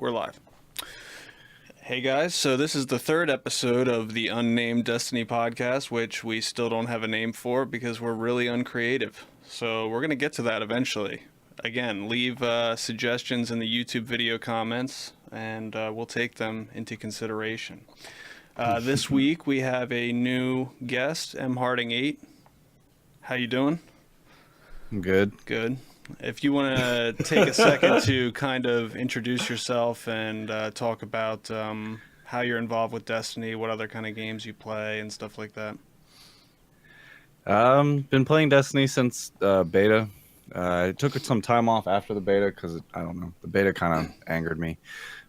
We're live. Hey guys, so this is the third episode of the Unnamed Destiny podcast, which we still don't have a name for because we're really uncreative. So we're going to get to that eventually. Again, leave suggestions in the YouTube video comments, and we'll take them into consideration. This week we have a new guest, M Harding 8. How you doing? I'm good. Good. If you want to take a second to kind of introduce yourself and talk about how you're involved with Destiny, what other kind of games you play, and stuff like that. Been playing Destiny since beta. I took some time off after the beta because I don't know, the beta kind of angered me.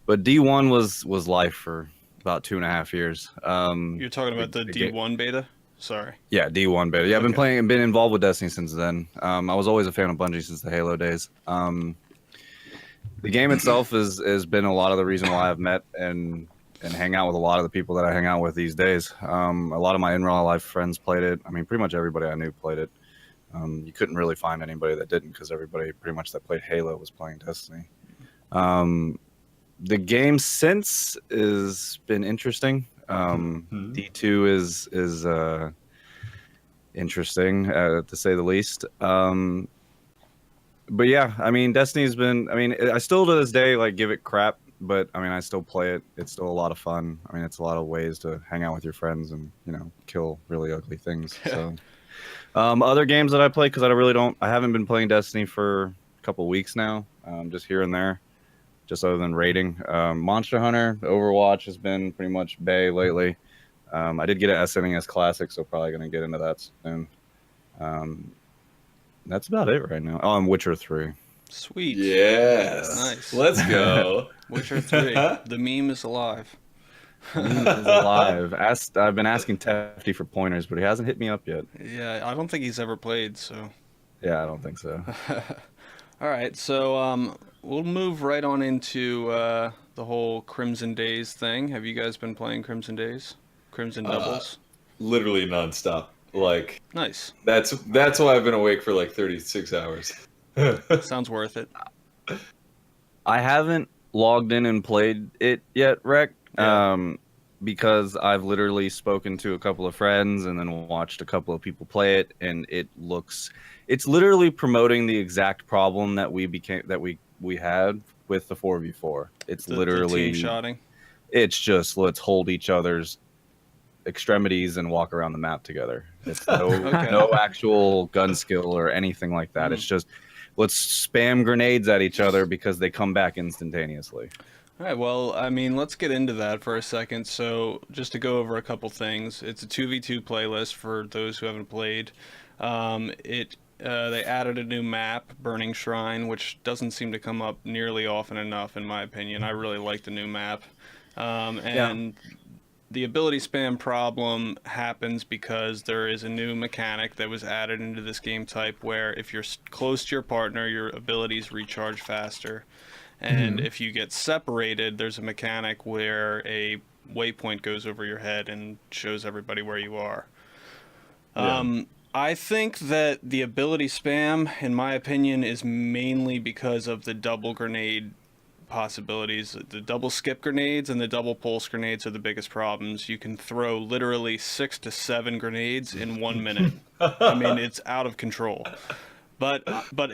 But D1 was life for about 2.5 years. You're talking about the D1 beta? Sorry. Yeah, D1 beta. Yeah, I've been involved with Destiny since then. I was always a fan of Bungie since the Halo days. The game itself has been a lot of the reason why I've met and hang out with a lot of the people that I hang out with these days. A lot of my in real life friends played it. I mean, pretty much everybody I knew played it. You couldn't really find anybody that didn't because everybody pretty much that played Halo was playing Destiny. The game since has been interesting. D2 is interesting to say the least. But yeah, I mean, Destiny's been. I mean, I still to this day like give it crap, but I mean, I still play it. It's still a lot of fun. I mean, it's a lot of ways to hang out with your friends and kill really ugly things. So, other games that I play because I haven't been playing Destiny for a couple weeks now. Just here and there. Just other than raiding. Monster Hunter, Overwatch has been pretty much bae lately. I did get an SNES Classic, so probably going to get into that soon. That's about it right now. Oh, and Witcher 3. Sweet. Yes. Nice. Let's go. Witcher 3. The meme is alive. He is alive. I've been asking Tefty for pointers, but he hasn't hit me up yet. Yeah, I don't think he's ever played, so. Yeah, I don't think so. All right, so we'll move right on into the whole Crimson Days thing. Have you guys been playing Crimson Days? Crimson Doubles? Literally nonstop. Like Nice. that's why I've been awake for like 36 hours. Sounds worth it. I haven't logged in and played it yet, Rec, because I've literally spoken to a couple of friends and then watched a couple of people play it, and it's literally promoting the exact problem that we had with the 4v4. It's literally the team shotting. It's just let's hold each other's extremities and walk around the map together. It's no actual gun skill or anything like that. It's just let's spam grenades at each other because they come back instantaneously. All right, well, I mean, let's get into that for a second. So just to go over a couple things, it's a 2v2 playlist for those who haven't played. They added a new map, Burning Shrine, which doesn't seem to come up nearly often enough, in my opinion. I really like the new map. The ability spam problem happens because there is a new mechanic that was added into this game type where if you're close to your partner, your abilities recharge faster. And if you get separated, there's a mechanic where a waypoint goes over your head and shows everybody where you are. I think that the ability spam, in my opinion, is mainly because of the double grenade possibilities. The double skip grenades and the double pulse grenades are the biggest problems. You can throw literally 6 to 7 grenades in 1 minute. I mean, it's out of control. But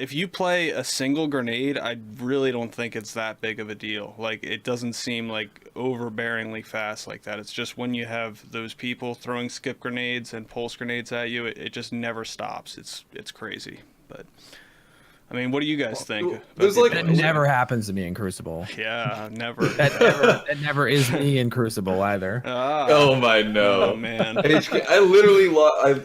if you play a single grenade, I really don't think it's that big of a deal. Like, it doesn't seem like overbearingly fast like that. It's just when you have those people throwing skip grenades and pulse grenades at you, it just never stops. It's crazy. But I mean, what do you guys think? It never happens to me in Crucible. Yeah, never. That never is me in Crucible either. Oh my no, man! I literally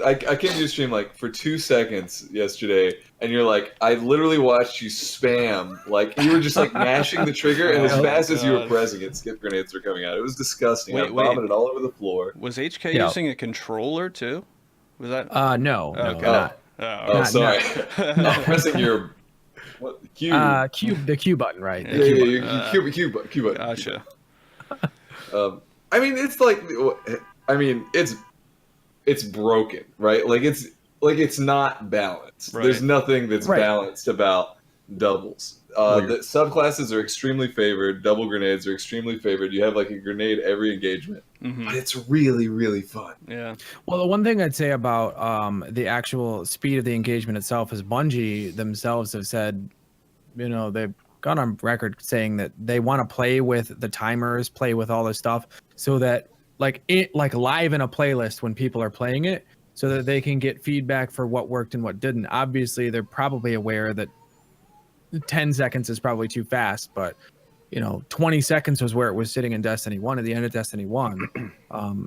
I came to your stream like for 2 seconds yesterday, and you're like, I literally watched you spam, like you were just like mashing the trigger, and as fast as you were pressing it, skip grenades were coming out. It was disgusting. I vomited all over the floor. Was HK using a controller too? Was that? No. Okay. Not. Oh, sorry. I'm pressing your Q. The Q button, right? Q button. Gotcha. I mean, it's like, it's broken, right? Like it's not balanced. Right. There's nothing that's balanced about doubles. Well, The subclasses are extremely favored. Double grenades are extremely favored. You have like a grenade every engagement, but it's really, really fun. Yeah. Well, the one thing I'd say about the actual speed of the engagement itself is Bungie themselves have said, they've gone on record saying that they want to play with the timers, play with all this stuff, so that like live in a playlist when people are playing it, so that they can get feedback for what worked and what didn't. Obviously, they're probably aware that 10 seconds is probably too fast, but 20 seconds was where it was sitting in Destiny 1 at the end of Destiny 1.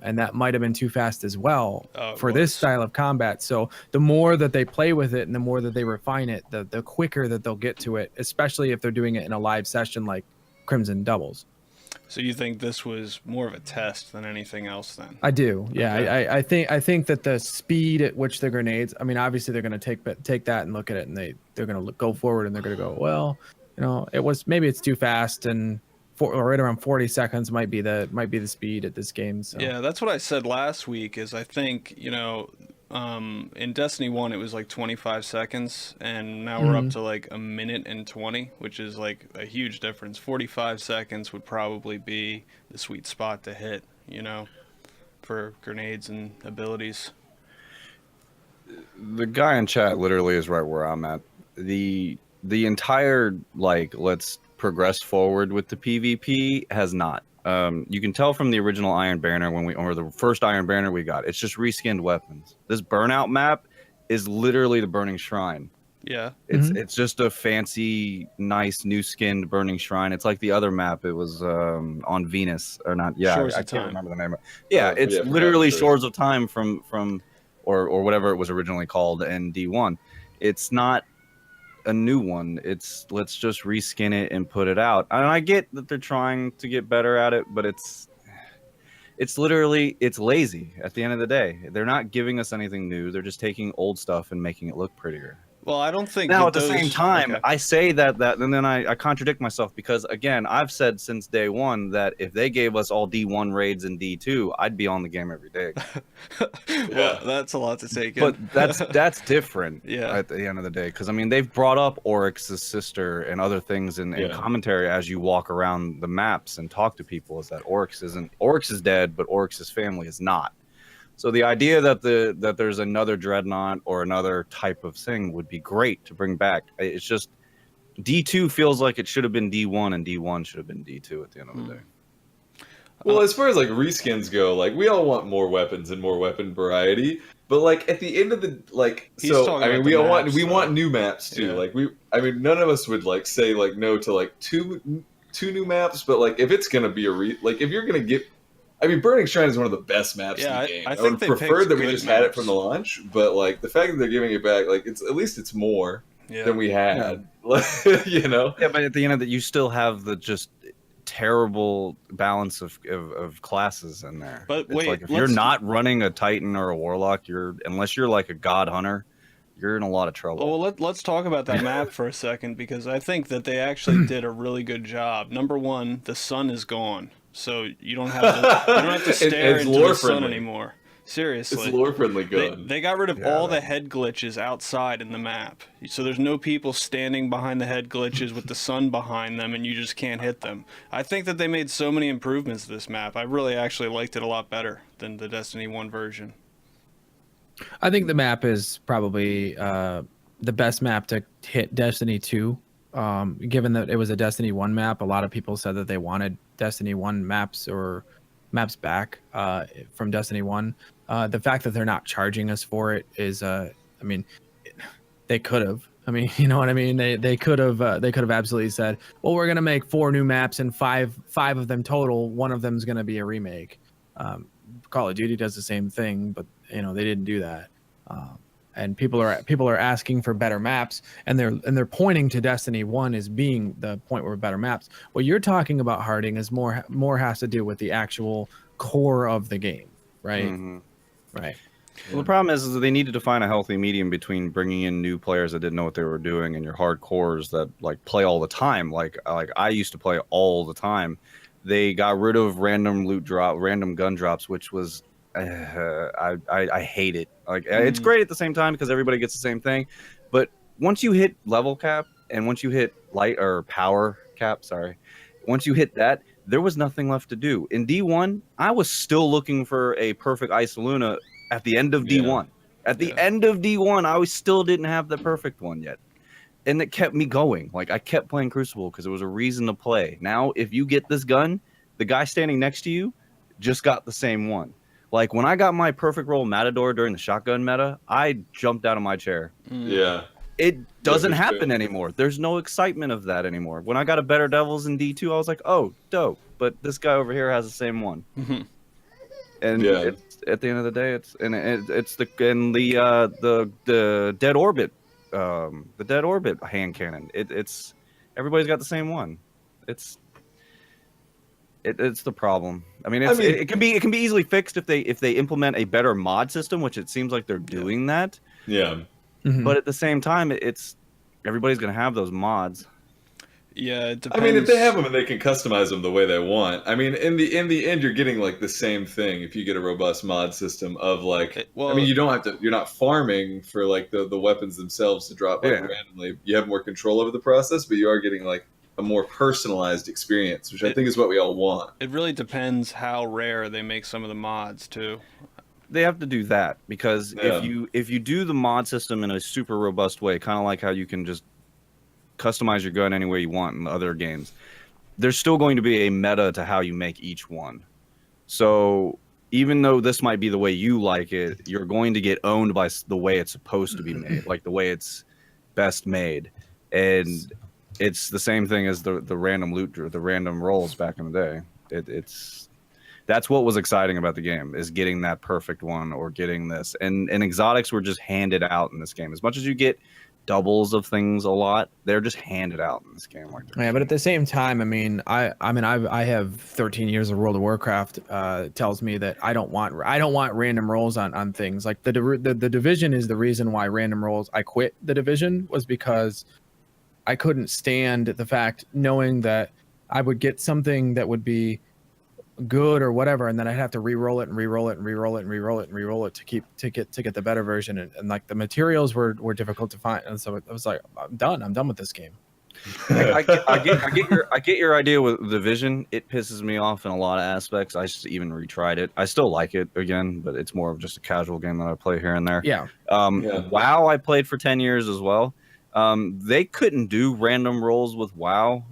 And that might have been too fast as well for this style of combat. So the more that they play with it and the more that they refine it, the quicker that they'll get to it, especially if they're doing it in a live session like Crimson Doubles. So you think this was more of a test than anything else then? I do. Yeah. Okay. I think that the speed at which the grenades, I mean, obviously they're going to take that and look at it, and they're going to go forward and they're going to go, well, maybe it's too fast, and right around 40 seconds might be the speed at this game. So. Yeah, that's what I said last week. Is I think in Destiny 1 it was like 25 seconds, and now we're up to like a minute and 20, which is like a huge difference. 45 seconds would probably be the sweet spot to hit, for grenades and abilities. The guy in chat literally is right where I'm at. The entire let's progress forward with the PvP has not. You can tell from the original Iron Banner or the first Iron Banner we got, it's just reskinned weapons. This Burnout map is literally the Burning Shrine. Yeah. It's just a fancy, nice, new skinned Burning Shrine. It's like the other map. It was on Venus or not? Yeah, Shores I of can't Time. remember the name. Yeah, it's literally Shores of Time from or whatever it was originally called in D1. It's not a new one. It's let's just reskin it and put it out. And I get that they're trying to get better at it, but it's literally lazy at the end of the day. They're not giving us anything new. They're just taking old stuff and making it look prettier. Well, I don't think Now, that at the same time, okay. I say that, and then I contradict myself because, again, I've said since day one that if they gave us all D1 raids and D2, I'd be on the game every day. Well, that's a lot to take in. But that's different Yeah. at the end of the day because, I mean, they've brought up Oryx's sister and other things in commentary as you walk around the maps and talk to people is that Oryx is dead, but Oryx's family is not. So the idea that there's another Dreadnought or another type of thing would be great to bring back. It's just D2 feels like it should have been D1 and D1 should have been D2 at the end of the day. Well, as far as like reskins go, like we all want more weapons and more weapon variety, but like at the end of the He's talking I mean, about we the all maps, we though. want new maps too. Yeah. None of us would like say like no to like two new maps, but like if it's gonna be if you're gonna get. I mean, Burning Shrine is one of the best maps in the game. I I think would they prefer picked that we good just had it maps. from the launch, but like the fact that they're giving it back, like it's at least it's more than we had. You know? Yeah, but at the end of it, you still have the just terrible balance of classes in there. But it's wait, like if you're not running a Titan or a Warlock, unless you're like a God Hunter, you're in a lot of trouble. Well, let's talk about that map for a second because I think that they actually did a really good job. Number one, the sun is gone, so you don't have to stare It's into lore the sun friendly. anymore. Seriously, It's lore friendly good. They got rid of Yeah, all the head glitches outside in the map, so there's no people standing behind the head glitches with the sun behind them, and you just can't hit them. I think that they made so many improvements to this map. I really actually liked it a lot better than the Destiny 1 version. I think the map is probably the best map to hit Destiny 2. Given that it was a Destiny 1 map, a lot of people said that they wanted Destiny 1 maps or maps back from Destiny 1. The fact that they're not charging us for it is, I mean, they could have. I mean, you know what I mean? They could have absolutely said, well, we're gonna make 4 new maps and five of them total. One of them is gonna be a remake. Call of Duty does the same thing, but they didn't do that. And people are asking for better maps, and they're pointing to Destiny 1 as being the point where better maps. What you're talking about, Harding, is more has to do with the actual core of the game, right? Mhm. Right. Well, the problem is that they needed to find a healthy medium between bringing in new players that didn't know what they were doing and your hardcores that like play all the time. Like I used to play all the time. They got rid of random gun drops, which was I hate it. Like it's great at the same time because everybody gets the same thing, but once you hit level cap, and once you hit light or power cap, sorry, once you hit that, there was nothing left to do. In D1, I was still looking for a perfect Isoluna at the end of D1. At the end of D1, I still didn't have the perfect one yet. And it kept me going. Like, I kept playing Crucible because it was a reason to play. Now, if you get this gun, the guy standing next to you just got the same one. Like, when I got my perfect roll Matador during the shotgun meta, I jumped out of my chair. Yeah. It doesn't for sure. happen anymore. There's no excitement of that anymore. When I got a Better Devils in D2, I was like, oh, dope. But this guy over here has the same one. And it's, at the end of the day, it's the Dead Orbit, the Dead Orbit hand cannon. It's everybody's got the same one. It's the problem. I mean, it can be easily fixed if they implement a better mod system, which it seems like they're doing that. Yeah. But at the same time, it's everybody's gonna have those mods. Yeah, it depends. I mean, if they have them and they can customize them the way they want, I mean, in the end, you're getting like the same thing if you get a robust mod system of like. Well, I mean, you don't have to. You're not farming for like the weapons themselves to drop like randomly. You have more control over the process, but you are getting like a more personalized experience, which I think is what we all want. It really depends how rare they make some of the mods too. They have to do that because if you do the mod system in a super robust way, kind of like how you can just customize your gun any way you want in other games, there's still going to be a meta to how you make each one. So even though this might be the way you like it, you're going to get owned by the way it's supposed to be made, like the way it's best made. And it's the same thing as the random loot, the random rolls back in the day. That's what was exciting about the game, is getting that perfect one or getting this. And exotics were just handed out in this game. As much as you get doubles of things a lot, they're just handed out in this game. Yeah, but at the same time, I mean, I have 13 years of World of Warcraft. Tells me that I don't want random rolls on things. Like the division is the reason why random rolls. I quit the division was because I couldn't stand the fact knowing that I would get something that would be good or whatever, and then I'd have to re-roll it and re-roll it and re-roll it and re-roll it and re-roll it to get the better version, and like the materials were difficult to find, and so I was like, I'm done with this game. I get your idea with Division. It pisses me off in a lot of aspects. I just even retried it. I still like it again, but it's more of just a casual game that I play here and there. WoW I played for 10 years as well. They couldn't do random rolls with WoW,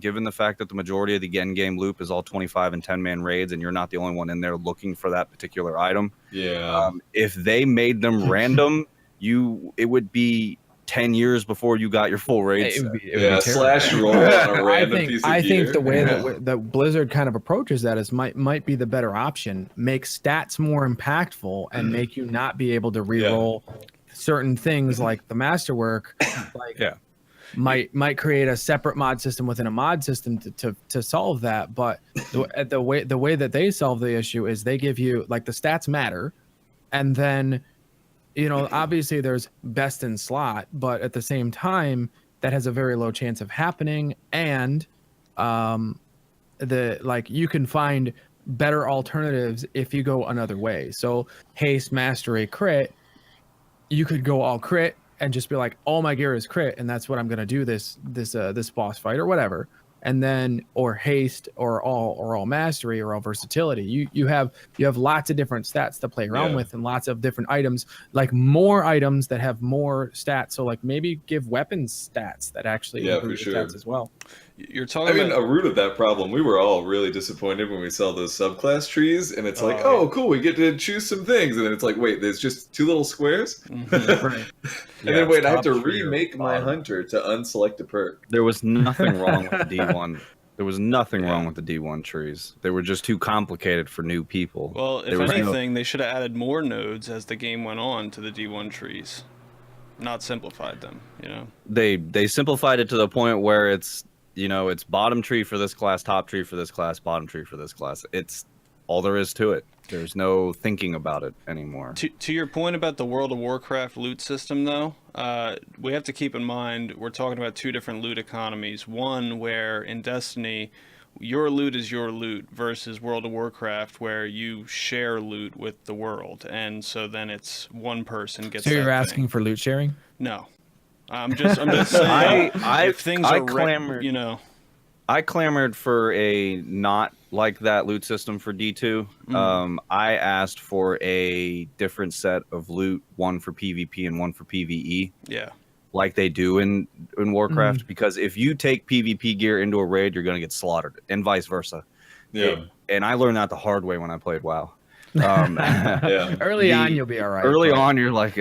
given the fact that the majority of the end game loop is all 25 and 10-man raids, and you're not the only one in there looking for that particular item. Yeah. If they made them random, it would be 10 years before you got your full raid set. Slash roll on a random piece of I gear. think the way that Blizzard kind of approaches that is might be the better option. Make stats more impactful and make you not be able to re-roll certain things like the masterwork. Might create a separate mod system within a mod system to solve that. But the way that they solve the issue is they give you, like, the stats matter, and then, you know, obviously there's best in slot, but at the same time that has a very low chance of happening, and you can find better alternatives if you go another way. So haste, mastery, crit, you could go all crit and just be like, all my gear is crit, and that's what I'm gonna do this boss fight or whatever. And then, or haste, or all mastery, or all versatility. You have lots of different stats to play around with, and lots of different items, like more items that have more stats. So like maybe give weapons stats that actually improve the stats as well. You're talking about a root of that problem. We were all really disappointed when we saw those subclass trees, and it's like, oh, cool, we get to choose some things, and then it's like, wait, there's just two little squares, Right? And then wait, I have to remake my hunter to unselect a perk. There was nothing wrong with the D1. There was nothing wrong with the D1 trees. They were just too complicated for new people. Well, if anything, they should have added more nodes as the game went on to the D1 trees, not simplified them. You know, they simplified it to the point where it's, you know, it's bottom tree for this class, top tree for this class, bottom tree for this class. It's all there is to it. There's no thinking about it anymore. To your point about the World of Warcraft loot system, though, we have to keep in mind we're talking about two different loot economies. One where in Destiny, your loot is your loot, versus World of Warcraft where you share loot with the world, and so then it's one person gets. So you're that asking thing. for loot sharing? No. I'm just saying. If things I are clamored- you know. I clamored for a not like that loot system for D2. I asked for a different set of loot, one for PvP and one for PvE, Yeah. like they do in Warcraft. Because if you take PvP gear into a raid, you're going to get slaughtered, and vice versa. Yeah. And I learned that the hard way when I played WoW. Yeah. Early on, you'll be all right. Early but- on, you're like,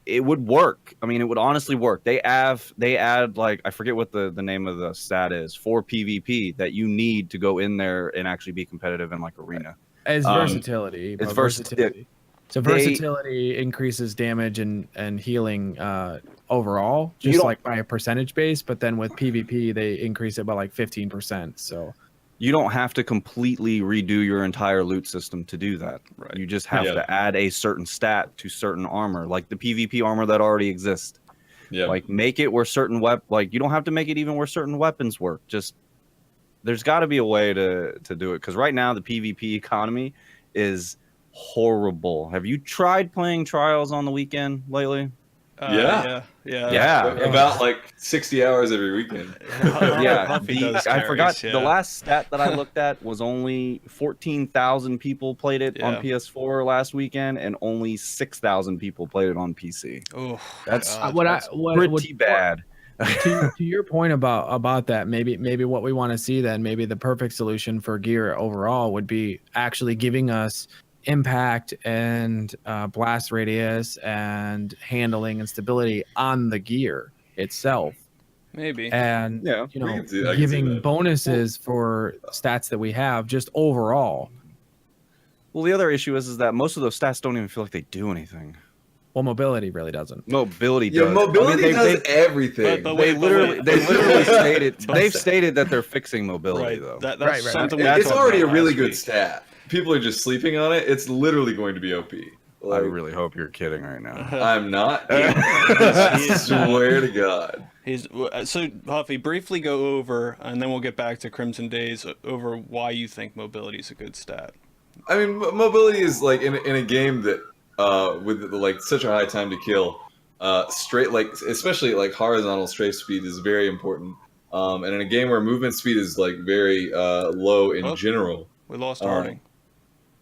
it would work. I mean, it would honestly work. They add like, I forget what the name of the stat is for PvP that you need to go in there and actually be competitive in like arena. It's versatility. it's but versatility. So versatility increases damage and healing overall, You just don't- like by a percentage base. But then with PvP, they increase it by like 15%. So You don't have to completely redo your entire loot system to do that. Right. You just have Yeah. to add a certain stat to certain armor, like the PvP armor that already exists. Yeah. Like make it where certain like you don't have to make it even where certain weapons work. Just there's got to be a way to do it, because right now the PvP economy is horrible. Have you tried playing Trials on the weekend lately? Yeah. Yeah. About like 60 hours every weekend. Yeah, Huffy does I carries, forgot yeah. the last stat that I looked at was only 14,000 people played it on Yeah. PS4 last weekend, and only 6,000 people played it on PC. Oh, That's God. pretty bad. to your point about that, maybe what we want to see then, maybe the perfect solution for gear overall would be actually giving us impact and blast radius and handling and stability on the gear itself, Maybe. and Yeah, you we know, can see- I can see giving that. bonuses for stats that we have just overall. Well, the other issue is that most of those stats don't even feel like they do anything. Well, mobility really doesn't. Mobility Yeah, does. mobility I mean, does everything. But they wait, literally stated But- they've stated that they're fixing mobility Right. though. That's Right. something we it's talked already a about really last good week. stat. People are just sleeping on it. It's literally going to be OP. I Like, really hope you're kidding right now. I'm not. I He is swear to God. So Huffy, briefly go over, and then we'll get back to Crimson Days, over why you think mobility is a good stat. I mean, mobility is like in a game that with like such a high time to kill, straight like especially like horizontal strafe speed is very important. And in a game where movement speed is like very low in Oh. general, We lost Um, Harding.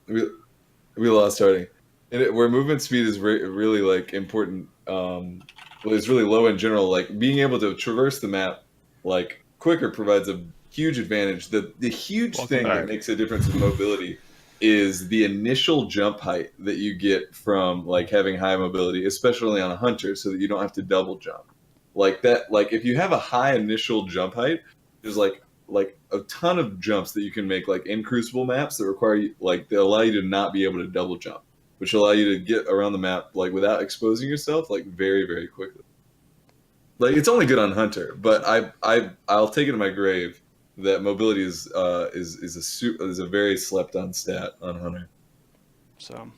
we lost Harding. Where movement speed is really like important. Well, it's really low in general. Like being able to traverse the map like quicker provides a huge advantage. The huge Welcome thing back. that makes a difference in mobility is the initial jump height that you get from like having high mobility, especially on a hunter, so that you don't have to double jump. Like that, like if you have a high initial jump height, there's like a ton of jumps that you can make like in Crucible maps that require you, like they allow you to not be able to double jump, which allow you to get around the map like without exposing yourself like very, very quickly. Like it's only good on hunter, but I'll take it to my grave that mobility is a very slept on stat on hunter. So,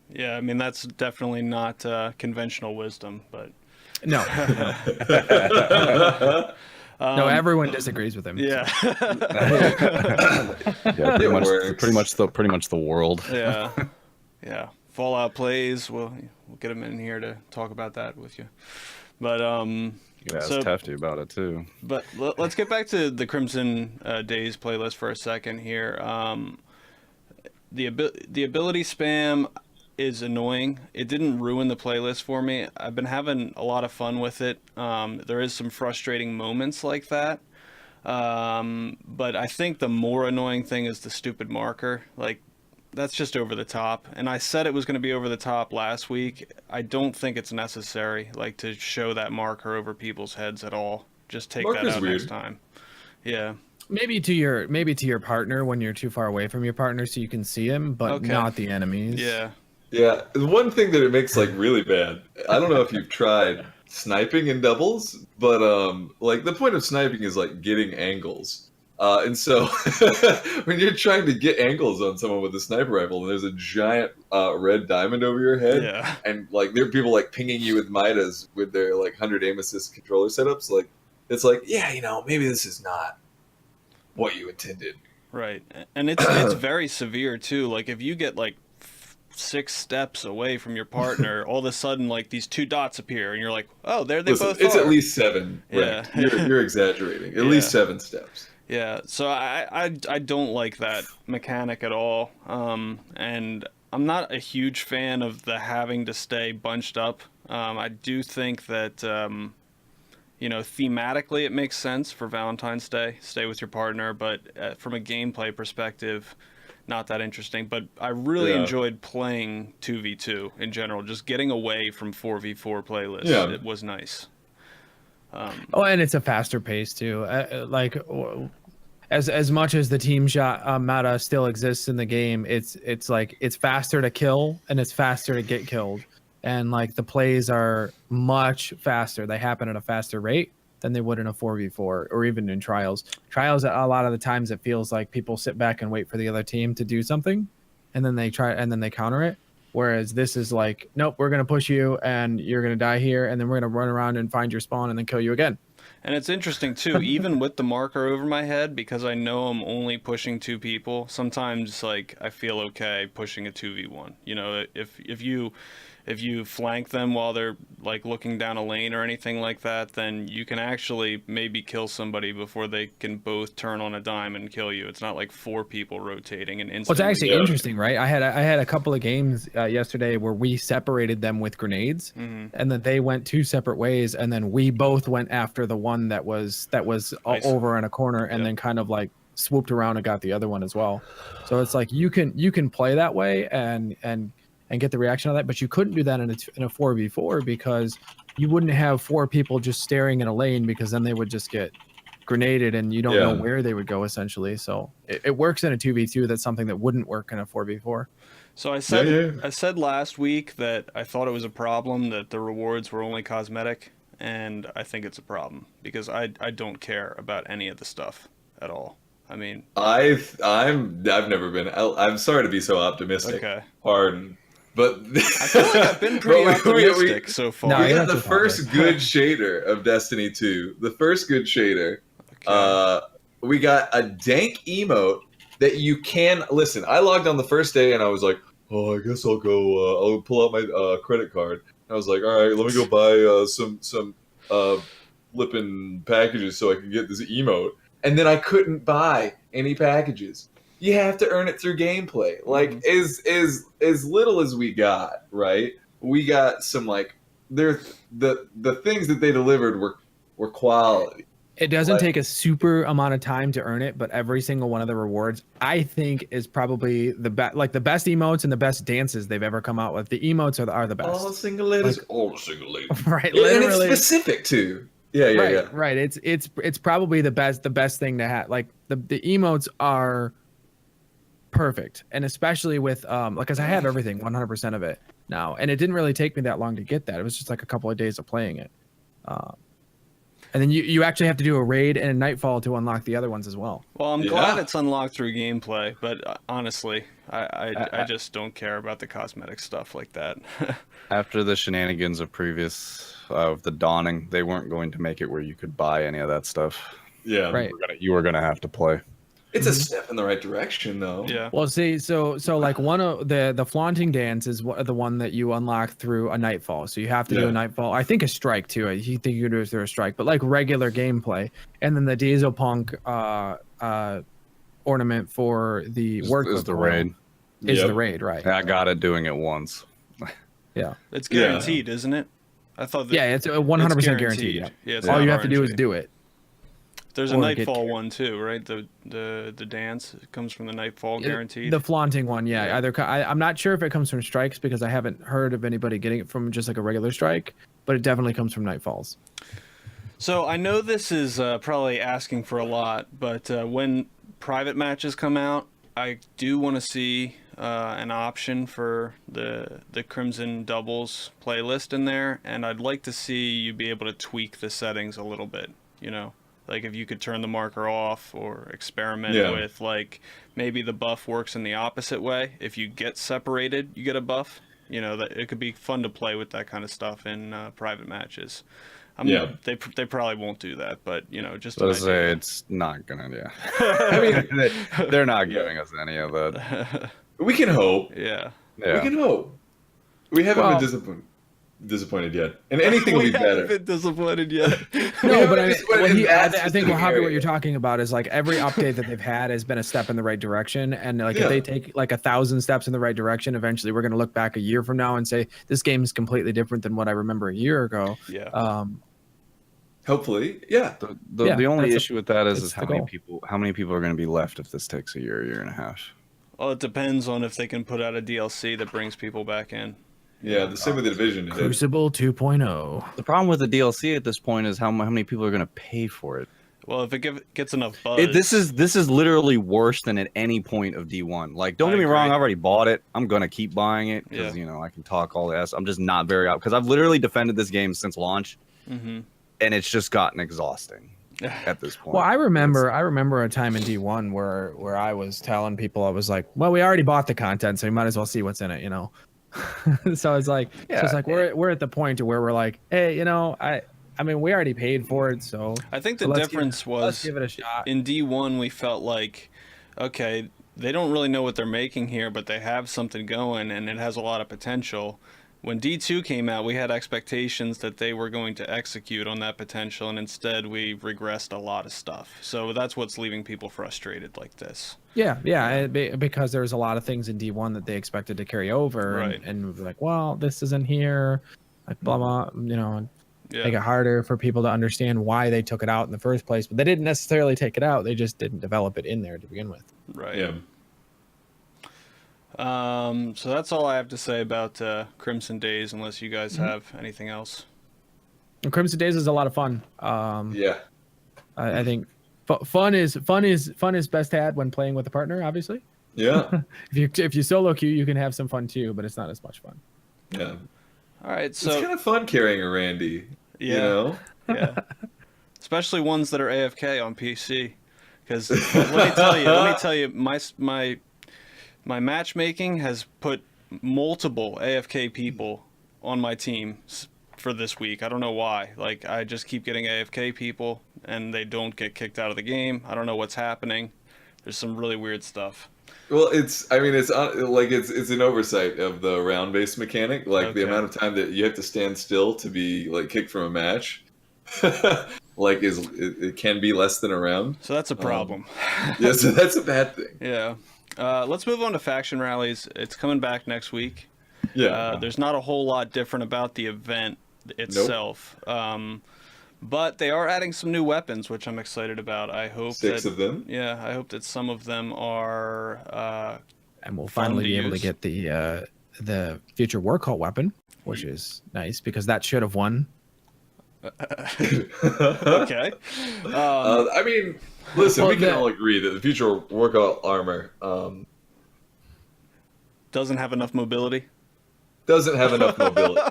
yeah, I mean that's definitely not conventional wisdom, but No, no, everyone disagrees with him. yeah, Yeah, It works. pretty much the world. yeah, yeah. Fallout plays. We'll get him in here to talk about that with you, but Yeah, So- it's Tefty about it too. But let's get back to the Crimson Days playlist for a second here. The ability spam is annoying. It didn't ruin the playlist for me. I've been having a lot of fun with it. There is some frustrating moments like that. But I think the more annoying thing is the stupid marker. Like, that's just over the top. And I said it was going to be over the top last week. I don't think it's necessary, like, to show that marker over people's heads at all. Just take Marker's that out weird. next time. Yeah. Maybe to your partner when you're too far away from your partner so you can see him, but Okay. not the enemies. Yeah. Yeah, the one thing that it makes like really bad. I don't know if you've tried sniping in doubles, but like the point of sniping is like getting angles. And so when you're trying to get angles on someone with a sniper rifle, and there's a giant red diamond over your head, Yeah. and like there are people like pinging you with Midas with their like 100 aim assist controller setups, like it's like, yeah, you know, maybe this is not what you intended. Right. And it's very severe too. Like if you get like 6 steps away from your partner, all of a sudden like these 2 dots appear and you're like, oh, there they Listen, both it's are. at least 7. Yeah. Right. You're exaggerating. At least 7 steps. Yeah, so I don't like that mechanic at all, and I'm not a huge fan of the having to stay bunched up. I do think that thematically it makes sense for Valentine's Day, stay with your partner, but from a gameplay perspective, not that interesting. But I really enjoyed playing 2v2 in general, just getting away from 4v4 playlists. Yeah. It was nice. And it's a faster pace too. As much as the team shot meta still exists in the game, it's like it's faster to kill and it's faster to get killed, and like the plays are much faster. They happen at a faster rate than they would in a 4v4 or even in trials. Trials, a lot of the times it feels like people sit back and wait for the other team to do something, and then they counter it. Whereas this is like, nope, we're going to push you and you're going to die here. And then we're going to run around and find your spawn and then kill you again. And it's interesting too, even with the marker over my head, because I know I'm only pushing 2 people, sometimes like I feel okay pushing a 2v1. If you flank them while they're like looking down a lane or anything like that, then you can actually maybe kill somebody before they can both turn on a dime and kill you. It's not like 4 people rotating and instantly. Well, it's actually interesting, right? I had a couple of games yesterday where we separated them with grenades, and then they went 2 separate ways, and then we both went after the one that was Nice. over in a corner, and then kind of like swooped around and got the other one as well. So it's like you can play that way and get the reaction of that, but you couldn't do that in a 4v4 because you wouldn't have 4 people just staring in a lane, because then they would just get grenaded and you don't know where they would go essentially. So it works in a 2v2. That's something that wouldn't work in a 4v4. So I said last week that I thought it was a problem that the rewards were only cosmetic, and I think it's a problem because I don't care about any of the stuff at all. I mean, I've never been. I'm sorry to be so optimistic. Okay. Pardon. But I feel like I've been pretty optimistic so far. No, we you're got not the too first good shader of Destiny 2. The first good shader. Okay. We got a dank emote that you can listen. I logged on the first day and I was like, oh, I guess I'll go. I'll pull out my credit card. I was like, all right, let me go buy some flipping packages so I can get this emote. And then I couldn't buy any packages. You have to earn it through gameplay. Like as little as we got, right? We got some like the things that they delivered were quality. It doesn't take a super amount of time to earn it, but every single one of the rewards I think is probably the best, like the best emotes and the best dances they've ever come out with. The emotes are the best. All single ladies, all single ladies. Right, Yeah, and it's literally. specific too. Yeah. Right. It's probably the best thing to have. Like the emotes are perfect, and especially with because I have everything 100% of it now, and it didn't really take me that long to get that. It was just like a couple of days of playing it, and then you actually have to do a raid and a nightfall to unlock the other ones as well. Well, I'm glad it's unlocked through gameplay, but honestly, I just don't care about the cosmetic stuff like that. After the shenanigans of the Dawning, they weren't going to make it where you could buy any of that stuff. Yeah. Right. You were gonna have to play. It's a step in the right direction, though. Yeah. Well, see, so like one of the flaunting dance is the one that you unlock through a nightfall. So you have to do a nightfall. I think a strike too. I think you do it through a strike, but like regular gameplay. And then the Diesel Punk ornament for the work is the raid. Is the raid, right? I got it doing it once. Yeah. It's guaranteed, isn't it? I thought that Yeah, it's 100% guaranteed. Yeah. it's All not you have to do is RNG. do it. There's a or get Nightfall care. one too, right? The dance comes from the Nightfall guaranteed. The flaunting one, yeah. Either I'm not sure if it comes from strikes because I haven't heard of anybody getting it from just like a regular strike, but it definitely comes from Nightfalls. So I know this is probably asking for a lot, but when private matches come out, I do want to see an option for the Crimson Doubles playlist in there, and I'd like to see you be able to tweak the settings a little bit, you know? Like if you could turn the marker off or experiment with like maybe the buff works in the opposite way. If you get separated, you get a buff. You know, that it could be fun to play with that kind of stuff in private matches. They probably won't do that, but you know, just an Let's say idea. it's not gonna. Yeah. I mean, they're not giving us any of that. We can hope. Yeah. We Yeah. can hope. We haven't Well- been disappointed yet, and anything will we be haven't better. been disappointed yet. No, but haven't I, disappointed what in he, that I think what specific Javi, what area. you're talking about is like every update that they've had has been a step in the right direction, and like Yeah. if they take like 1,000 steps in the right direction, eventually we're going to look back a year from now and say this game is completely different than what I remember a year ago. Yeah. Hopefully, yeah. The Yeah, only that's issue with that is it's how the many goal. people are going to be left if this takes a year and a half. Well, it depends on if they can put out a DLC that brings people back in. Yeah, the same with the Division. Did. Crucible 2.0. The problem with the DLC at this point is how many people are going to pay for it. Well, if it gets enough buzz. This is literally worse than at any point of D1. Like, don't I get me wrong, agree. I've already bought it. I'm gonna keep buying it because Yeah. I can talk all this. I'm just not very out because I've literally defended this game since launch, Hmm. and it's just gotten exhausting at this point. Well, I remember a time in D1 where I was telling people, I was like, well, we already bought the content, so you might as well see what's in it, you know. So it's like, we're at the point to where we're like, hey, I mean, we already paid for it, so I think so the let's difference let's was give it a shot. in D1 we felt like, okay, they don't really know what they're making here, but they have something going and it has a lot of potential. When D2 came out, we had expectations that they were going to execute on that potential, and instead we regressed a lot of stuff. So that's what's leaving people frustrated like this. Yeah, because there's a lot of things in D1 that they expected to carry over, Right. and we're like, well, this isn't here, like blah blah, and Yeah. make it harder for people to understand why they took it out in the first place. But they didn't necessarily take it out; they just didn't develop it in there to begin with. Right. Yeah. So that's all I have to say about Crimson Days, unless you guys have anything else. And Crimson Days is a lot of fun. Yeah. I think fun is best had when playing with a partner. Obviously, Yeah. if you solo queue, you can have some fun too, but it's not as much fun. Yeah. All right, It's so kind of fun carrying a Randy. Yeah. You know? yeah, especially ones that are AFK on PC, because let me tell you, my matchmaking has put multiple AFK people on my team for this week. I don't know why. Like, I just keep getting AFK people, and they don't get kicked out of the game. I don't know what's happening. There's some really weird stuff. Well, it's an oversight of the round-based mechanic. Like the Okay. amount of time that you have to stand still to be like kicked from a match, like it can be less than a round. So that's a problem. Yeah, so that's a bad thing. Yeah. Let's move on to faction rallies. It's coming back next week. Yeah. There's not a whole lot different about the event itself. But they are adding some new weapons, which I'm excited about. I hope 6 that, of them. Yeah, I hope that some of them are And we'll Fun finally to be able to use. get the future war cult weapon, which is nice because that should have won. okay. I mean, listen, Well, we can the- all agree that the future workout armor Doesn't have enough mobility. doesn't have enough mobility.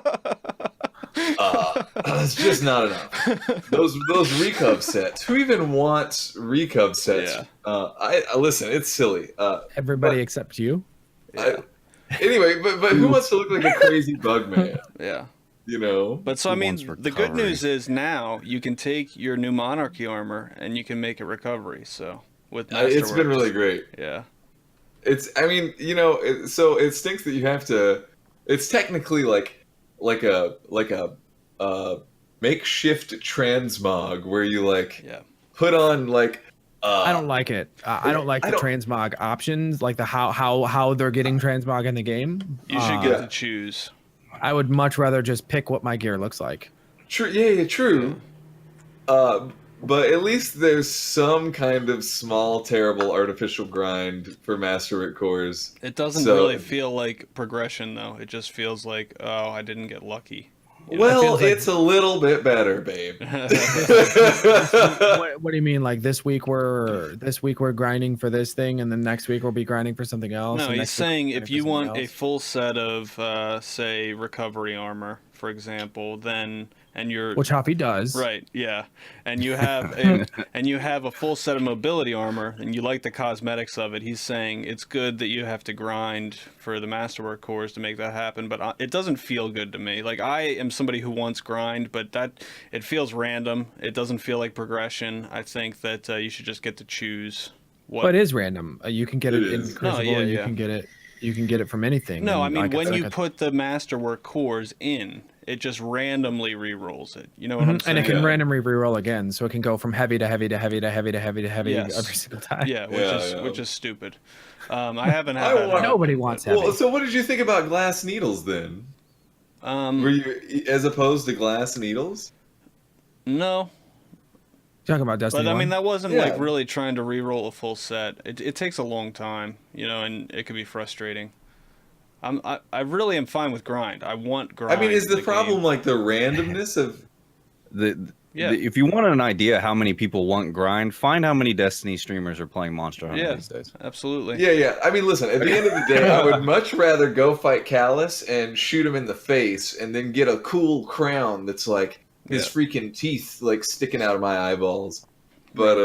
It's just not enough. Those recub sets. Who even wants recub sets? Yeah. I listen. It's silly. Everybody But- except you. Anyway, but who wants to look like a crazy bug man? Yeah. You know. But so I Who mean, wants the good recovery? news is now you can take your new monarchy armor and you can make it recovery. So with It's been Masterworks. really great. Yeah. I mean, so it stinks that you have to. It's technically like a makeshift transmog where you Yeah. put on I don't like it. I don't like I the don't- transmog options, like the how they're getting transmog in the game. You should get Yeah. to choose. I would much rather just pick what my gear looks like. True. Yeah, true. But at least there's some kind of small, terrible artificial grind for Masterwork cores. It doesn't So- really feel like progression though. It just feels like, oh, I didn't get lucky. You know? Well, feels like- it's a little bit better, babe. What do you mean? Like this week we're grinding for this thing, and then next week we'll be grinding for something else. No, and he's next week we'll saying be if grinding you for want something a else. full set of, say, recovery armor, for example, then and you're which Hoppy does. right, yeah, and you have a full set of mobility armor, and you like the cosmetics of it. He's saying it's good that you have to grind for the Masterwork cores to make that happen, but it doesn't feel good to me. Like I am somebody who wants grind, but that it feels random. It doesn't feel like progression. I think that you should just get to choose what. But it is random. You can get It it in is. Crucible. Oh, yeah, You yeah. can get it. You can get it from anything. No, and I mean like when said, you put the masterwork cores in, it just randomly re-rolls it. You know what I'm saying? and it can Yeah. randomly reroll again, so it can go from heavy to heavy to heavy to heavy to heavy to heavy Yes. every single time. Yeah, Yeah. which is stupid. I haven't had I that. want- happen, Nobody wants but- heavy. Well, so what did you think about glass needles then? Were you as opposed to glass needles? No, Talking about Destiny but I 1? mean that wasn't Yeah. like really trying to re-roll a full set. It takes a long time, you know, and it can be frustrating. I really am fine with grind. I want grind. I mean, is in the problem game. like the randomness of? Yeah. If you want an idea how many people want grind, find how many Destiny streamers are playing Monster Hunter Yeah. these days. Absolutely. Yeah. I mean, listen. At the end of the day, I would much rather go fight Callus and shoot him in the face, and then get a cool crown that's like his freaking teeth like sticking out of my eyeballs. But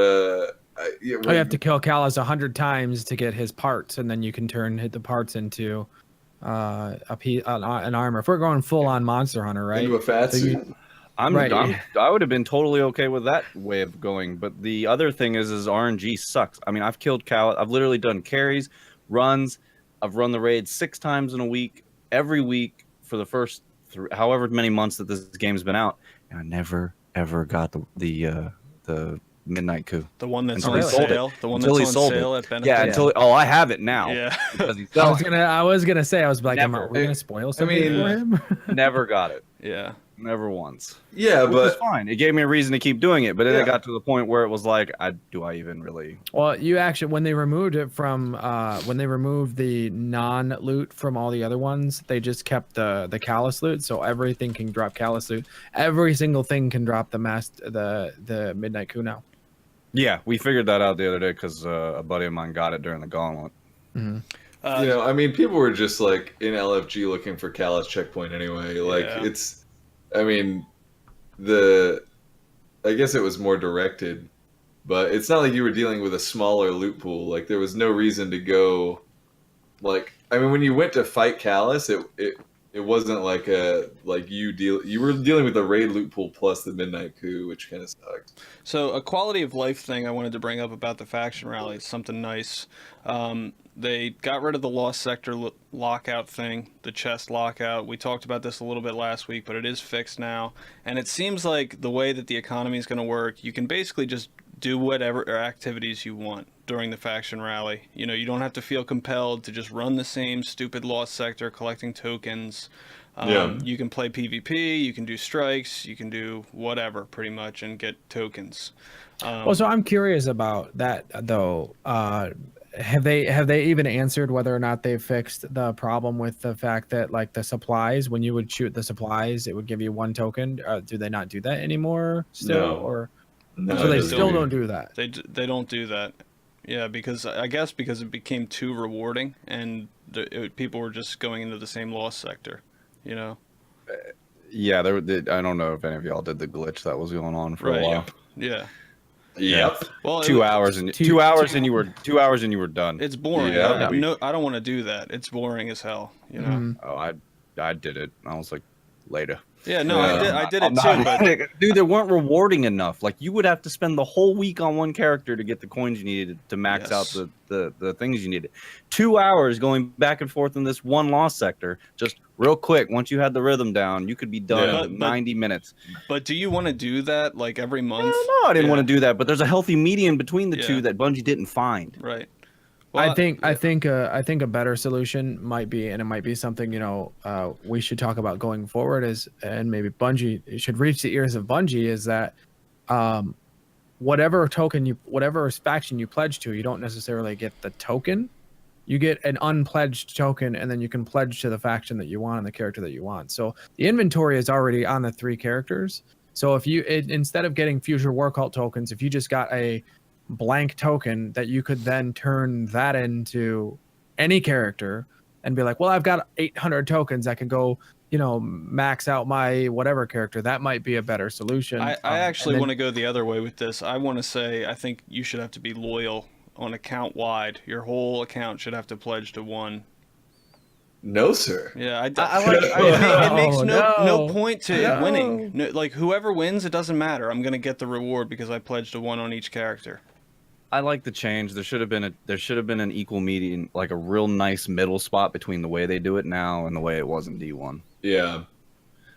yeah, Oh, you have to kill Callus 100 times to get his parts, and then you can hit the parts into an armor. If we're going full on Monster Hunter, right? into a fat So you- suit. I would have been totally okay with that way of going, but the other thing is RNG sucks. I mean, I've killed Cal. I've literally done carries, runs. I've run the raid 6 times in a week, every week for the first however many months that this game's been out, and I never ever got the Midnight Coup. The one that's Until on he sold it. sale. The one Until he that's on sold sale it. at Benefit. Yeah, until I have it now. Yeah. Because he's I was selling. I was gonna say, I was like, Never. are we gonna spoil something mean, for him? Never got it. Yeah. Never once. Yeah, Which was but fine. It gave me a reason to keep doing it, but then Yeah. it got to the point where it was like, do I even really? Well, you actually, when they removed it from, when they removed the non-loot from all the other ones, they just kept the Callus loot, so everything can drop Callus loot. Every single thing can drop the Midnight Coup now. Yeah, we figured that out the other day because a buddy of mine got it during the gauntlet. I mean, people were just like in LFG looking for Callus checkpoint anyway. Like Yeah. it's, I mean, I guess it was more directed, but it's not like you were dealing with a smaller loot pool. Like there was no reason to go, like I mean, when you went to fight Callus, it wasn't like you were dealing with the raid loot pool plus the Midnight Coup, which kind of sucked. So a quality of life thing I wanted to bring up about the faction rally is something nice. They got rid of the Lost Sector lockout thing, the chest lockout. We talked about this a little bit last week, but it is fixed now. And it seems like the way that the economy is going to work, you can basically just do whatever activities you want during the faction rally. You know, you don't have to feel compelled to just run the same stupid Lost Sector collecting tokens. You can play PvP, you can do strikes, you can do whatever pretty much and get tokens. Well, so I'm curious about that though. Have they even answered whether or not they fixed the problem with the fact that like the supplies, when you would shoot the supplies, it would give you 1 token? Do they not do that anymore still? No. Or No, so they it doesn't still do- don't do that? They don't do that. Yeah, because I guess because it became too rewarding and people were just going into the same Lost Sector, you know. Yeah, I don't know if any of y'all did the glitch that was going on for a while. Yeah. Yep. Well, 2 hours and 2 hours and you were done. It's boring. Yeah. I don't want to do that. It's boring as hell, you know. Mhm. Oh, I did it. I was like, later. Yeah, no, Yeah. I did I'm it too, not- but dude, they weren't rewarding enough. Like you would have to spend the whole week on one character to get the coins you needed to max Yes. out the things you needed. 2 hours going back and forth in this one Lost Sector, just real quick. Once you had the rhythm down, you could be done Yeah. in 90 minutes. but do you want to do that like every month? No, I didn't Yeah. want to do that. But there's a healthy median between the Yeah. two that Bungie didn't find. Right. I think a better solution might be, and it might be something we should talk about going forward, and maybe Bungie should reach the ears of Bungie, is that whatever faction you pledge to, you don't necessarily get the token. You get an unpledged token, and then you can pledge to the faction that you want and the character that you want. So the inventory is already on the 3 characters. So if instead of getting future war cult tokens, if you just got a blank token that you could then turn that into any character and be like, well, I've got 800 tokens, I can go, max out my whatever character. That might be a better solution. I actually want to go the other way with this. I want to say I think you should have to be loyal on account wide. Your whole account should have to pledge to one. No, sir. Yeah, it makes Oh, no no. point to No. winning. No, like whoever wins, it doesn't matter. I'm gonna get the reward because I pledged to one on each character. I like the change. There should have been an equal median, like a real nice middle spot between the way they do it now and the way it was in D1. Yeah.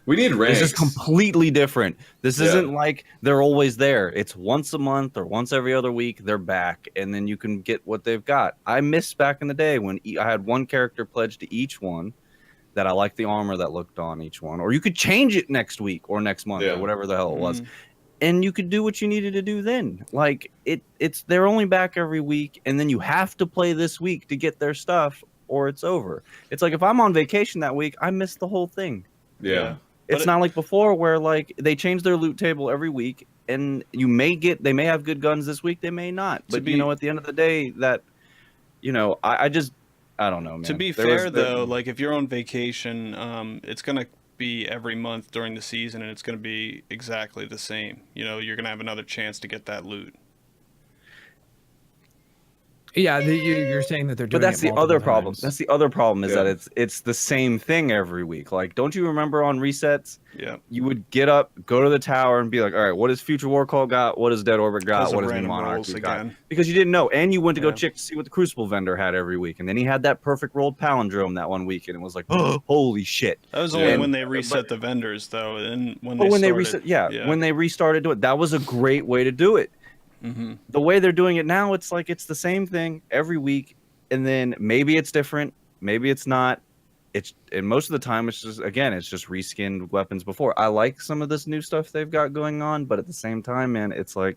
We need ranks. This is completely different. This isn't like they're always there. It's once a month or once every other week they're back, and then you can get what they've got. I miss back in the day when I had one character pledged to each one that I liked the armor that looked on each one, or you could change it next week or next month or whatever the hell it was. And you could do what you needed to do then. Like it's they're only back every week, and then you have to play this week to get their stuff, or it's over. It's like if I'm on vacation that week, I miss the whole thing. Yeah. It's not like before where like they change their loot table every week, and they may have good guns this week, they may not. But at the end of the day, that I don't know, man. To be fair though, like if you're on vacation, it's gonna be every month during the season, and it's going to be exactly the same. You're going to have another chance to get that loot. Yeah, you're saying that they're doing. But that's it the other multiple problem. times. That's the other problem is that it's the same thing every week. Like, don't you remember on resets? Yeah. You would get up, go to the tower, and be like, all right, what does Future War Call got? What does Dead Orbit got? What does New Monarchy got? Because you didn't know, and you went to go check to see what the Crucible vendor had every week, and then he had that perfect rolled palindrome that one week, and it was like, oh, holy shit. That was only when they reset the vendors, though, and when they restarted doing it, that was a great way to do it. Mm-hmm. The way they're doing it now, it's like it's the same thing every week, and then maybe it's different, maybe it's not. And most of the time it's just reskinned weapons before. I like some of this new stuff they've got going on, but at the same time, man, it's like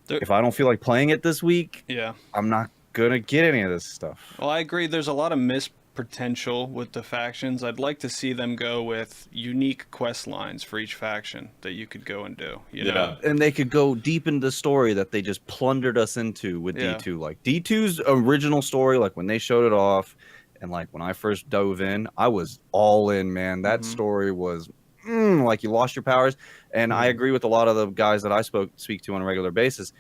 if I don't feel like playing it this week, I'm not gonna get any of this stuff. Well, I agree. There's a lot of missed potential with the factions. I'd like to see them go with unique quest lines for each faction that you could go and do. You know? And they could go deep into the story that they just plundered us into with D2. Like D2's original story, like when they showed it off, and like when I first dove in, I was all in, man. That story was like you lost your powers. And I agree with a lot of the guys that I speak to on a regular basis.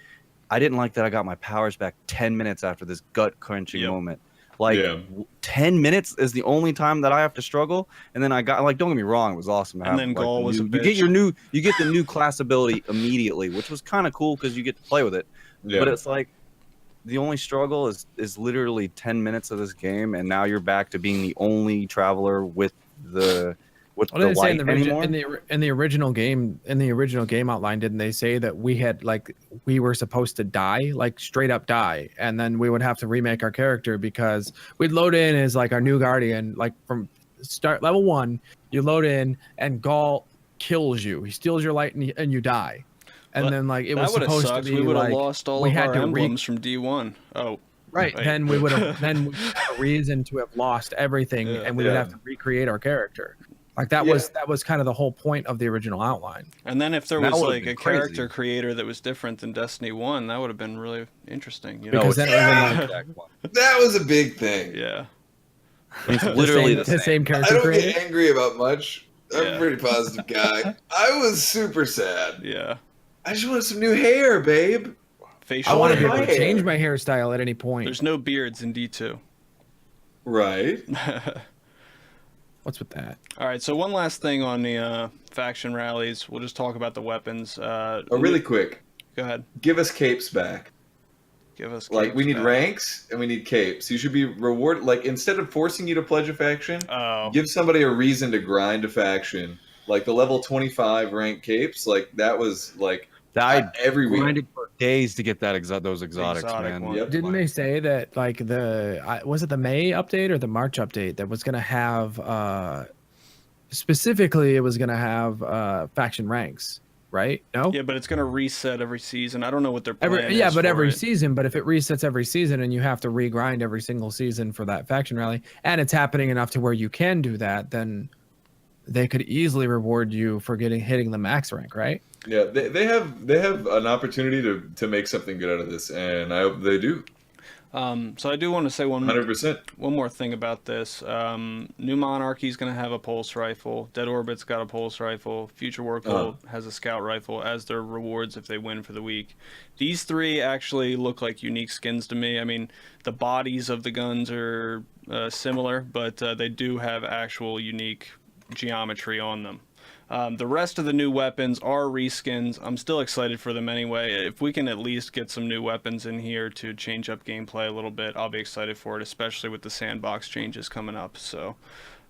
I didn't like that I got my powers back 10 minutes after this gut-crunching moment. Like 10 minutes is the only time that I have to struggle, and then I got don't get me wrong, it was awesome. And then Gaul was a bitch. You get the new class ability immediately, which was kind of cool because you get to play with it. But it's like the only struggle is literally 10 minutes of this game, and now you're back to being the only traveler with the light anymore. In the original game outline, didn't they say that we were supposed to die, like straight up die, and then we would have to remake our character because we'd load in as like our new guardian, like from start level 1, you load in and Gaul kills you, he steals your light and you die, and then like it was supposed to be we would have like lost all we of had our to emblems from D1. Oh. Right. Then we would have a reason to have lost everything, and we would have to recreate our character. Like that was kind of the whole point of the original outline. And then if there was like a character creator that was different than Destiny 1, that would have been really interesting. Because then that was a big thing. Yeah. It's literally the same character I don't creator. get angry about much. I'm a pretty positive guy. I was super sad. Yeah. I just wanted some new hair, babe. I want to be able to change my hairstyle at any point. There's no beards in D2. Right. What's with that? All right, so one last thing on the faction rallies. We'll just talk about the weapons. Really quick. Go ahead. Give us capes back. Give us capes we need back. Ranks and we need capes. You should be rewarded. Like instead of forcing you to pledge a faction, give somebody a reason to grind a faction. Like the level 25 rank capes. Like that was like every week. Grinded for days to get those exotics, man. Yep. Didn't they say that like was it the May update or the March update that was going to have specifically it was going to have faction ranks, right? No. Yeah, but it's going to reset every season. I don't know what their plan is. Yeah, but every it. season. But if it resets every season and you have to regrind every single season for that faction rally, and it's happening enough to where you can do that, then they could easily reward you for hitting the max rank, right? Yeah, they have an opportunity to make something good out of this, and I hope they do. So I do want to say 100%. One more thing about this. New Monarchy is going to have a pulse rifle. Dead Orbit's got a pulse rifle. Future War Cult has a scout rifle as their rewards if they win for the week. These 3 actually look like unique skins to me. I mean, the bodies of the guns are similar, but they do have actual unique geometry on them. The rest of the new weapons are reskins. I'm still excited for them anyway. If we can at least get some new weapons in here to change up gameplay a little bit, I'll be excited for it, especially with the sandbox changes coming up. So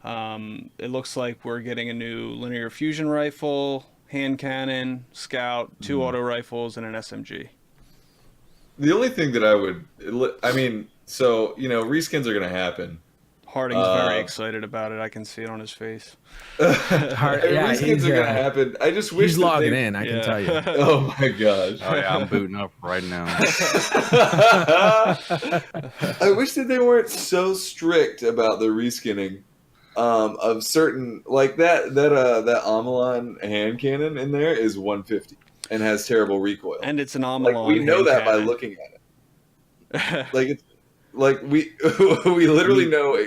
it looks like we're getting a new linear fusion rifle, hand cannon, scout, 2 auto rifles, and an SMG. The only thing that reskins are going to happen. Harding's very excited about it. I can see it on his face. Reskins are going to happen. I just wish he's logging in. I can tell you. Oh my gosh! Oh yeah, I'm booting up right now. I wish that they weren't so strict about the reskinning of certain, like that Amalon hand cannon in there is 150 and has terrible recoil. And it's an Amalon. Like, we know hand that by cannon. looking at it. Like it's like we literally know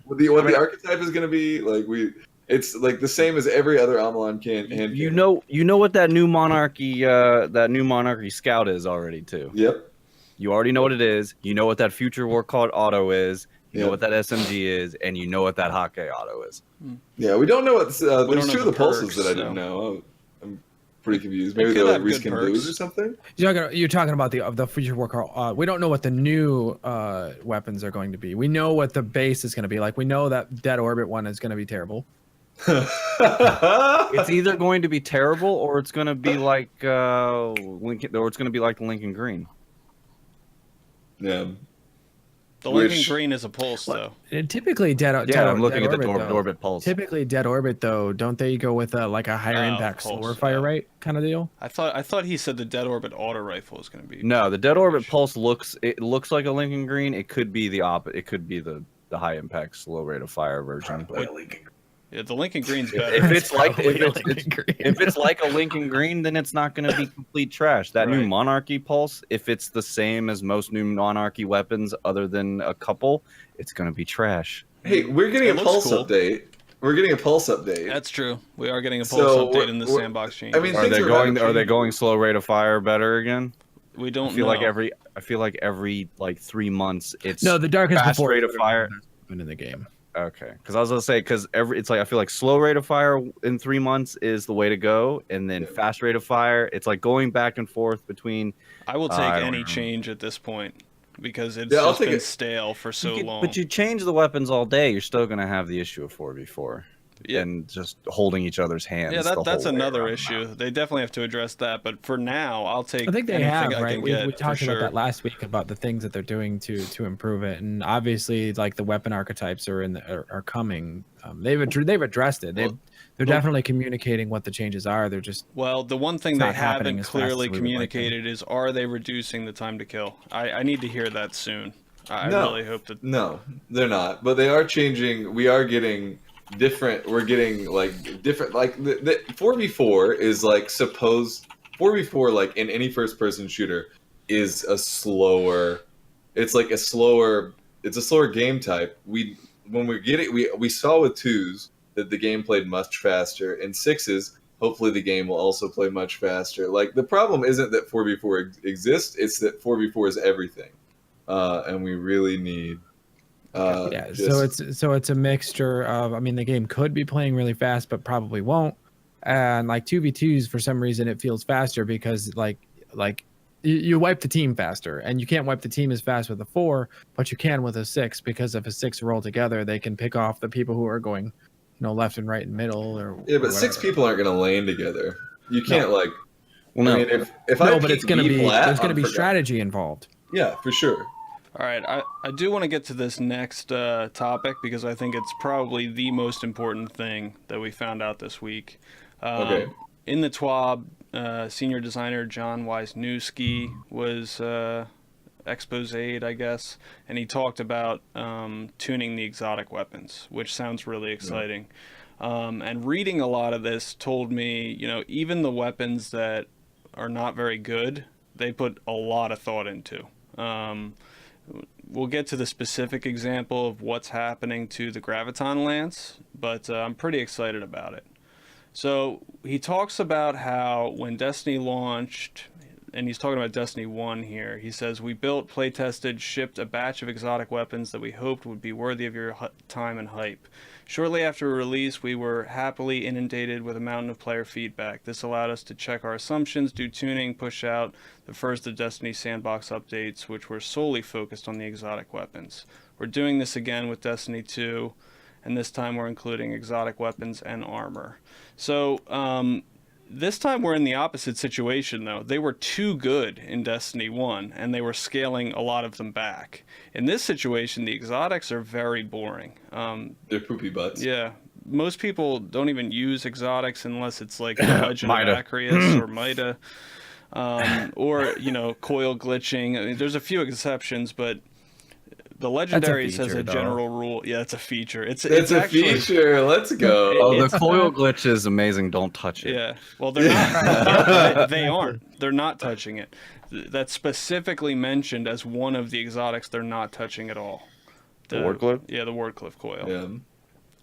what the archetype is going to be. It's like the same as every other Amalon hand cannon. You know what that new monarchy scout is already too. Yep. You already know what it is. You know what that future war called auto is. You know Yep. what that SMG is, and you know what that Hake auto is. Yeah, we don't know what there's don't know two of the the pulses perks, that I so. don't know. I'm pretty confused. They Maybe could they'll have good reskin perks. booze or something. You're talking about the future war. We don't know what the new weapons are going to be. We know what the base is going to be like. We know that Dead Orbit one is going to be terrible. It's either going to be terrible or it's going to be like Lincoln, or it's going to be like the Lincoln Green. Yeah. The Lincoln Which- Green is a pulse, though. And typically, I'm looking at the Orbit, though. orbit pulse. Typically, Dead Orbit though, don't they go with a higher Oh, impact, pulse, slower fire yeah. rate kind of deal? I thought he said the Dead Orbit auto rifle is going to be. No, the Dead Orbit pulse looks like a Lincoln Green. It could be the opposite. It could be the high impact, slow rate of fire version. But Yeah, the Lincoln Green's better. if it's like Probably a Lincoln Green. if it's like a Lincoln Green, then it's not going to be complete trash. That new Right. Monarchy pulse, if it's the same as most new Monarchy weapons, other than a couple, it's going to be trash. Hey, we're getting It a looks pulse cool. update. We're getting a pulse update. That's true. We are getting a pulse So, update in the we're- sandbox change. I mean, Are things they are going? about to Are they change. going slow rate of fire better again? we don't I feel know. like every 3 months it's No, the darkest fast before rate of fire. in the game. Okay, because I was gonna say it's like I feel like slow rate of fire in 3 months is the way to go, and then fast rate of fire. It's like going back and forth between. I will take I don't any know. change at this point because it's Yeah, I'll just take been it. stale for so long. But you change the weapons all day, you're still gonna have the issue of 4v4 Yeah. and just holding each other's hands. Yeah, the that's whole way another around. issue. They definitely have to address that. But for now, I'll take. I think they anything have, I right? can We get, talked for about sure. that last week about the things that they're doing to improve it, and obviously, like the weapon archetypes are coming. They've addressed it. They're definitely communicating what the changes are. They're just Well, the one thing It's they not happening haven't as fast as clearly we would like communicated is, are they reducing the time to kill? I need to hear that soon. I No. really hope that. No, they're not. But they are changing. We are getting different. We're getting different. Like the 4v4 is like 4v4 like in any first-person shooter is a slower. It's like a slower. It's a slower game type. When we get it, we saw with 2s that the game played much faster. In 6s, hopefully the game will also play much faster. Like the problem isn't that 4v4 exists; it's that 4v4 is everything, and we really need. yeah. Just- So it's a mixture of. I mean, the game could be playing really fast, but probably won't. And like 2v2s, for some reason, it feels faster because like you wipe the team faster, and you can't wipe the team as fast with a 4, but you can with a 6 because if a 6 roll together, they can pick off the people who are going, left and right and middle or Yeah, but or 6 whatever. people aren't going to lane together. You can't Well, I no. mean, if I No, but peek it's gonna B be flat, there's gonna I'm be forgot- strategy involved. Yeah, for sure. All right, I do want to get to this next topic because I think it's probably the most important thing that we found out this week. Okay. In the TWAB, senior designer John Wisniewski was exposed, I guess, and he talked about tuning the exotic weapons, which sounds really exciting. And reading a lot of this told me, even the weapons that are not very good, they put a lot of thought into. We'll get to the specific example of what's happening to the Graviton Lance, but I'm pretty excited about it. So he talks about how when Destiny launched and he's talking about Destiny 1 here. He says, "We built, playtested, shipped a batch of exotic weapons that we hoped would be worthy of your time and hype. Shortly after release, we were happily inundated with a mountain of player feedback. This allowed us to check our assumptions, do tuning, push out the first of Destiny sandbox updates, which were solely focused on the exotic weapons. We're doing this again with Destiny 2, and this time we're including exotic weapons and armor." So, this time we're in the opposite situation, though. They were too good in Destiny 1, and they were scaling a lot of them back. In this situation, the exotics are very boring. They're poopy butts. Yeah. Most people don't even use exotics unless it's like the Legend of Mida. Acrius or Mida. Or, coil glitching. I mean, there's a few exceptions, but the legendaries as feature, a though. general rule, yeah, it's a feature. It's a actually, feature. Let's go. Oh, It's the coil glitch is amazing. Don't touch it. Yeah, well, they're not. They aren't. They're not touching it. That's specifically mentioned as one of the exotics they're not touching at all. The Wardcliff? Yeah, the Wardcliff coil. Yeah.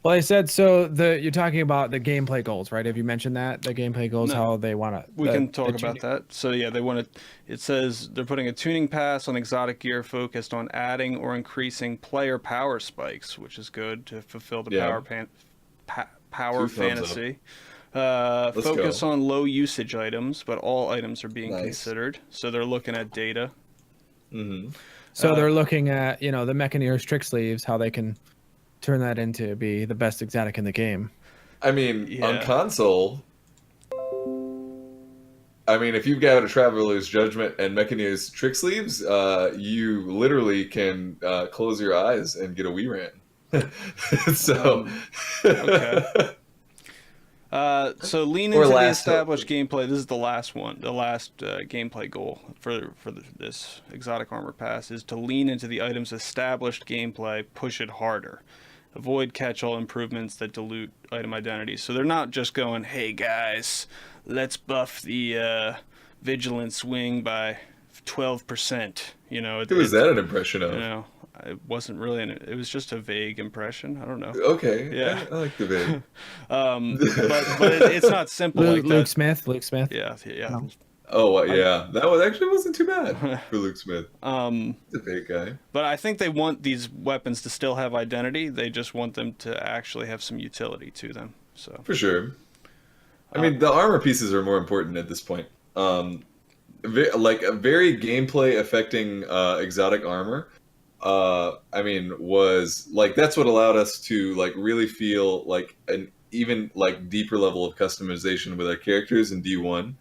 Well, I said so. You're talking about the gameplay goals, right? Have you mentioned that the gameplay goals, No. how they want to? We can talk about that. So yeah, they want to. It says they're putting a tuning pass on exotic gear focused on adding or increasing player power spikes, which is good to fulfill the Yeah. power Two thumbs fantasy. go. Focus on low usage items, but all items are being Nice. considered. So they're looking at data. Mm-hmm. So they're looking at the Mechaniers trick sleeves, how they can turn that into be the best exotic in the game. I mean, Yeah. on console, if you've got a Traveler's Judgment and Mechanier's Trick Sleeves, you literally can close your eyes and get a Wii Ran. So, Okay. So lean Or into the last established gameplay. This is the last one. The last gameplay goal for this exotic armor pass is to lean into the item's established gameplay, push it harder. Avoid catch-all improvements that dilute item identities. So they're not just going, "Hey guys, let's buff the vigilance wing by 12%." who is that an impression of? It wasn't really. It was just a vague impression. I don't know. Okay. Yeah. I like the big. But it's not simple like Luke that. Smith. Luke Smith. Yeah. No. Oh, yeah. That actually wasn't too bad for Luke Smith. He's a big guy. But I think they want these weapons to still have identity. They just want them to actually have some utility to them. So For sure. The armor pieces are more important at this point. Like a very gameplay affecting exotic armor. Was like that's what allowed us to like really feel like an even like deeper level of customization with our characters in D1.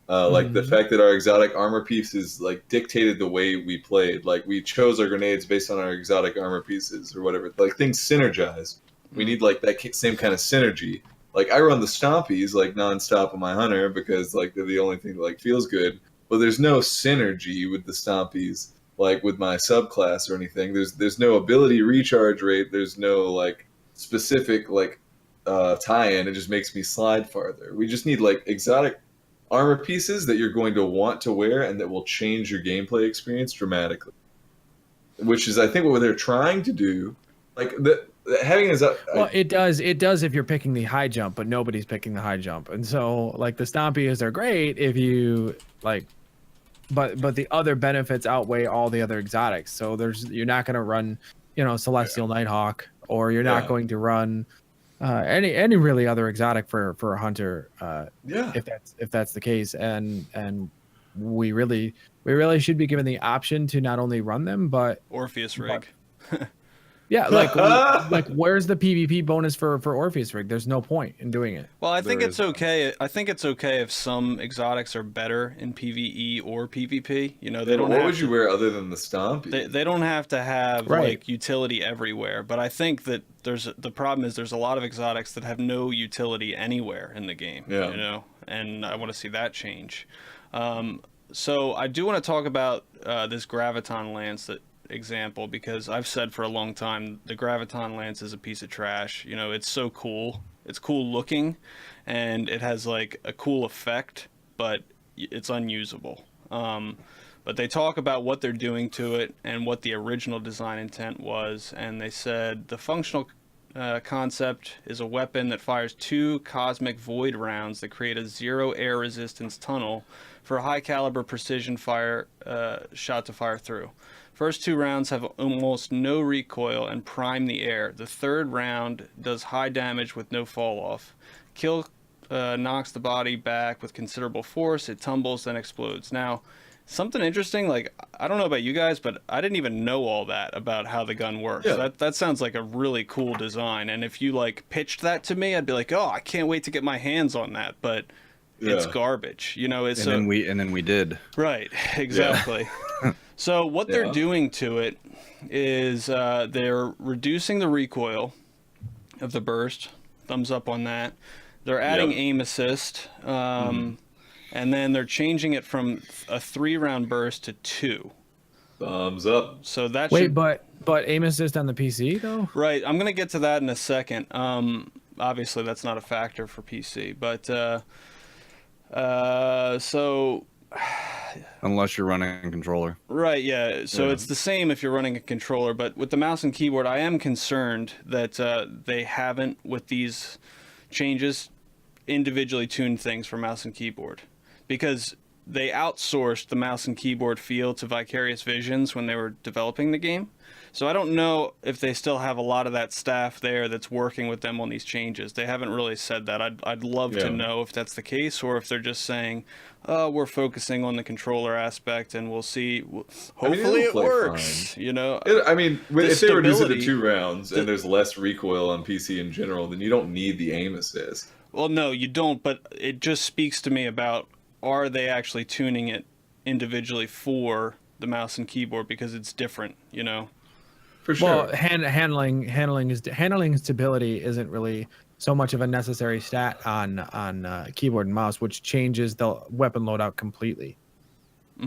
Like the fact that our exotic armor pieces like dictated the way we played. Like we chose our grenades based on our exotic armor pieces or whatever. Like things synergize. We need like that same kind of synergy. Like I run the stompies like nonstop on my hunter because like they're the only thing that like feels good. But there's no synergy with the stompies like with my subclass or anything. There's no ability recharge rate. There's no like specific like tie-in. It just makes me slide farther. We just need like exotic armor pieces that you're going to want to wear and that will change your gameplay experience dramatically. Which is, I think, what they're trying to do. Like having is Well, it does if you're picking the high jump, but nobody's picking the high jump, and so like the stompies are great if you like, but the other benefits outweigh all the other exotics. So you're not going to run, Celestial Nighthawk, or you're not going to run any really other exotic for a hunter. If that's the case, and we really should be given the option to not only run them, but Orpheus rig. yeah, like where's the PvP bonus for Orpheus rig? There's no point in doing it. Well, I think There it's is okay. I think it's okay if some exotics are better in PvE or PvP. They don't what have would you wear other than the stomp? They don't have to have Right. like utility everywhere, but I think that the problem is there's a lot of exotics that have no utility anywhere in the game. Yeah. And I want to see that change. So I do want to talk about this Graviton Lance example, because I've said for a long time the Graviton Lance is a piece of trash. It's so cool. It's cool looking, and it has like a cool effect, but it's unusable. But they talk about what they're doing to it and what the original design intent was, and they said the functional concept is a weapon that fires 2 cosmic void rounds that create a 0 air resistance tunnel for a high caliber precision fire shot to fire through. First 2 rounds have almost no recoil and prime the air. The third round does high damage with no fall off. Kill knocks the body back with considerable force. It tumbles, then explodes. Now, something interesting, like, I don't know about you guys, but I didn't even know all that about how the gun works. Yeah. That sounds like a really cool design. And if you, like, pitched that to me, I'd be like, oh, I can't wait to get my hands on that. But it's Yeah. garbage. You know, it's And then we did. Right, exactly. So what they're Yeah. doing to it is they're reducing the recoil of the burst. Thumbs up on that. They're adding Yep. aim assist, and then they're changing it from a 3-round burst to 2. Thumbs up. So that Wait, should but aim assist on the PC though? right. I'm gonna get to that in a second. Obviously that's not a factor for PC, but so. Unless you're running a controller. Right, yeah. So Yeah. it's the same if you're running a controller, but with the mouse and keyboard, I am concerned that they haven't, with these changes, individually tuned things for mouse and keyboard. Because they outsourced the mouse and keyboard feel to Vicarious Visions when they were developing the game. So I don't know if they still have a lot of that staff there that's working with them on these changes. They haven't really said that. I'd love to Yeah. know if that's the case, or if they're just saying, oh, we're focusing on the controller aspect and we'll see. Hopefully it'll it play works, fine. you know? I mean, if they reduce it to stability- 2 rounds and there's less recoil on PC in general, then you don't need the aim assist. Well, no, you don't, but it just speaks to me about, are they actually tuning it individually for the mouse and keyboard, because it's different, you know? For sure. Well, handling stability isn't really so much of a necessary stat on keyboard and mouse, which changes the weapon loadout completely.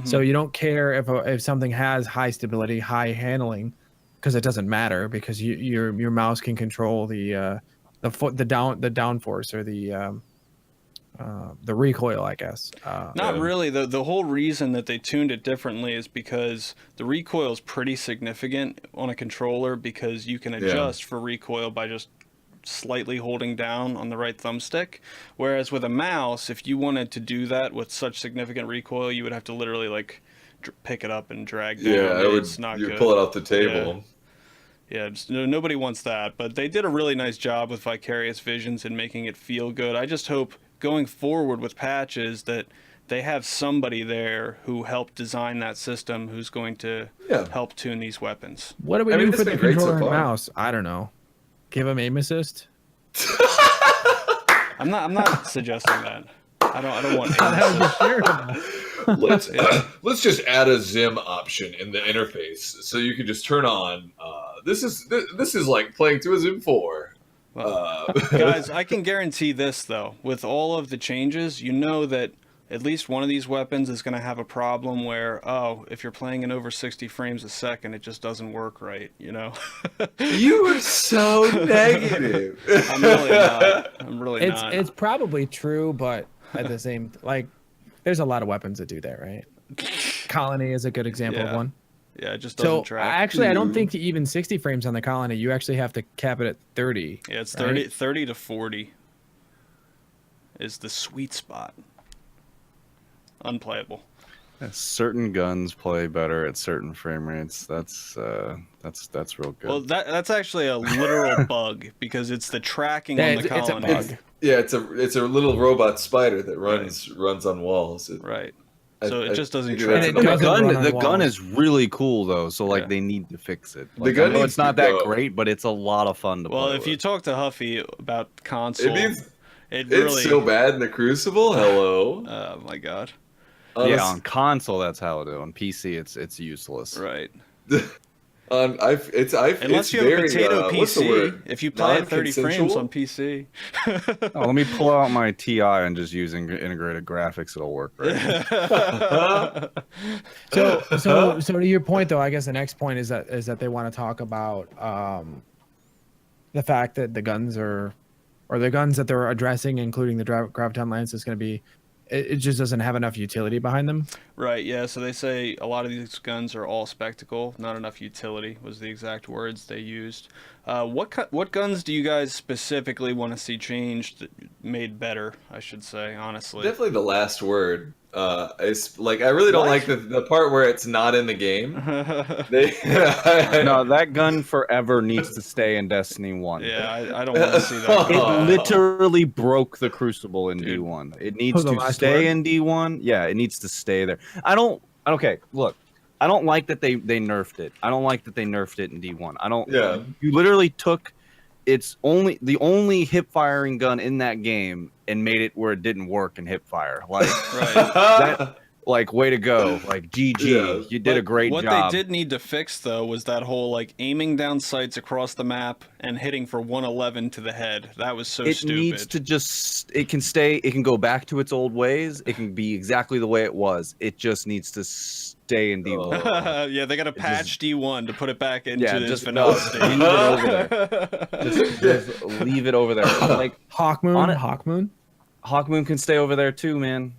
So you don't care if something has high stability, high handling, because it doesn't matter, because your mouse can control the down force or the recoil, I guess. Not Yeah. really. The whole reason that they tuned it differently is because the recoil is pretty significant on a controller, because you can adjust for recoil by just slightly holding down on the right thumbstick. Whereas with a mouse, if you wanted to do that with such significant recoil, you would have to literally like pick it up and drag down. yeah, it would. It's not You good. pull it off the table. Yeah, nobody wants that. But they did a really nice job with Vicarious Visions and making it feel good. I just hope going forward with patches that they have somebody there who helped design that system, who's going to Yeah. help tune these weapons. What do we I mean, do it's for the been great so controller and far. mouse? I don't know. Give them aim assist. I'm not suggesting that. I don't want Let's just add a Zim option in the interface, so you can just turn on. This is like playing through a Zim 4. Guys, I can guarantee this though. With all of the changes, you know that at least one of these weapons is going to have a problem where, oh, if you're playing in over 60 frames a second, it just doesn't work right, you know? You are so negative. I'm really not. I'm really not. It's probably true, but at the same, like, there's a lot of weapons that do that, right? Colony is a good example of Yeah. one. Yeah, it just doesn't So track. actually, I don't think even 60 frames on the Colony. You actually have to cap it at 30. Yeah, it's right? 30 to 40 is the sweet spot. Unplayable. Certain guns play better at certain frame rates. That's real good. Well, that's actually a literal bug, because it's the tracking on the It's a colony. bug. Yeah, it's a little robot spider that runs on walls. Right. So it I just doesn't figure track. that's And it the doesn't gun, run on the walls. gun is really cool though. So like Yeah. they need to fix it. The Like, gun I know needs it's not to that go. great, but it's a lot of fun to Well, play if you with. talk to Huffy about console, It needs. it It's really. so bad in the Crucible. Hello. Oh my god. Yeah, on console that's how it is. On PC it's useless. Right. Unless Unless you have a potato What's the PC. word? If you play at 30 frames Non-consensual? on PC. Oh, let me pull out my TI and just using integrated graphics. It'll work. Right? So to your point though, I guess the next point is that they want to talk about the fact that the guns are, or the guns that they're addressing, including the graviton lance, is going to be it just doesn't have enough utility behind them. Right, yeah, so they say a lot of these guns are all spectacle, not enough utility was the exact words they used. What guns do you guys specifically want to see changed, made better, I should say, honestly? Definitely the last word. It's like I really don't like the part where it's not in the game. They, No, that gun forever needs to stay in Destiny 1. Yeah, I don't want to see that. It literally broke the Crucible in Dude. D1. It needs the to last stay word? in D1. Yeah, it needs to stay there. Okay, look. I don't like that they nerfed it. I don't like that they nerfed it in D1. I don't. Yeah. You literally took the only hip firing gun in that game and made it where it didn't work in hip fire. Like Right. like way to go. Like GG. Yeah. You did a great what job. they did need to fix, though, was that whole, like, aiming down sights across the map and hitting for 111 to the head. That was so It stupid. needs to it can go back to its old ways. It can be exactly the way it was. It just needs to stay in D1. Yeah, they got to patch D1 to put it back into Yeah, its just vanilla leave it over state. just leave it over there. Like Hawkmoon, On it- Hawkmoon. Hawkmoon can stay over there too, man.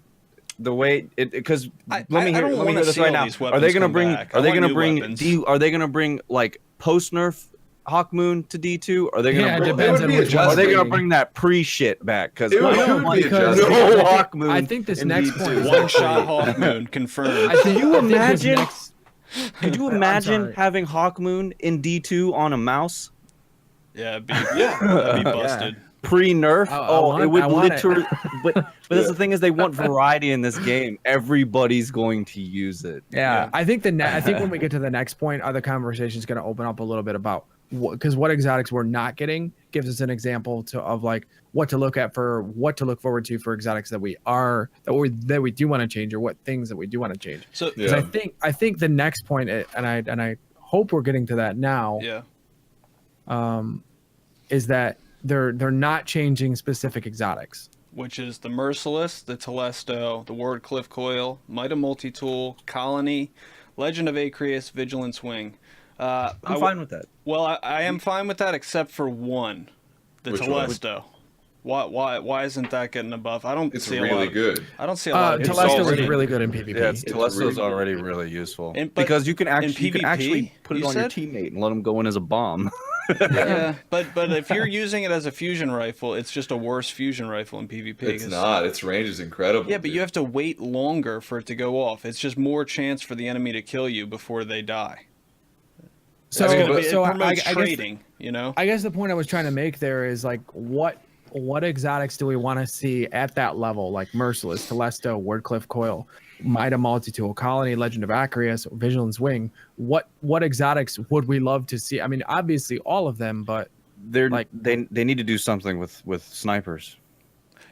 The way it because I let me don't hear wanna this see right all now. these Are they weapons gonna come bring? back. Are I they want gonna new bring weapons. D? Are they gonna bring like post nerf Hawkmoon to D2? Are they gonna? Yeah, it bring, depends would on be which one. Are they adjusting. gonna bring that pre shit back? Because It would be because adjusting. no I think- Hawkmoon. I think this in next D2. point is One shot Hawkmoon confirmed. I think, you I think this imagine- next- Could you I'm imagine sorry. having Hawkmoon in D2 on a mouse? Yeah, it'd be, Yeah. that'd be busted. Pre-nerf, I it would want it. literally. But that's the thing is, they want variety in this game. Everybody's going to use it. Yeah, I think I think when we get to the next point, other conversations going to open up a little bit about because what exotics we're not getting gives us an example of like what to look forward to for exotics that we do want to change, or what things that we do want to change. So Because I think the next point, and I hope we're getting to that now, yeah, is that they're not changing specific exotics. which is the Merciless, the Telesto, the Wardcliff Coil, Mida Multi-Tool, Colony, Legend of Acreus, Vigilance Wing. I'm fine with that. Well, I am fine with that except for one, the Which one? Telesto. Why isn't that getting above? I don't It's see a really lot. good. I don't see a lot. Of It's Telesto is already- really good in PvP. Yeah, Telesto's really already really useful And- but because you can in actually PvP, put it you on your said? teammate and let him go in as a bomb. Yeah, but if you're using it as a fusion rifle, it's just a worse fusion rifle in PvP. It's 'cause- not. Its range is incredible. Yeah, but dude. you have to wait longer for it to go off. It's just more chance for the enemy to kill you before they die. So, It's gonna be, so it I promotes guess trading, you know? I guess the point I was trying to make there is like what exotics do we want to see at that level, like Merciless, Telesto, Wordcliff Coil, Mida Multi-Tool, Colony, Legend of Acreus, Vigilance Wing. What exotics would we love to see? I mean, obviously all of them, but They need to do something with snipers.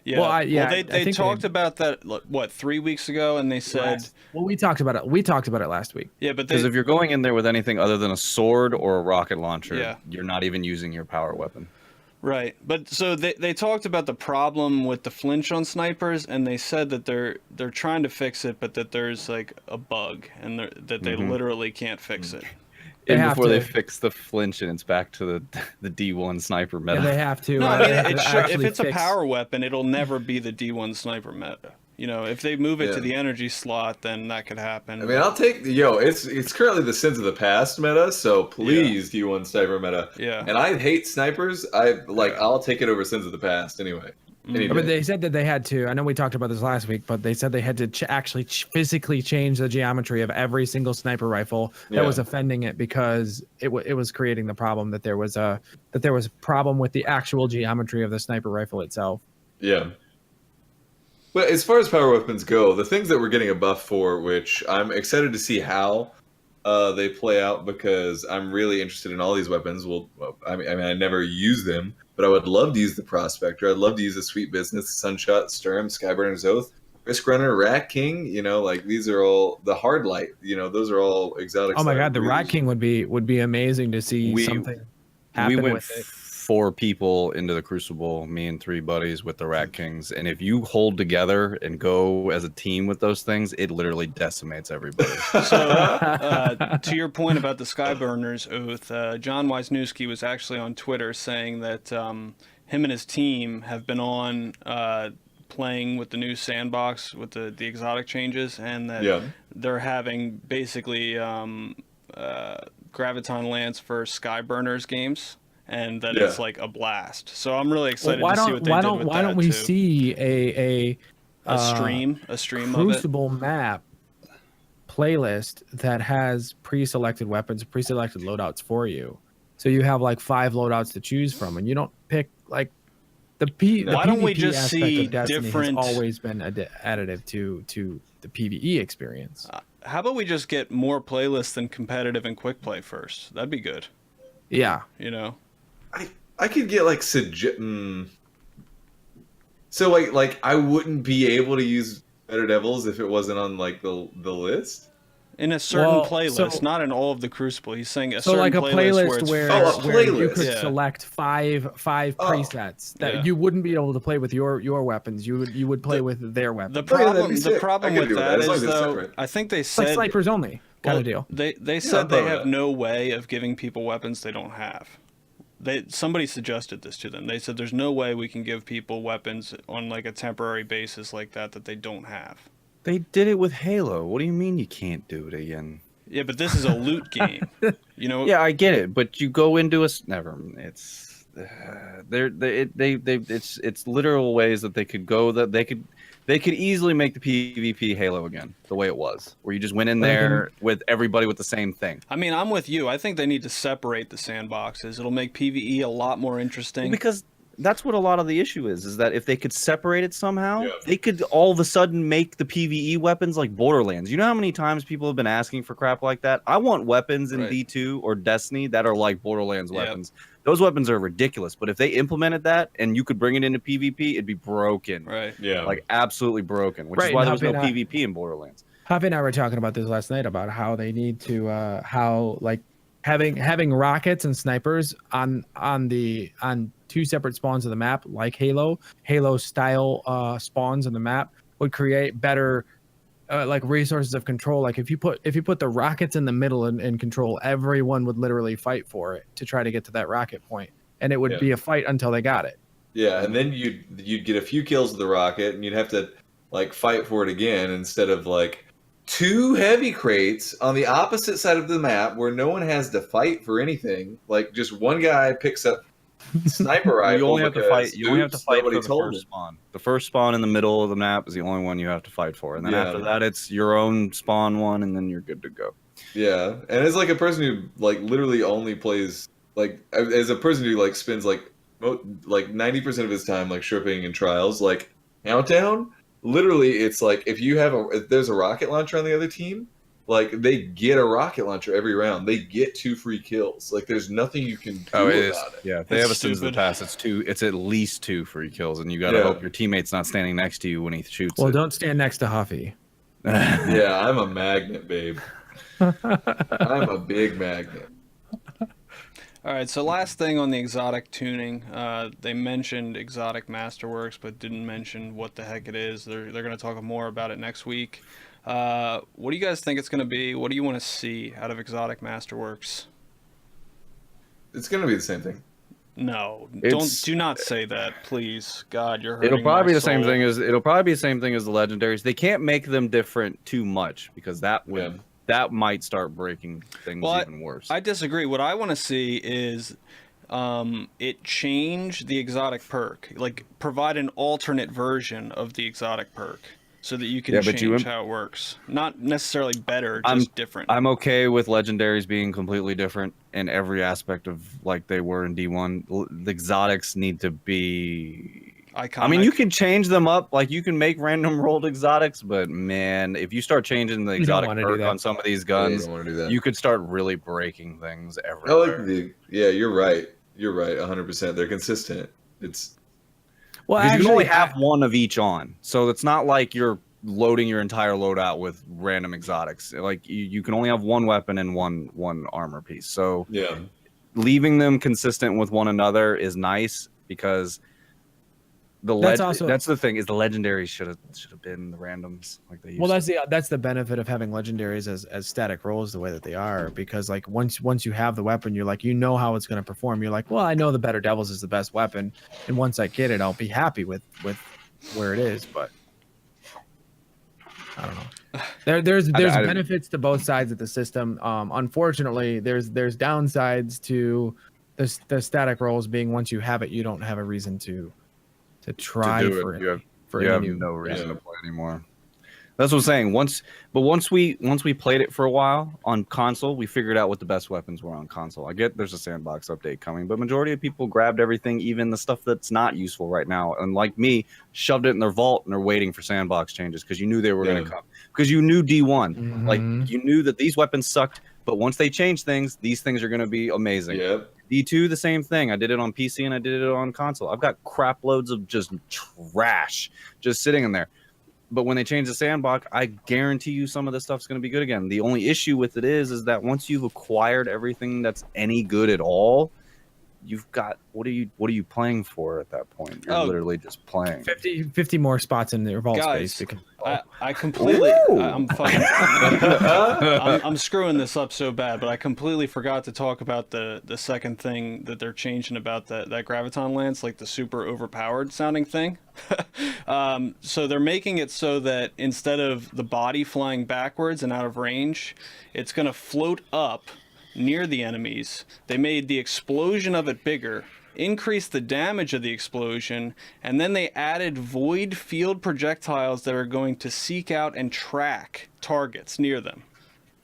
Yeah. Well, I they think talked about that, what, 3 weeks ago, and they said, we talked about it. We talked about it last week. yeah, but Because they, if you're going in there with anything other than a sword or a rocket launcher, Yeah. you're not even using your power weapon. right. But so they talked about the problem with the flinch on snipers, and they said that they're trying to fix it, but that there's like a bug, and that they literally can't fix it. They And have before they to. fix the flinch, and it's back to the D1 sniper meta. Yeah, they have to. No, I mean, they have it to should, if actually it's a fix- power weapon, it'll never be the D1 sniper meta. You know, if they move it to Yeah. the energy slot, then that could happen. I mean, I'll take it's currently the Sins of the Past meta, so please D1 sniper meta. Yeah. And I hate snipers. I'll take it over Sins of the Past anyway. Any But day. they said that they had to. I know we talked about this last week, but they said they had to actually physically change the geometry of every single sniper rifle that Yeah. was offending it because it was creating the problem that there was a problem with the actual geometry of the sniper rifle itself. Yeah. But as far as power weapons go, the things that we're getting a buff for, which I'm excited to see how they play out, because I'm really interested in all these weapons. I mean, I never use them, but I would love to use the Prospector. I'd love to use the Sweet Business, Sunshot, Sturm, Skyburner's Oath, Risk Runner, Rat King. You know, like these are all the Hard Light. You know, those are all exotics. Oh my that I god, the really- Rat King would be amazing to see something happen We went with it. 4 people into the Crucible, me and 3 buddies with the Rat Kings, and if you hold together and go as a team with those things, it literally decimates everybody. So, to your point about the Skyburner's Oath, John Wisniewski was actually on Twitter saying that him and his team have been on playing with the new sandbox with the exotic changes, and that Yeah. they're having basically Graviton Lance for Skyburners games, and that it's Yeah. like a blast. So I'm really Well, excited to see what they did with why that don't we too. see a a stream of it? Crucible map playlist that has pre-selected weapons, pre-selected loadouts for you, so you have like 5 loadouts to choose from, and you don't pick like the Why don't we PvP just aspect see of Destiny different- has always been additive to the PvE experience. How about we just get more playlists than competitive and quick play first? That'd be good. Yeah, You know. I could get like so like I wouldn't be able to use Better Devils if it wasn't on like the list. In a certain Well, playlist, so- not in all of the Crucible. He's saying a so certain like a playlist where it's where, Oh, a where you playlist. could Yeah. select five Oh. presets that Yeah. you wouldn't be able to play with your weapons. You would play with their weapons. the Oh, yeah, that'd problem. be The sick. problem I could with do that, that as long is as it's though, separate. I think they It's like said snipers only kind of deal. They said they I'm have fine with no way of giving people weapons they don't have. Somebody suggested this to them. They said there's no way we can give people weapons on like a temporary basis like that they don't have. They did it with Halo. What do you mean you can't do it again? Yeah, but this is a loot game. You know. Yeah, I get it, but you go into a never. It's it's literal ways that they could go that they could easily make the PvP Halo again the way it was, where you just went in there with everybody with the same thing. I mean, I'm with you. I think they need to separate the sandboxes. It'll make PvE a lot more interesting. Because that's what a lot of the issue is that if they could separate it somehow, Yeah. they could all of a sudden make the PvE weapons like Borderlands. You know how many times people have been asking for crap like that? I want weapons in Right. D2 or Destiny that are like Borderlands Yep. weapons. Those weapons are ridiculous, but if they implemented that and you could bring it into PvP, it'd be broken. Right. Yeah. Like absolutely broken, which Right, is why and there's no hopping on- PvP in Borderlands. Javi and I were talking about this last night about how they need to how like having rockets and snipers on 2 separate spawns of the map like Halo style spawns on the map would create better like resources of control. Like if you put the rockets in the middle and control, everyone would literally fight for it to try to get to that rocket point, and it would Yeah. be a fight until they got it. Yeah, and then you'd get a few kills with the rocket, and you'd have to like fight for it again instead of like 2 heavy crates on the opposite side of the map where no one has to fight for anything. Like just one guy picks up sniper rifle. You only have to because, fight. You only have to oops, fight for nobody the told first him. spawn. The first spawn in the middle of the map is the only one you have to fight for, and then Yeah. after that, it's your own spawn one, and then you're good to go. Yeah, and as like a person who like literally only plays like as a person who like spends like 90% of his time like stripping and trials, like Countdown, literally it's like if there's a rocket launcher on the other team, like they get a rocket launcher every round. They get 2 free kills. Like there's nothing you can do about it. Yeah, if they It's have a Sins of the stupid. Past, it's at least 2 free kills, and you got to Yeah. hope your teammate's not standing next to you when he shoots Well, it. don't stand next to Huffy. Yeah, I'm a magnet, babe. I'm a big magnet. All right, so last thing on the exotic tuning, they mentioned Exotic Masterworks, but didn't mention what the heck it is. They're going to talk more about it next week. What do you guys think it's going to be? What do you want to see out of Exotic Masterworks? It's gonna be the same thing. No, It's- do not say that, please. God, you're hurting It'll probably my be the same soul. thing as it'll probably be the same thing as the legendaries. They can't make them different too much because that might start breaking things Well, even worse. I disagree. What I want to see is it change the exotic perk, like provide an alternate version of the exotic perk, so that you can Yeah, but change how it works. Not necessarily better, I'm- just different. I'm okay with legendaries being completely different in every aspect of like they were in D1. The exotics need to be. Iconic. I mean, you can change them up. Like you can make random rolled exotics, but man, if you start changing the don't exotic wanna do perk that. on some of these Yeah, you guns, don't want to do that. you could start really breaking things I everywhere. like yeah, you're right. You're right, 100%. They're consistent. It's Well, Because you can only actually, have one of each on, so it's not like you're loading your entire loadout with random exotics. Like you can only have one weapon and one armor piece. So yeah. leaving them consistent with one another is nice because that's the thing is the legendaries should have been the randoms like they used well, to. that's the benefit of having legendaries as static rolls the way that they are, because like once you have the weapon, you're like, you know how it's going to perform. You're like, well, I know the Better Devils is the best weapon, and once I get it, I'll be happy with where it is, but I don't know. There's I- benefits to both sides of the system. Unfortunately, there's downsides to the static rolls being once you have it, you don't have a reason to try do it. for You have- for you any have new. no reason yeah. to play anymore. That's what I'm saying. Once we played it for a while on console, we figured out what the best weapons were on console. I get there's a sandbox update coming, but majority of people grabbed everything, even the stuff that's not useful right now, and like me, shoved it in their vault and they're waiting for sandbox changes because you knew they were going Yeah. to come. Because you knew D1, Mhm. like you knew that these weapons sucked, but once they change things, these things are going to be amazing. Yep. D2, the same thing. I did it on PC and I did it on console. I've got crap loads of just trash just sitting in there. But when they change the sandbox, I guarantee you some of this stuff's going to be good again. The only issue with it is that once you've acquired everything that's any good at all, you've got what are you playing for at that point? You're Oh. literally just playing. 50 more spots in their vault Guys, space. Because, I completely, Ooh. I'm fucking, I'm screwing this up so bad, but I completely forgot to talk about the second thing that they're changing about that graviton lance, like the super overpowered sounding thing. So they're making it so that instead of the body flying backwards and out of range, it's going to float up near the enemies. They made the explosion of it bigger, increased the damage of the explosion, and then they added void field projectiles that are going to seek out and track targets near them.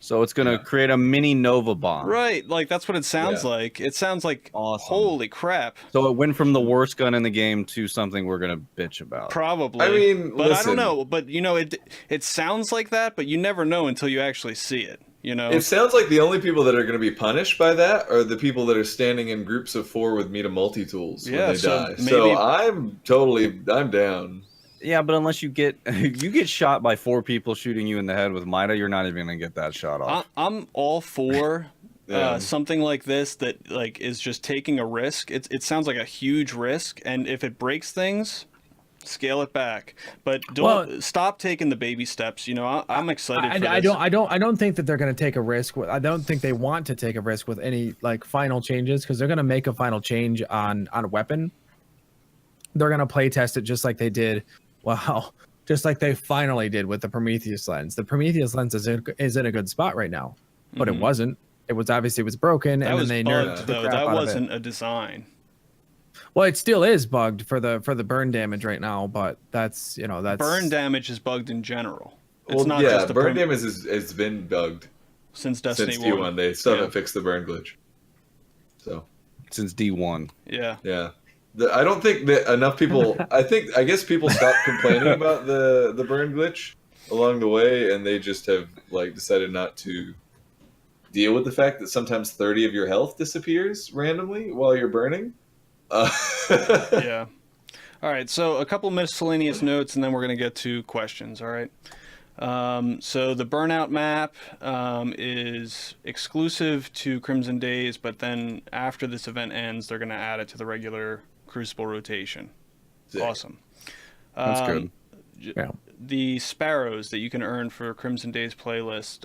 So it's going to create a mini Nova bomb. Right, like that's what it sounds Yeah. like. It sounds like Awesome. holy crap. So it went from the worst gun in the game to something we're going to bitch about. Probably. I mean, but I listen. don't know. But you know, it sounds like that, but you never know until you actually see it. You know, It sounds like the only people that are going to be punished by that are the people that are standing in groups of 4 with Meta multi-tools Yeah, when they so die. maybe- So I'm down. Yeah, but unless you get shot by 4 people shooting you in the head with Mida, you're not even going to get that shot off. I'm all for Yeah. something like this that like is just taking a risk. It sounds like a huge risk, and if it breaks things, scale it back. But don't stop taking the baby steps. You know, I'm excited for this. I don't think that they're going to take a risk. I don't think they want to take a risk with any like final changes because they're going to make a final change on a weapon. They're going to play test it just like they did. Wow. Just like they finally did with the Prometheus lens. The Prometheus lens is in a good spot right now, but it wasn't. It was broken, That and was then they nerfed bugged the though. crap That out of it. wasn't a design. Well, it still is bugged for the burn damage right now, but that's Burn damage is bugged in general. It's Well, not yeah, just the burn damage has been bugged since Destiny since 1. D1. They still Yeah. haven't fixed the burn glitch. So Since D1. Yeah. yeah, I don't think that enough people. I guess people stopped complaining about the burn glitch along the way, and they just have like decided not to deal with the fact that sometimes 30 of your health disappears randomly while you're burning. Yeah. All right. So a couple miscellaneous notes, and then we're going to get to questions. All right. So the Burnout map is exclusive to Crimson Days, but then after this event ends, they're going to add it to the regular Crucible rotation. Sick. Awesome. That's good. Yeah. The sparrows that you can earn for Crimson Days playlist,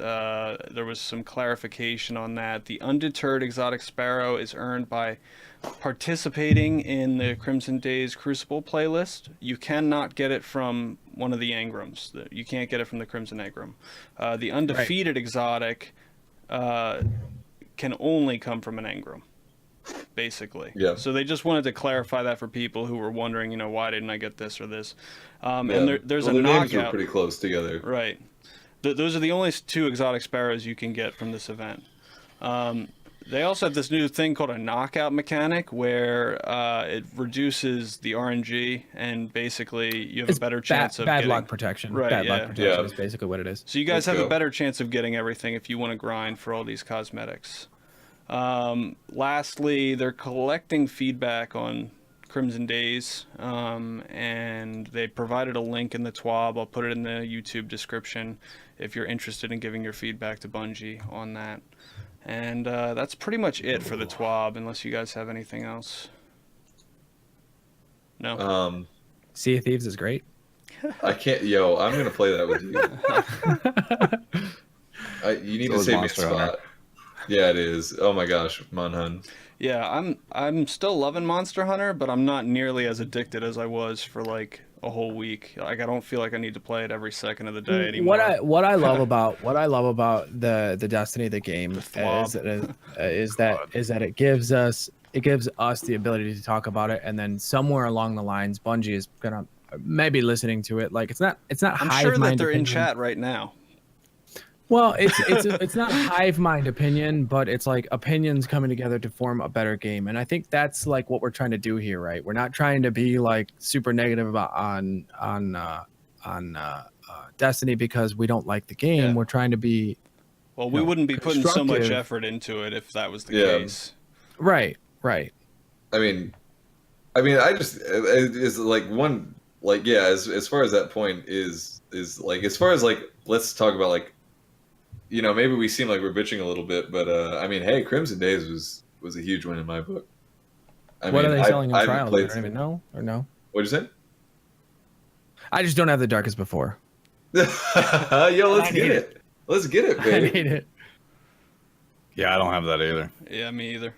there was some clarification on that. The Undeterred Exotic Sparrow is earned by participating in the Crimson Days Crucible playlist. You cannot get it from one of the Engrams. You can't get it from the Crimson Engram. The Undefeated Exotic can only come from an Engram, basically. Yeah. So they just wanted to clarify that for people who were wondering, you know, why didn't I get this or this? Yeah. And there's Well, a their names were knockout. pretty close together. Right. Those are the only 2 exotic sparrows you can get from this event. They also have this new thing called a knockout mechanic where it reduces the RNG and basically you have a better chance of bad getting... luck protection. Right, Bad yeah. luck protection Yeah. is basically what it is. So you guys Let's have go. a better chance of getting everything if you want to grind for all these cosmetics. Lastly, they're collecting feedback on Crimson Days, and they provided a link in the TWAB. I'll put it in the YouTube description if you're interested in giving your feedback to Bungie on that. And that's pretty much it for the TWAB, unless you guys have anything else. No? Sea of Thieves is great. I can't. Yo, I'm gonna play that with you. You need So to is save me a Monster spot. Hunter. Yeah, it is. Oh my gosh, Monhun. Yeah, I'm still loving Monster Hunter, but I'm not nearly as addicted as I was for like a whole week. Like I don't feel like I need to play it every second of the day anymore. What I love about the Destiny the game thwob. is that it gives us the ability to talk about it, and then somewhere along the lines, Bungie is gonna maybe listening to it. Like it's not I'm hive sure that mind they're in opinion. chat right now. Well, it's not hive mind opinion, but it's like opinions coming together to form a better game, and I think that's like what we're trying to do here, right? We're not trying to be like super negative about on Destiny because we don't like the game. Yeah. We're trying to be Well, we wouldn't be putting so much constructive. effort into it if that was the Yeah. case. right. I mean, I just is like one like yeah. As far as that point is like as far as like let's talk about like maybe we seem like we're bitching a little bit, but I mean hey, Crimson Days was a huge win in my book. What are they selling in I haven't trials? I played- don't even know or no. What'd you say? I just don't have the Darkest Before. Yo, let's I get need it. Let's get it, I baby. need it. Yeah, I don't have that either. Yeah, me either.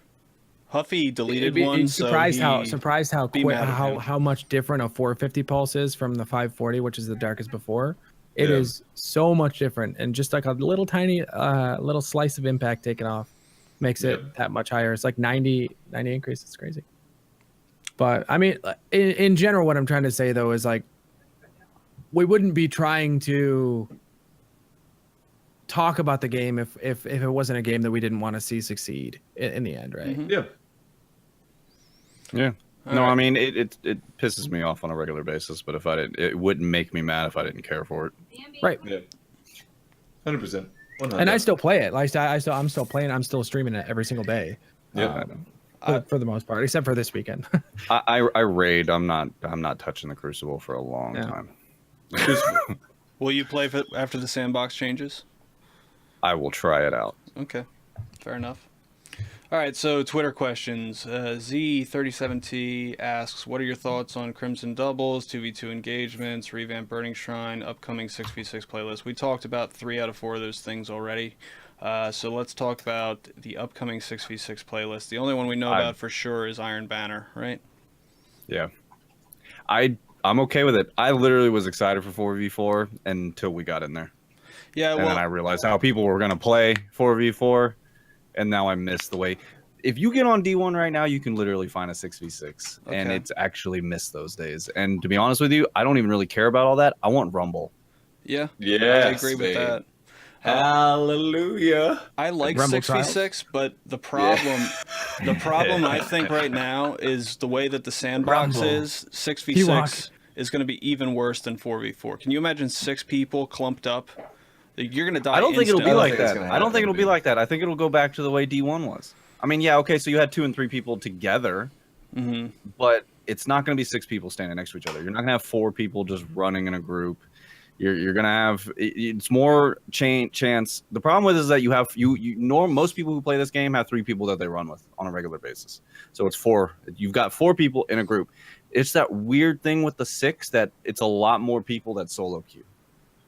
Huffy deleted It'd be- one, surprised so how he- surprised how be quick mad at him. how much different a 450 pulse is from the 540, which is the Darkest Before. It is Yeah. so much different, and just like a little tiny little slice of impact taken off makes it Yep. that much higher. It's like 90 increase. It's crazy. But I mean, in general, what I'm trying to say though is like we wouldn't be trying to talk about the game if it wasn't a game that we didn't want to see succeed in the end, right? Mhm. Yeah. Yeah. All No, right. I mean it pisses me off on a regular basis, but if I didn't, it wouldn't make me mad if I didn't care for it. Right. Yeah. 100%. And I still play it. Like I'm still playing. I'm still streaming it every single day. Yeah. For the most part, except for this weekend. I raid. I'm not touching the Crucible for a long Yeah. time. Will you play it after the sandbox changes? I will try it out. Okay, fair enough. All right, so Twitter questions. Z37T asks, what are your thoughts on Crimson Doubles, 2v2 engagements, revamp Burning Shrine, upcoming 6v6 playlist? We talked about 3 out of 4 of those things already. So let's talk about the upcoming 6v6 playlist. The only one we know about for sure is Iron Banner, right? Yeah. I'm okay with it. I literally was excited for 4v4 until we got in there. Yeah, And then I realized how people were going to play 4v4, and now I miss the way. If you get on D1 right now, you can literally find a 6v6, and Okay. it's actually missed those days. And to be honest with you, I don't even really care about all that. I want Rumble. yeah, Yes, I agree with babe. that. Hallelujah. I like Rumble 6v6, but the problem, I think right now is the way that the sandbox Rumble. is. 6v6 is going to be even worse than 4v4. Can you imagine 6 people clumped up? You're going to die. I don't think it'll be instantly. like think it's that. gonna I don't think happen, it'll be dude. like that. I think it'll go back to the way D1 was. I mean, yeah, okay, so you had 2 and 3 people together, Mhm. but it's not going to be 6 people standing next to each other. You're not going to have 4 people just running in a group. You're going to have it's more chance. The problem with it is that you have most people who play this game have 3 people that they run with on a regular basis. So it's 4. You've got 4 people in a group. It's that weird thing with the 6 that it's a lot more people that solo queue.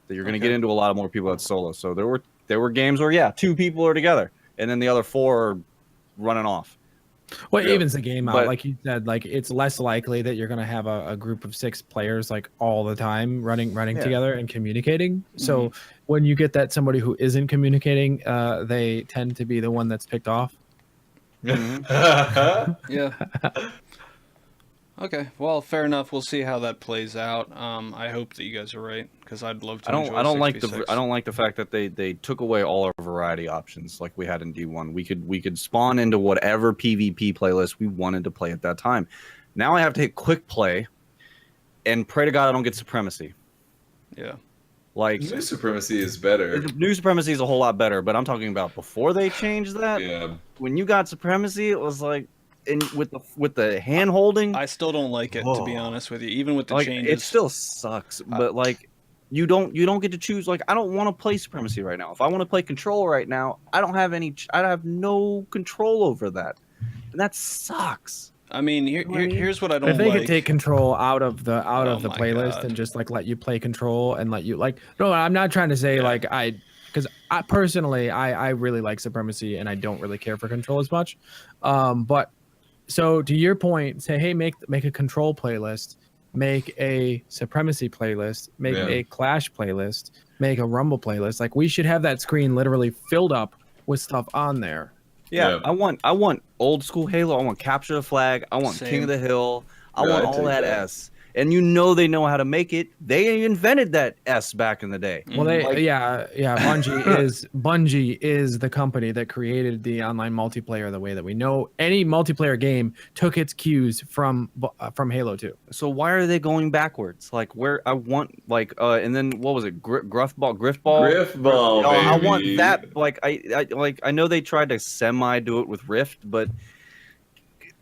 That you're going to Okay. get into a lot more people that solo. So there were games where 2 people are together and then the other 4 are running off. What Yeah. evens the game out? But- Like you said, like it's less likely that you're gonna have a group of 6 players like all the time running Yeah. together and communicating. So when you get that somebody who isn't communicating, they tend to be the one that's picked off. Yeah. Okay. Well, fair enough. We'll see how that plays out. I hope that you guys are right because I'd love to. I enjoy don't like 6v6. I don't like the fact that they took away all our variety options like we had in D1. We could spawn into whatever PvP playlist we wanted to play at that time. Now I have to hit quick play and pray to God I don't get supremacy. Yeah. Like New Supremacy is better. new supremacy is a whole lot better, but I'm talking about before they changed that. Yeah. When you got supremacy, it was like with the hand holding. I still don't like it to be Oh. honest with you. Even with the Like changes, it still sucks, but like you don't get to choose. Like I don't want to play supremacy right now. If I want to play control right now, I have no control over that, and that sucks. I mean, here's what I don't If they like. could take control out of the Oh my playlist God. and just like let you play control and let you like no, I'm not trying to say like because I personally I really like supremacy and I don't really care for control as much. But so to your point, say hey make a control playlist make a Supremacy playlist, make Yeah. a Clash playlist, make a Rumble playlist. Like we should have that screen literally filled up with stuff on there. Yeah, Yeah. I want old school Halo. I want Capture the Flag. I want King Same. of the Hill. I Yeah, want I'd all take that that. S. And you know they know how to make it. They invented that S back in the day. Well, they Like- yeah. Bungie is the company that created the online multiplayer the way that we know. Any multiplayer game took its cues from Halo 2. So why are they going backwards? Like where I want and then what was it? Griffball. Griffball, I baby. want that. Like I know they tried to semi do it with Rift, but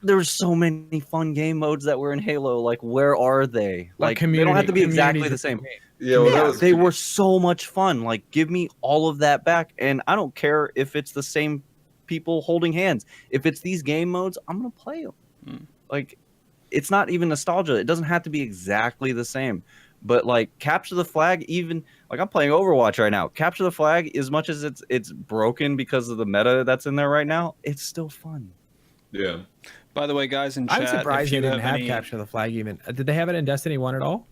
there's so many fun game modes that were in Halo. Like where are they? Like they don't have to be exactly the same. Yeah, well, that Yeah, was they were so much fun. Like, give me all of that back, and I don't care if it's the same people holding hands. If it's these game modes, I'm gonna play them. Like, it's not even nostalgia. It doesn't have to be exactly the same. But like, Capture the Flag, even like I'm playing Overwatch right now. Capture the Flag, as much as it's broken because of the meta that's in there right now, it's still fun. Yeah. By the way, guys in chat, I'm surprised if they you didn't have any... Capture the Flag even. Did they have it in Destiny 1 at all?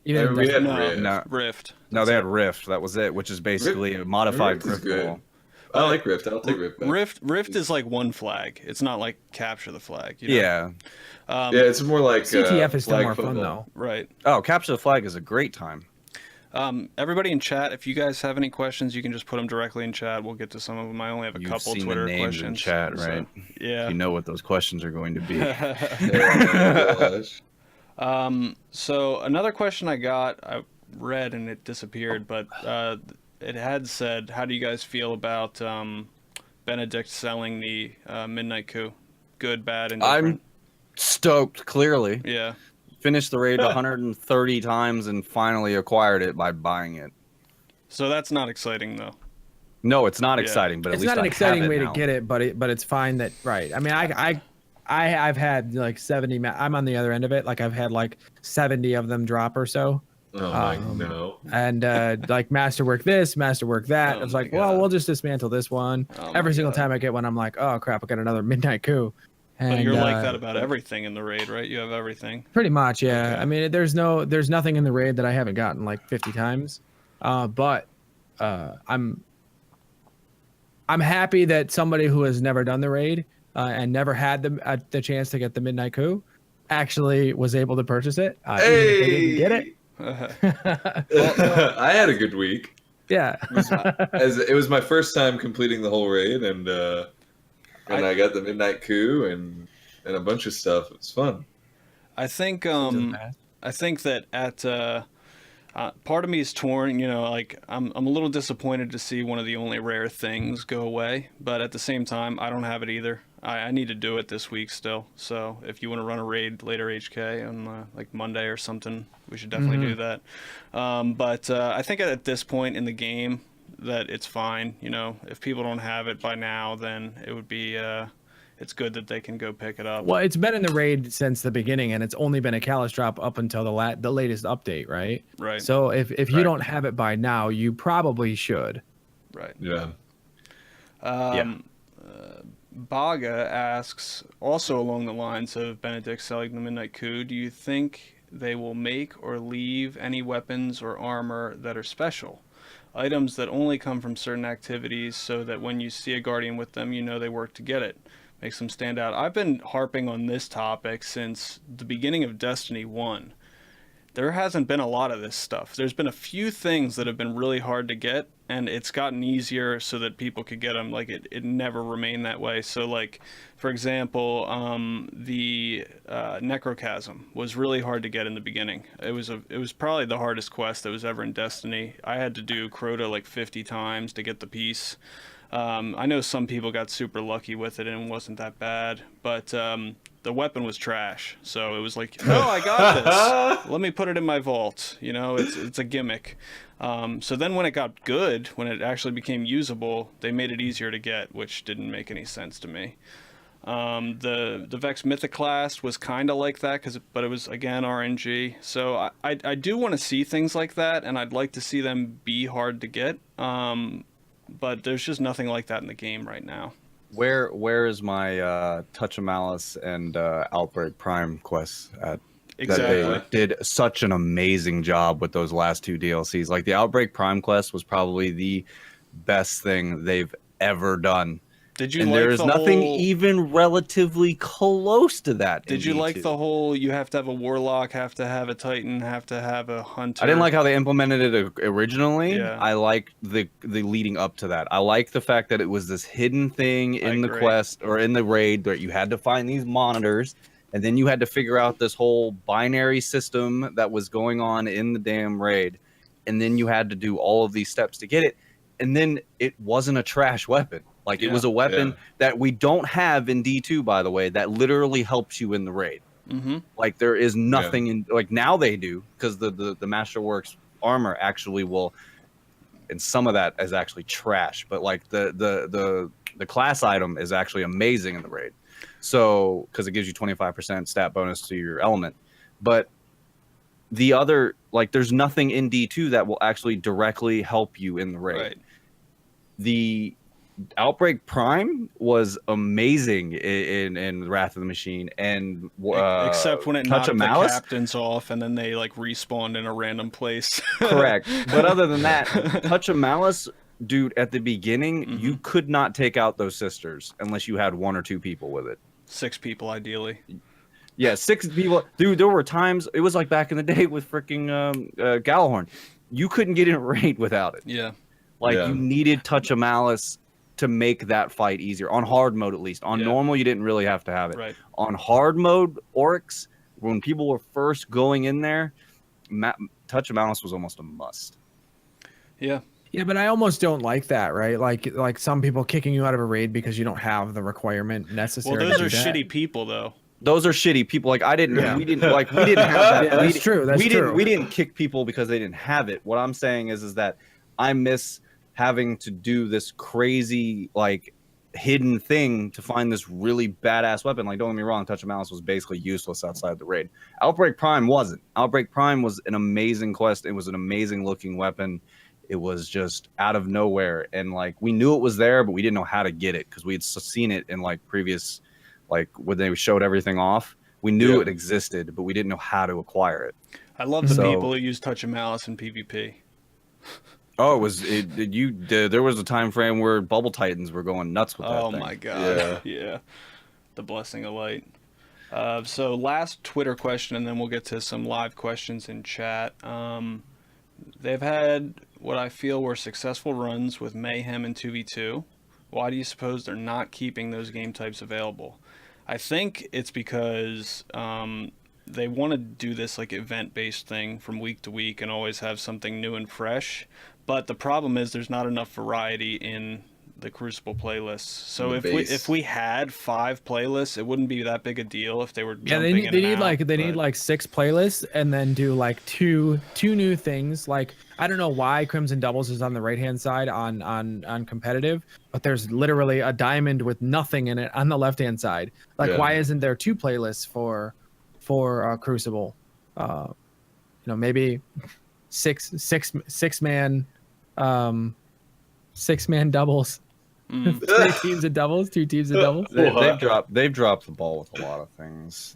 Even in We had Destiny- Rift. No. Rift. No, they had Rift. That was it, which is basically a modified Rift is good. Griffball. I like Rift. I'll take Rift back. Rift is like one flag. It's not like Capture the Flag. You know? Yeah. Yeah, it's more like CTF is still flag more fun football. though. Right. Oh, Capture the Flag is a great time. Everybody in chat, if you guys have any questions, you can just put them directly in chat. We'll get to some of them. I only have a You've couple seen Twitter the names questions. in chat, so, right? yeah. You know what those questions are going to be. Oh, gosh. So another question I got, I read and it disappeared, but it had said, how do you guys feel about Benedict selling the Midnight Coup? Good, bad, and different? I'm stoked, clearly. Yeah. Finished the raid 130 times and finally acquired it by buying it. So that's not exciting, though. No, it's not Yeah. exciting, but at It's least not an I exciting have way now. to get it, but it's fine that right. I mean, I've had like 70. I'm on the other end of it. Like I've had like 70 of them drop or so. Oh my no. And like masterwork this, masterwork that. Oh It's my like, well, God. we'll just dismantle this one. Oh Every my single God. time I get one, I'm like, oh crap, I got another Midnight Coup. And, But you're like that about everything in the raid, right? You have everything. Pretty much, yeah. Okay. I mean, there's nothing in the raid that I haven't gotten like 50 times. But I'm happy that somebody who has never done the raid and never had the chance to get the Midnight Coup actually was able to purchase it. Even if they didn't get it. I had a good week. Yeah. As it was my first time completing the whole raid, and I got the Midnight Coup and a bunch of stuff. It was fun. I think that at part of me is torn. You know, like I'm a little disappointed to see one of the only rare things go away, but at the same time, I don't have it either. I need to do it this week still. So if you want to run a raid later, HK on like Monday or something, we should definitely do that. But I think at this point in the game that it's fine. You know, if people don't have it by now, then it would be. It's good that they can go pick it up. Well, it's been in the raid since the beginning, and it's only been a Callus drop up until the latest update, right? Right. So if you Right. don't have it by now, you probably should. Right. Yeah. Baga asks, also along the lines of Benedict selling the Midnight Coup, do you think they will make or leave any weapons or armor that are special? Items that only come from certain activities so that when you see a Guardian with them, you know they work to get it. Makes them stand out. I've been harping on this topic since the beginning of Destiny 1. There hasn't been a lot of this stuff. There's been a few things that have been really hard to get, and it's gotten easier so that people could get them. Like, it never remained that way. So, like, for example, the Necrochasm was really hard to get in the beginning. It was probably the hardest quest that was ever in Destiny. I had to do Crota like 50 times to get the piece. I know some people got super lucky with it and it wasn't that bad, but the weapon was trash. So it was like, oh, I got this. Let me put it in my vault. You know, it's a gimmick. So then when it got good, when it actually became usable, they made it easier to get, which didn't make any sense to me. The Vex Mythoclast was kind of like that, but it was, again, RNG. So I do want to see things like that, and I'd like to see them be hard to get. But there's just nothing like that in the game right now. Where is my Touch of Malice and Outbreak Prime quests at? Exactly. That they did such an amazing job with those last 2 DLCs. Like the Outbreak Prime Quest was probably the best thing they've ever done. Did you And like there's the nothing whole, even relatively close to that. Did you like the whole you have to have a warlock, have to have a titan, have to have a hunter? I didn't like how they implemented it originally. Yeah. I like the leading up to that. I like the fact that it was this hidden thing in the agree. quest or in the raid that you had to find these monitors, and then you had to figure out this whole binary system that was going on in the damn raid, and then you had to do all of these steps to get it, and then it wasn't a trash weapon. Like it was a weapon that we don't have in D2, by the way, that literally helps you in the raid. Mm-hmm. Like there is nothing in like now they do because the Masterworks armor actually will, and some of that is actually trash. But like the class item is actually amazing in the raid, so because it gives you 25% stat bonus to your element. But the other like there's nothing in D2 that will actually directly help you in the raid. Right. The Outbreak Prime was amazing in Wrath of the Machine, and Except when it Touch knocked of the Malice? captains off and then they like respawned in a random place. Correct. But other than that, Touch of Malice, dude, at the beginning, you could not take out those sisters unless you had 1 or 2 people with it. 6 people ideally. Yeah, 6 people. Dude, there were times, it was like back in the day with freaking Galahorn. You couldn't get in a raid without it. Yeah. Like, Yeah. you needed Touch of Malice to make that fight easier. On hard mode, at least. On normal, you didn't really have to have it. Right. On hard mode, Oryx, when people were first going in there, Touch of Malice was almost a must. Yeah. Yeah, but I almost don't like that, right? Like some people kicking you out of a raid because you don't have the requirement necessary. Well, those to are do that. shitty people though. Those are shitty people. Like I didn't, Yeah. we didn't have that. Yeah, that's true. That's true. We didn't kick people because they didn't have it. What I'm saying is that I miss having to do this crazy like hidden thing to find this really badass weapon. Like don't get me wrong, Touch of Malice was basically useless outside the raid. Outbreak Prime wasn't. Outbreak Prime was an amazing quest. It was an amazing looking weapon. It was just out of nowhere, and like we knew it was there, but we didn't know how to get it because we had seen it in like previous, like when they showed everything off. We knew it existed, but we didn't know how to acquire it. I love the So- people who use Touch of Malice in PvP. Oh, there was a time frame where Bubble Titans were going nuts with that Oh thing. my god. Yeah. The blessing of light. So last Twitter question, and then we'll get to some live questions in chat. They've had what I feel were successful runs with Mayhem and 2v2. Why do you suppose they're not keeping those game types available? I think it's because they want to do this like event-based thing from week to week and always have something new and fresh. But the problem is there's not enough variety in the Crucible playlists. So if we had 5 playlists, it wouldn't be that big a deal if they were Yeah, they jumping need in they and need out, like they but- need like 6 playlists and then do like two new things. Like I don't know why Crimson Doubles is on the right hand side on competitive, but there's literally a diamond with nothing in it on the left hand side. Like why isn't there 2 playlists for Crucible? Maybe six man doubles. 3 teams of doubles, 2 teams of doubles. They've dropped the ball with a lot of things.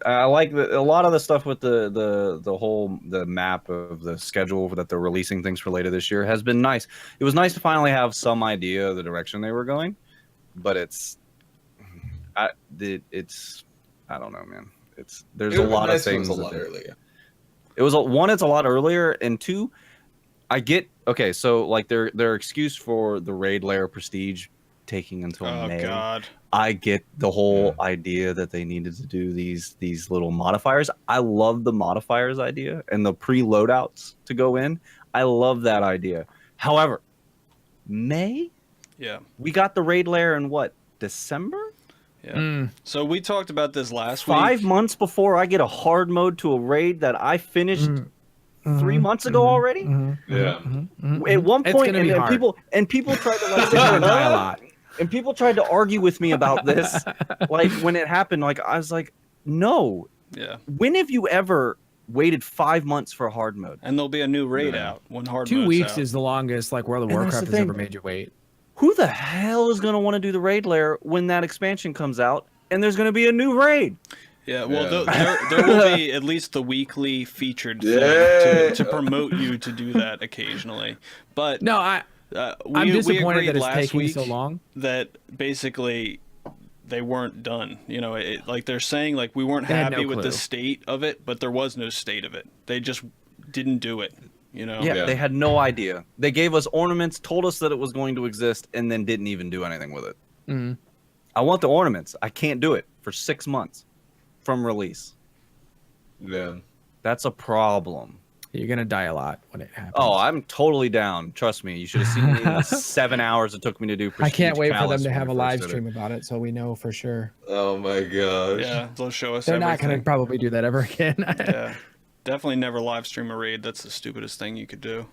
I like a lot of the stuff with the map of the schedule that they're releasing things for later this year has been nice. It was nice to finally have some idea of the direction they were going, but I don't know, man. There's a lot of things. A lot earlier. It was it's a lot earlier, and 2, I get okay. So like their excuse for the raid layer prestige taking until May. Oh god. I get the whole idea that they needed to do these little modifiers. I love the modifiers idea and the pre-loadouts to go in. I love that idea. However, May, we got the raid layer in what, December? Yeah. So we talked about this last week. 5 months before I get a hard mode to a raid that I finished 3 months ago already. Yeah. At one It's point, gonna be hard. people tried to like Die a lot. and people tried to argue with me about this. Like when it happened, like I was like, no. Yeah. When have you ever waited 5 months for a hard mode? And there'll be a new raid out when hard 2 mode's weeks out. is the longest like World of And that's Warcraft the has ever thing. made you wait. Who the hell is going to want to do the raid layer when that expansion comes out and there's going to be a new raid? Yeah, well, Yeah. there will be at least the weekly featured thing Yeah. to promote you to do that occasionally. But No, we, I'm we disappointed agreed that it's last taking week so long. that basically they weren't done. You know, like they're saying like we weren't They had happy no with the clue. state of it, but there was no state of it. They just didn't do it. You know. Yeah, Yeah. they had no idea. They gave us ornaments, told us that it was going to exist, and then didn't even do anything with it. Mhm. I want the ornaments. I can't do it for 6 months from release. Yeah. That's a problem. You're gonna die a lot when it happens. Oh, I'm totally down. Trust me. You should have seen me in the 7 hours it took me to do. I can't Prestige wait for them Palace to when have we a first live did it. stream about it, so we know for sure. Oh my gosh. Yeah, they'll show us. They're not everything. gonna probably do that ever again. Yeah, definitely never live stream a raid. That's the stupidest thing you could do.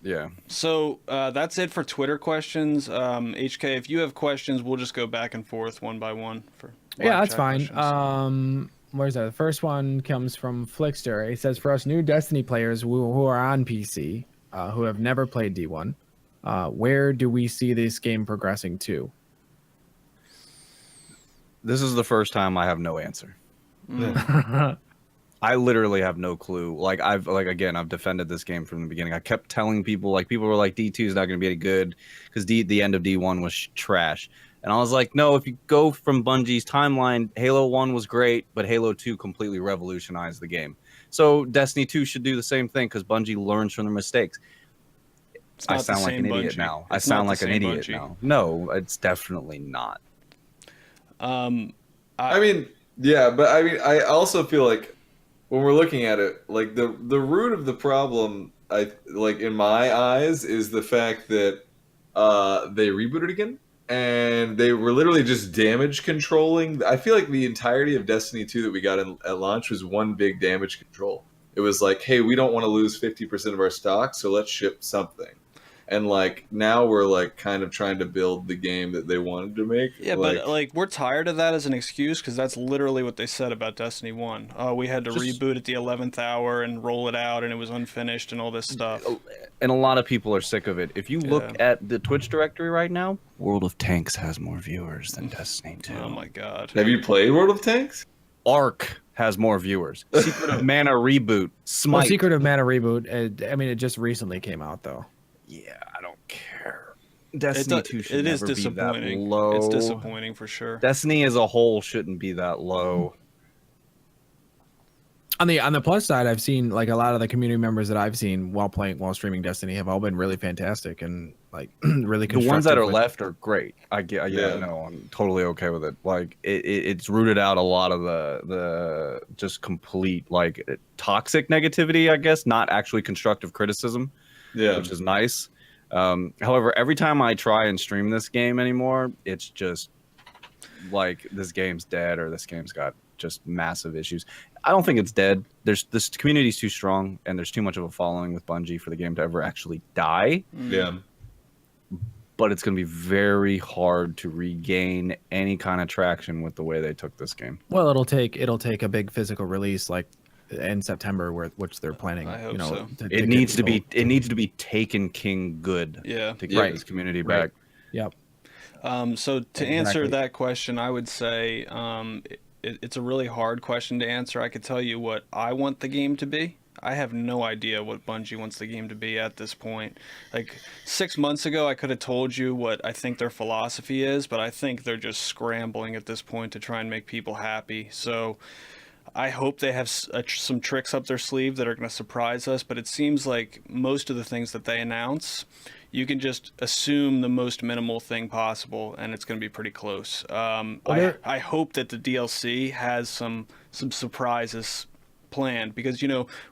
Yeah. So that's it for Twitter questions. HK, if you have questions, we'll just go back and forth one by one. For Yeah, live that's chat fine. questions. Where's that? The first one comes from Flickster. He says, for us new Destiny players who are on PC, who have never played D1, where do we see this game progressing to? This is the first time I have no answer. I literally have no clue. I've defended this game from the beginning. I kept telling people, people were like, D2 is not going to be any good because the end of D1 was trash. And I was like, no, if you go from Bungie's timeline, Halo 1 was great, but Halo 2 completely revolutionized the game. So Destiny 2 should do the same thing because Bungie learns from their mistakes. It's I not the sound like same an idiot Bungie. now. I It's sound not the like an same idiot Bungie. now. No, it's definitely not. I mean, yeah, but I mean, I also feel like when we're looking at it, like the root of the problem, in my eyes, is the fact that they rebooted again, and they were literally just damage controlling. I feel like the entirety of Destiny 2 that we got at launch was one big damage control. It was like, hey, we don't want to lose 50% of our stock, so let's ship something. And now we're kind of trying to build the game that they wanted to make. Yeah, but we're tired of that as an excuse because that's literally what they said about Destiny 1. Oh, we had to reboot at the 11th hour and roll it out, and it was unfinished and all this stuff. And a lot of people are sick of it. If you look at the Twitch directory right now, World of Tanks has more viewers than Destiny 2. Oh my god. have you played World of Tanks? Arc has more viewers. Secret of Mana reboot. Smite. Well, Secret of Mana reboot. It just recently came out though. Yeah, I don't care. Destiny 2 should It is never be that disappointing. low. It's disappointing for sure. Destiny as a whole shouldn't be that low. On the plus side, I've seen a lot of the community members that I've seen while streaming Destiny have all been really fantastic and really The ones that constructive are with- left are great. Yeah. No, I'm totally okay with it. It's rooted out a lot of the just complete toxic negativity, I guess, not actually constructive criticism, Yeah. which is nice. However, every time I try and stream this game anymore, it's just this game's dead or this game's got just massive issues. I don't think it's dead. This community's too strong and there's too much of a following with Bungie for the game to ever actually die. Yeah. But it's going to be very hard to regain any kind of traction with the way they took this game. Well, it'll take a big physical release in September, which they're planning. I hope so. to It get needs to be people- it needs to be Taken King good Yeah. to get Right. this community Right. back. Yep. So to answer Exactly. that question, I would say it's a really hard question to answer. I could tell you what I want the game to be. I have no idea what Bungie wants the game to be at this point. 6 months ago, I could have told you what I think their philosophy is, but I think they're just scrambling at this point to try and make people happy. So I hope they have some tricks up their sleeve that are going to surprise us, but it seems like most of the things that they announce, you can just assume the most minimal thing possible, and it's going to be pretty close. I hope that the DLC has some surprises planned, because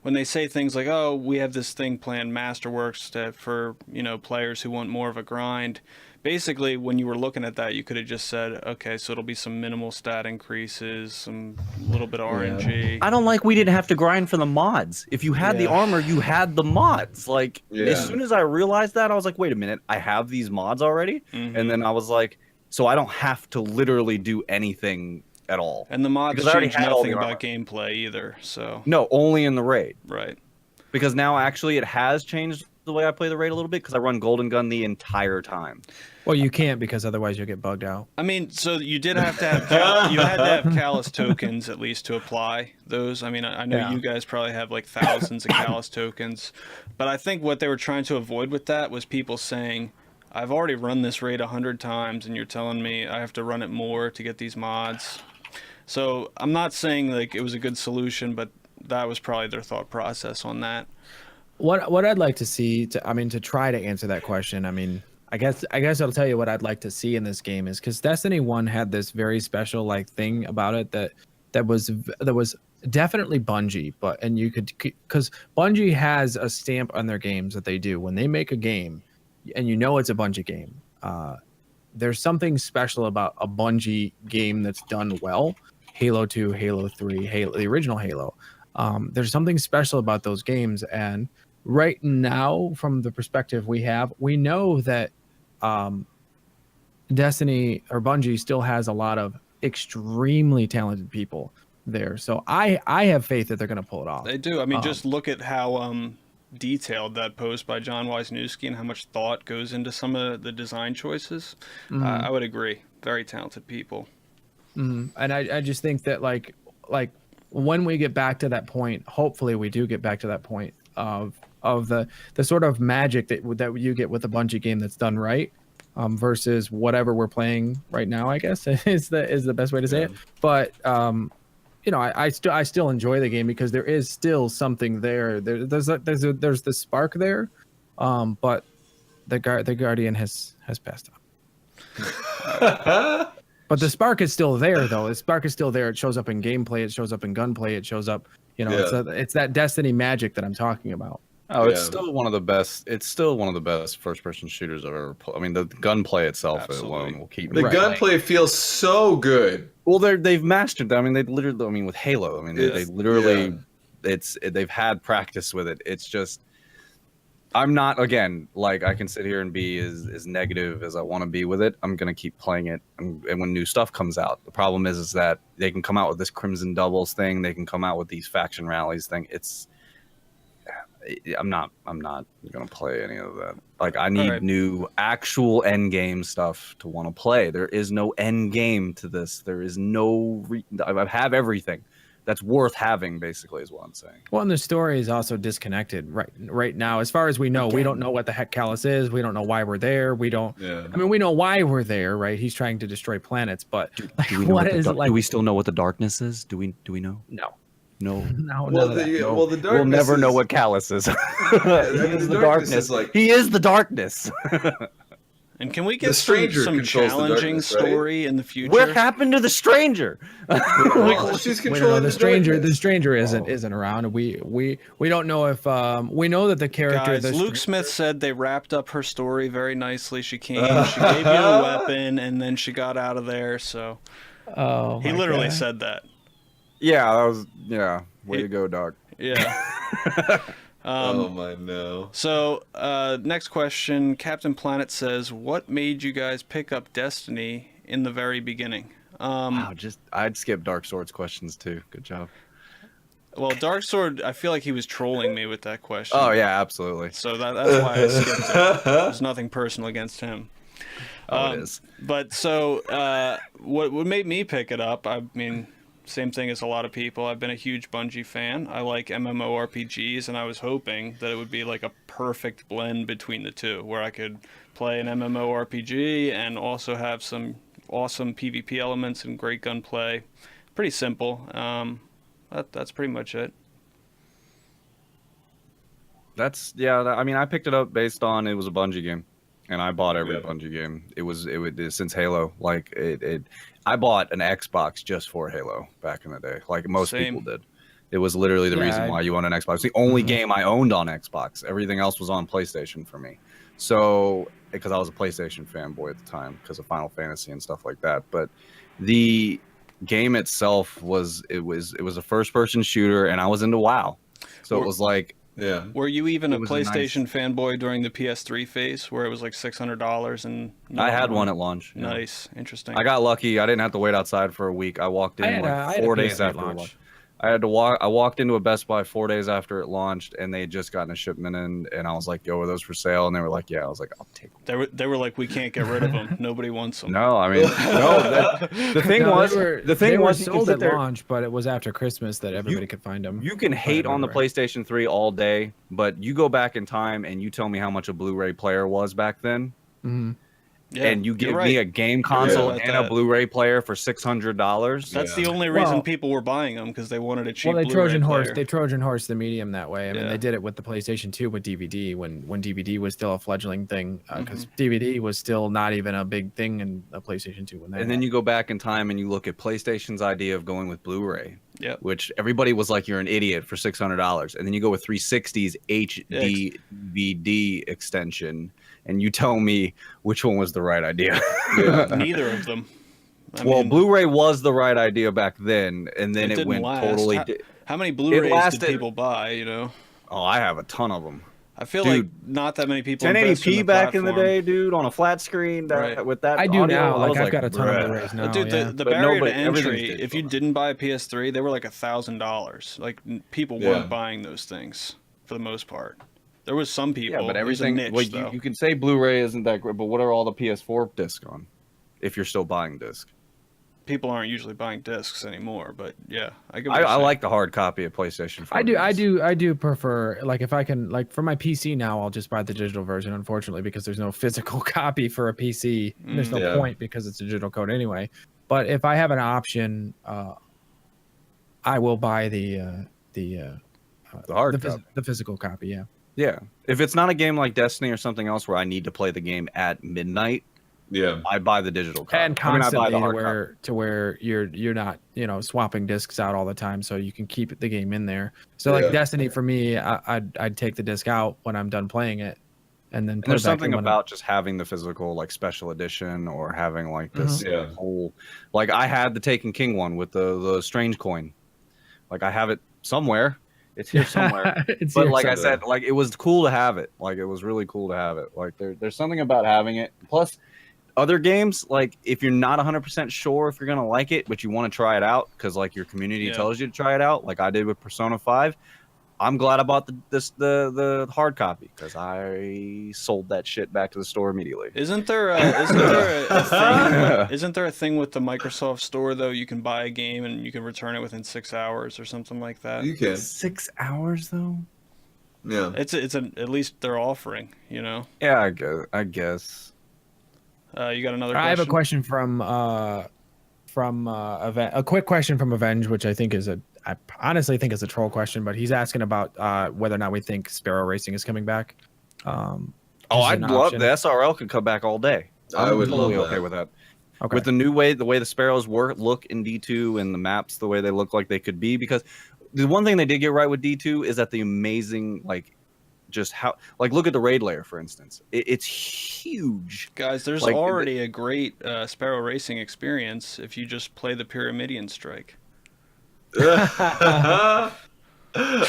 when they say things like, oh, we have this thing planned, Masterworks, for players who want more of a grind. Basically, when you were looking at that, you could have just said, okay, so it'll be some minimal stat increases, some little bit of RNG. I don't like we didn't have to grind for the mods. If you had the Yeah. armor, you had the mods. Yeah. As soon as I realized that, I was like, wait a minute, I have these mods already? Mhm. And then I was like, so I don't have to literally do anything at all. And the mods Because I already change had all nothing the about gameplay either, so No, only in the raid. right. Because now actually it has changed the way I play the raid a little bit because I run Golden Gun the entire time. Well, you can't because otherwise you'll get bugged out. I mean, so you did have to have you had to have Callus tokens at least to apply those. I mean, I know Yeah. you guys probably have like thousands of Callus tokens, but I think what they were trying to avoid with that was people saying, "I've already run this raid 100 times, and you're telling me I have to run it more to get these mods." So I'm not saying like it was a good solution, but that was probably their thought process on that. What I'd like to see to try to answer that question, I mean, I guess I'll tell you what I'd like to see in this game is because Destiny 1 had this very special like thing about it that was definitely Bungie, and you could, because Bungie has a stamp on their games that they do when they make a game, and you know it's a Bungie game. There's something special about a Bungie game that's done well. Halo 2, Halo 3, Halo, the original Halo. There's something special about those games, and right now, from the perspective we know that Destiny or Bungie still has a lot of extremely talented people there. So I have faith that they're going to pull it off. They do. I mean, just look at how detailed that post by John Wisniewski and how much thought goes into some of the design choices. I would agree. Very talented people. And I just think that like when we get back to that point, hopefully we do get back to that point of the sort of magic that you get with a Bungie game that's done right, versus whatever we're playing right now, I guess is the best way to say it. But you know, I still enjoy the game because there is still something there. There's the spark there, but the Guardian has passed on. But the spark is still there, though. The spark is still there. It shows up in gameplay. It shows up in gunplay. It shows up, you know, it's that Destiny magic that I'm talking about. Oh, it's still one of the best. It's still one of the best first-person shooters I've ever played. I mean, the gunplay itself alone will keep the me gunplay feels so good. Well, they've mastered. I mean, they literally. I mean, with Halo. I mean, they literally. They've had practice with it. It's just. I'm not, again, like I can sit here and be as negative as I want to be with it. I'm going to keep playing it. And when new stuff comes out, the problem is that they can come out with this Crimson Doubles thing. They can come out with these faction rallies thing. I'm not going to play any of that. Like, I need new actual end game stuff to want to play. There is no end game to this. There is no, I have everything that's worth having, basically, is what I'm saying. Well, and the story is also disconnected right now. As far as we know, we don't know what the heck Callus is. We don't know why we're there. We don't. Yeah. I mean, we know why we're there, right? He's trying to destroy planets, but do we know what do we still know what the darkness is? Do we know? No. No. Well, the darkness. We'll never know what Callus is. He is the darkness. He is the darkness. And can we get some challenging story in the future? What happened to the stranger? She's controlling the stranger. The stranger isn't around. We don't know if we know that the character. Guys, Luke Smith said they wrapped up her story very nicely. She came, she gave you a weapon, and then she got out of there. So he literally said that. Yeah, that was way to go, dog. Yeah. Oh my no. So, next question. Captain Planet says, "What made you guys pick up Destiny in the very beginning?" Wow, I'd skip Dark Sword's questions too. Good job. Well, Dark Sword, I feel like he was trolling me with that question. Oh yeah, absolutely. So that's why I skipped it. There's nothing personal against him. It is. But so, what made me pick it up? I mean, same thing as a lot of people. I've been a huge Bungie fan. I like MMORPGs, and I was hoping that it would be like a perfect blend between the two, where I could play an MMORPG and also have some awesome PvP elements and great gunplay. Pretty simple. That's pretty much it. I mean, I picked it up based on it was a Bungie game, and I bought every Bungie game. It would since Halo. Like I bought an Xbox just for Halo back in the day, like most people did. It was literally the reason why you own an Xbox. It's the only game I owned on Xbox. Everything else was on PlayStation for me. So, because I was a PlayStation fanboy at the time because of Final Fantasy and stuff like that. But the game itself was a first-person shooter, and I was into WoW. So it was like. Yeah. Were you even a PlayStation fanboy during the PS3 phase where it was like $600 and I had one at launch. Yeah. Nice. Interesting. I got lucky. I didn't have to wait outside for a week. I walked in 4 days after launch. I had to walk. I walked into a Best Buy 4 days after it launched, and they had just gotten a shipment in, and I was like, "Yo, are those for sale?" And they were like, "Yeah." I was like, "I'll take them." They were like, we can't get rid of them. Nobody wants them. No, I mean, no. The thing No, was, they were you can sold sit at there. launch, but it was after Christmas that everybody could find them. You can hate on the PlayStation 3 all day, but you go back in time and you tell me how much a Blu-ray player was back then. Hmm. Yeah, And you you're give right. me a game console right and about a that. Blu-ray player for $600. That's Yeah. the only reason Well- people were buying them, because they wanted a cheap Well, they Blu-ray Trojan horse. player. They Trojan horse the medium that way. I mean, Yeah. they did it with the PlayStation 2 with DVD when DVD was still a fledgling thing because Mm-hmm. DVD was still not even a big thing in the PlayStation 2 when that. And then you go back in time and you look at PlayStation's idea of going with Blu-ray, Yep. which everybody was like, "You're an idiot" for $600. And then you go with 360's HD DVD extension, and you tell me which one was the right idea. Neither of them. I Well, mean, Blu-ray was the right idea back then, and then it didn't went last. totally. How many Blu-rays did lasted- people buy? You know, Oh, I have a ton of them. I feel Dude, like not that many people. invest 1080p in back in the platform. day, dude, on a flat screen Right. with that. I do audio, now. I Like was I've got a ton "Bruh." of Blu-rays now. Dude, yeah. the But barrier nobody- to everything's entry, if digital you now. didn't buy a PS3, they were like $1,000. Like people Yeah. weren't buying those things for the most part. There was some people. Yeah, but it was a everything. niche, Well, though. you can say Blu-ray isn't that great, but what are all the PS4 discs on? If you're still buying discs, People aren't usually buying discs anymore. But yeah, I get. I what you're saying. like the hard copy of PlayStation 4. I do prefer, like, if I can, like, for my PC now, I'll just buy the digital version, unfortunately, because there's no physical copy for a PC. There's no Yeah. point because it's a digital code anyway. But if I have an option, I will buy the hard copy. the physical copy. Yeah. Yeah, if it's not a game like Destiny or something else where I need to play the game at midnight, Yeah. I buy the digital copy. And I mean, I buy constantly the hard copy. to where you're not, swapping discs out all the time, so you can keep the game in there. So like Yeah. Destiny for me, I'd take the disc out when I'm done playing it, and then And put there's it back in something when about just having the physical, like, special edition, or having like this Mhm. Yeah. whole, like, I had the Taken King one with the strange coin. Like, I have it somewhere. It's here somewhere. It's But here like I somewhere. said, like, it was cool to have it. Like, it was really cool to have it. Like, there's something about having it. Plus, other games, like, if you're not 100% sure if you're gonna like it, but you want to try it out because, like, your community Yeah. tells you to try it out, like I did with Persona 5. I'm glad I bought the hard copy because I sold that shit back to the store immediately. Isn't there a thing? Isn't there a thing with the Microsoft Store though? You can buy a game and you can return it within 6 hours or something like that. You can. 6 hours though. Yeah. It's at least they're offering. Yeah, I guess. You got another question? I have a question from a quick question from Avenge, which I honestly think is a troll question, but he's asking about whether or not we think Sparrow Racing is coming back. Oh, as I'd an love option. the SRL could come back all day. I would love totally okay that. with that. Okay. With the new way, the way the Sparrows look in D2 and the maps, the way they look like they could be, because the one thing they did get right with D2 is that the amazing, like, just how, like, look at the raid layer, for instance. It's huge. Guys, there's Like, already a great Sparrow Racing experience if you just play the Pyramidian Strike.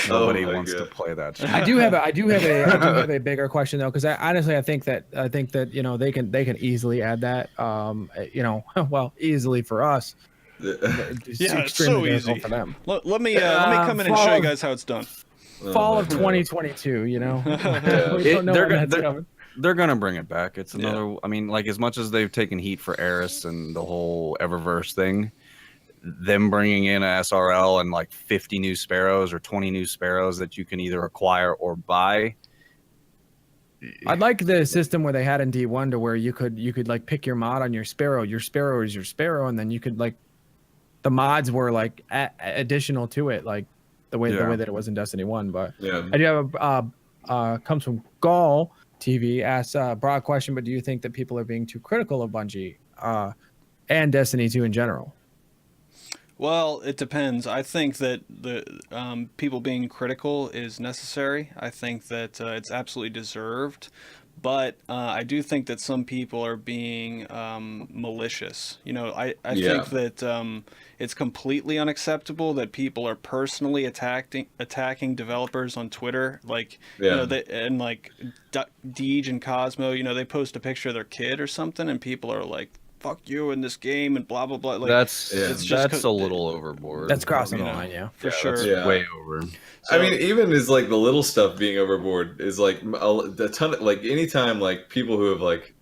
Nobody my wants to God. play that shit. I do have a bigger question though, because I think that they can easily add that. Well, easily for us. It's Yeah, it's extremely so difficult easy. for them. Let me come in and show you guys how it's done. Fall Oh, of my God. 2022. We don't It- know they're when go- that's coming. They're gonna bring it back. It's another. I mean, like, as much as they've taken heat for Eris and the whole Eververse thing, them bringing in a SRL and like 50 new Sparrows or 20 new Sparrows that you can either acquire or buy. I'd like the system where they had in D1 to where you could like pick your mod on your Sparrow. Your Sparrow is your Sparrow, and then you could, like, the mods were like additional to it, like the way that it was in Destiny 1. But Yeah. I do have comes from Gall TV, asks a broad question, but do you think that people are being too critical of Bungie and Destiny 2 in general? Well, it depends. I think that the people being critical is necessary. I think that it's absolutely deserved. But I do think that some people are being malicious. I Yeah. think that it's completely unacceptable that people are personally attacking developers on Twitter. Like, Yeah. Deej and Cosmo, they post a picture of their kid or something, and people are like fuck you in this game and blah blah blah. Like That's it's just that's a little overboard. That's crossing you the know, line, yeah. for Yeah, sure. that's That's way over. I mean, even as like the little stuff being overboard is like a ton of like anytime like people who have like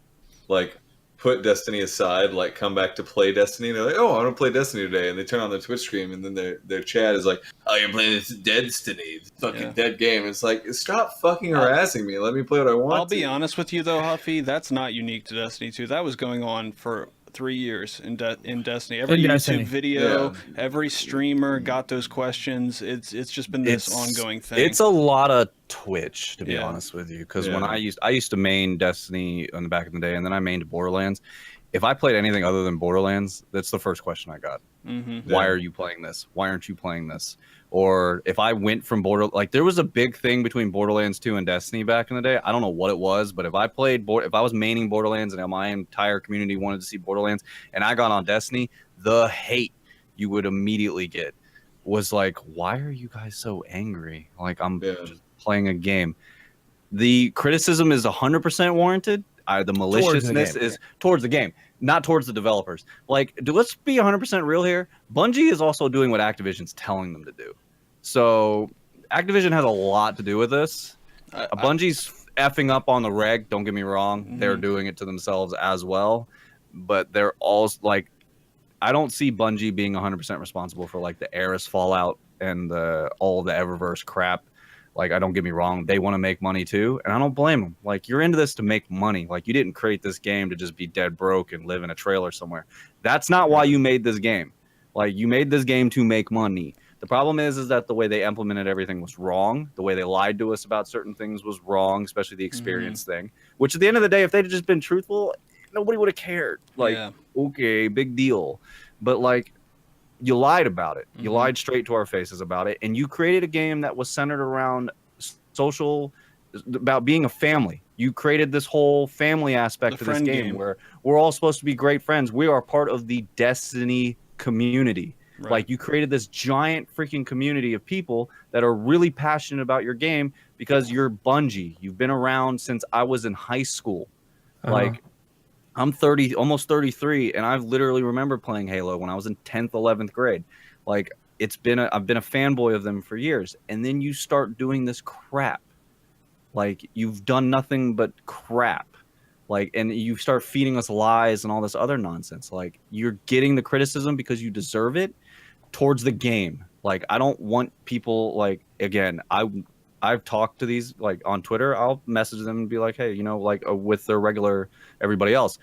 put Destiny aside, like come back to play Destiny, and they're like, oh, I want to play Destiny today, and they turn on their Twitch stream, and then their chat is like, oh, you're playing this Destiny, fucking dead game. It's like, stop fucking harassing me. Let me play what I want. I'll be honest with you though, Huffy, that's not unique to Destiny 2. That was going on for 3 years in Destiny. Every In YouTube Destiny. video, Yeah. every streamer got those questions. It's just been this ongoing thing. It's a lot of Twitch, to be Yeah. honest with you, because Yeah. when I used to main Destiny in the back in the day, and then I mained Borderlands. If I played anything other than Borderlands, that's the first question I got. Mm-hmm. Why Yeah. are you playing this? Why aren't you playing this? Or if I went from like there was a big thing between Borderlands 2 and Destiny back in the day. I don't know what it was, but if I was maining Borderlands and my entire community wanted to see Borderlands and I got on Destiny, the hate you would immediately get was like, why are you guys so angry? Like I'm just playing a game. The criticism is 100% warranted. The maliciousness game, is towards the game, not towards the developers. Like, let's be 100% real here. Bungie is also doing what Activision's telling them to do. So Activision has a lot to do with this. Bungie's effing up on the reg. Don't get me wrong. They're doing it to themselves as well. But they're all like, I don't see Bungie being 100% responsible for like the Eris fallout and all the Eververse crap. Like, I don't get me wrong, they want to make money too, and I don't blame them. Like, you're into this to make money. Like, you didn't create this game to just be dead broke and live in a trailer somewhere. That's not why you made this game. Like, you made this game to make money. The problem is that the way they implemented everything was wrong. The way they lied to us about certain things was wrong, especially the experience thing. Which, at the end of the day, if they'd just been truthful, nobody would have cared. Like, okay, big deal. But, like, you lied about it. You lied straight to our faces about it. And you created a game that was centered around social, about being a family. You created this whole family aspect of this game where we're all supposed to be great friends. We are part of the Destiny community. Right. Like, you created this giant freaking community of people that are really passionate about your game because you're Bungie. You've been around since I was in high school. Like, I'm 30, almost 33, and I literally remember playing Halo when I was in 10th, 11th grade. Like, I've been a fanboy of them for years. And then you start doing this crap. Like, you've done nothing but crap. Like, and you start feeding us lies and all this other nonsense. Like, you're getting the criticism because you deserve it towards the game. Like, I don't want people, like, again, I've talked to these, like, on Twitter. I'll message them and be like, hey, you know, like, with their regular everybody else.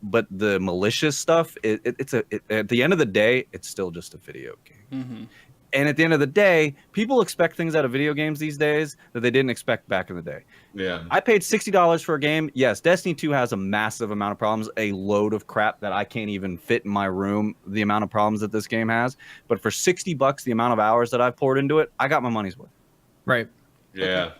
But the malicious stuff, at the end of the day, it's still just a video game. And at the end of the day, people expect things out of video games these days that they didn't expect back in the day. Yeah. I paid $60 for a game. Yes, Destiny 2 has a massive amount of problems, a load of crap that I can't even fit in my room, the amount of problems that this game has. But for $60, the amount of hours that I've poured into it, I got my money's worth. Right. Yeah.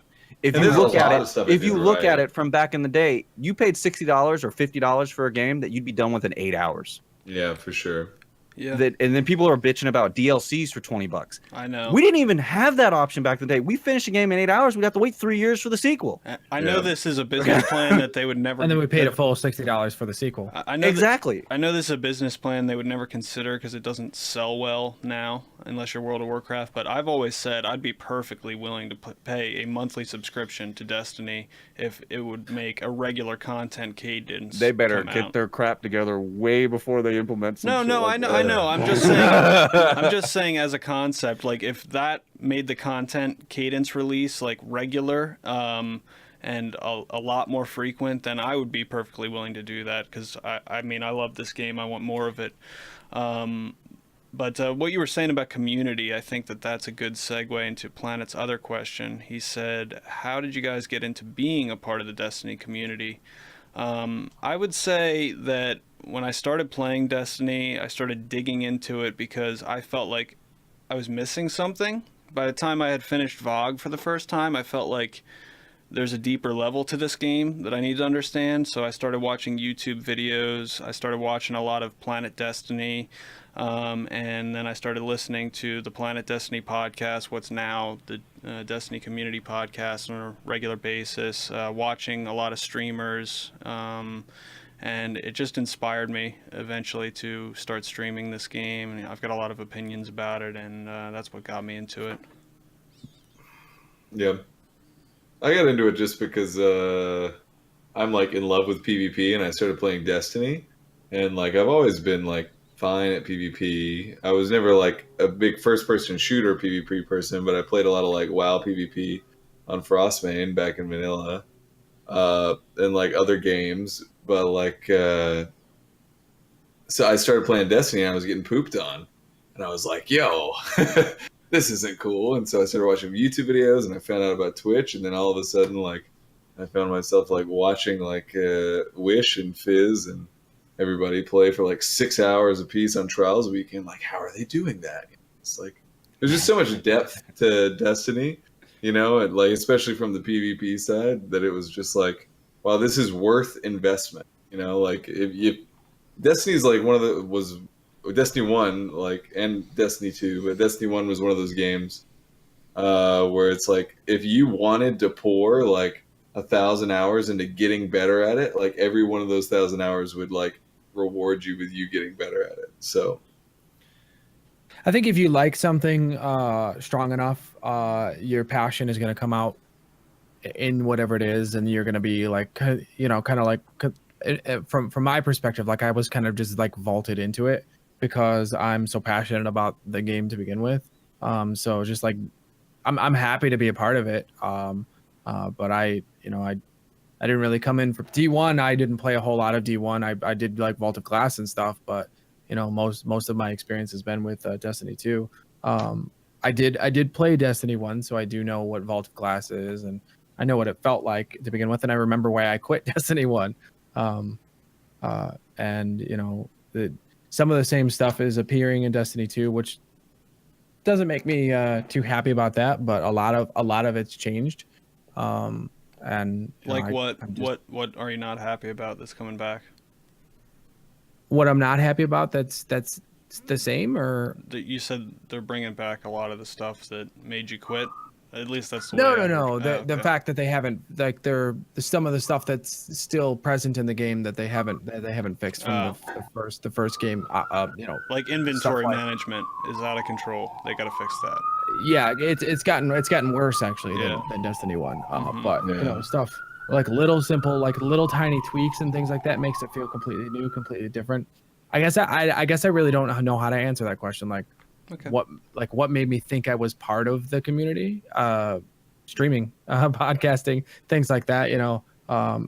If And you there's a look at lot of it, stuff if I you did look right. at it from back in the day, you paid $60 or $50 for a game that you'd be done with in 8 hours. Yeah, for sure. Yeah. And then people are bitching about DLCs for $20. I know. We didn't even have that option back in the day. We finished a game in 8 hours. We'd have to wait 3 years for the sequel. I know this is a business plan that they would never. And then we paid a full $60 for the sequel. I know Exactly. I know this is a business plan they would never consider because it doesn't sell well now, unless you're World of Warcraft. But I've always said I'd be perfectly willing to pay a monthly subscription to Destiny if it would make a regular content cadence. They better come get out. their crap together way before they implement some shit No, like I know, that. I know. I'm just saying. I'm just saying as a concept, like if that made the content cadence release like regular, and a lot more frequent, then I would be perfectly willing to do that because I mean I love this game. I want more of it. But what you were saying about community, I think that's a good segue into Planet's other question. He said, "How did you guys get into being a part of the Destiny community?" I would say that when I started playing Destiny, I started digging into it because I felt like I was missing something. By the time I had finished VOG for the first time, I felt like there's a deeper level to this game that I need to understand. So I started watching YouTube videos. I started watching a lot of Planet Destiny. And then I started listening to the Planet Destiny podcast, what's now the Destiny Community podcast, on a regular basis, watching a lot of streamers, and it just inspired me eventually to start streaming this game. And I've got a lot of opinions about it, and that's what got me into it. Yeah, I got into it just because I'm like in love with PvP, and I started playing Destiny, and like I've always been like fine at PvP. I was never like a big first-person shooter PvP person, but I played a lot of like WoW PvP on Frostbane back in vanilla, and like other games. But like, so I started playing Destiny, and I was getting pooped on, and I was like, "Yo, this isn't cool." And so I started watching YouTube videos, and I found out about Twitch, and then all of a sudden, like, I found myself like watching like Wish and Fizz and everybody play for like 6 hours a piece on Trials Weekend. Like, how are they doing that? It's like there's just so much depth to Destiny, you know, and like especially from the PvP side, that it was just like, wow, this is worth investment. You know, like if Destiny's like one of the was Destiny 1 like and Destiny 2, but Destiny 1 was one of those games where it's like if you wanted to pour like 1,000 hours into getting better at it, like every one of those 1,000 hours would like reward you with you getting better at it. So I think if you like something strong enough, your passion is going to come out in whatever it is, and you're going to be like, you know, kind of like from my perspective, like I was kind of just like vaulted into it because I'm so passionate about the game to begin with. So just like I'm happy to be a part of it. But I didn't really come in for D1. I didn't play a whole lot of D1. I did like Vault of Glass and stuff, but you know, most of my experience has been with Destiny 2. I did play Destiny 1, so I do know what Vault of Glass is, and I know what it felt like to begin with, and I remember why I quit Destiny 1. And you know, some of the same stuff is appearing in Destiny 2, which doesn't make me too happy about that, but a lot of it's changed. And you Like know, what are you not happy about that's coming back? what I'm not happy about that's the same, or You said they're bringing back a lot of the stuff that made you quit. At least that's the no, way I no, heard. no. Oh, The okay. fact that they haven't, like, some of the stuff that's still present in the game that they haven't fixed from the first game. You know, Like stuff inventory like, management is out of control. They got to fix that. yeah, it's gotten worse actually Yeah. than Destiny 1. Mhm. But you know, stuff like little tiny tweaks and things like that makes it feel completely new, completely different. I guess I really don't know how to answer that question. Like, Okay. what made me think I was part of the community? Streaming, podcasting, things like that. You know,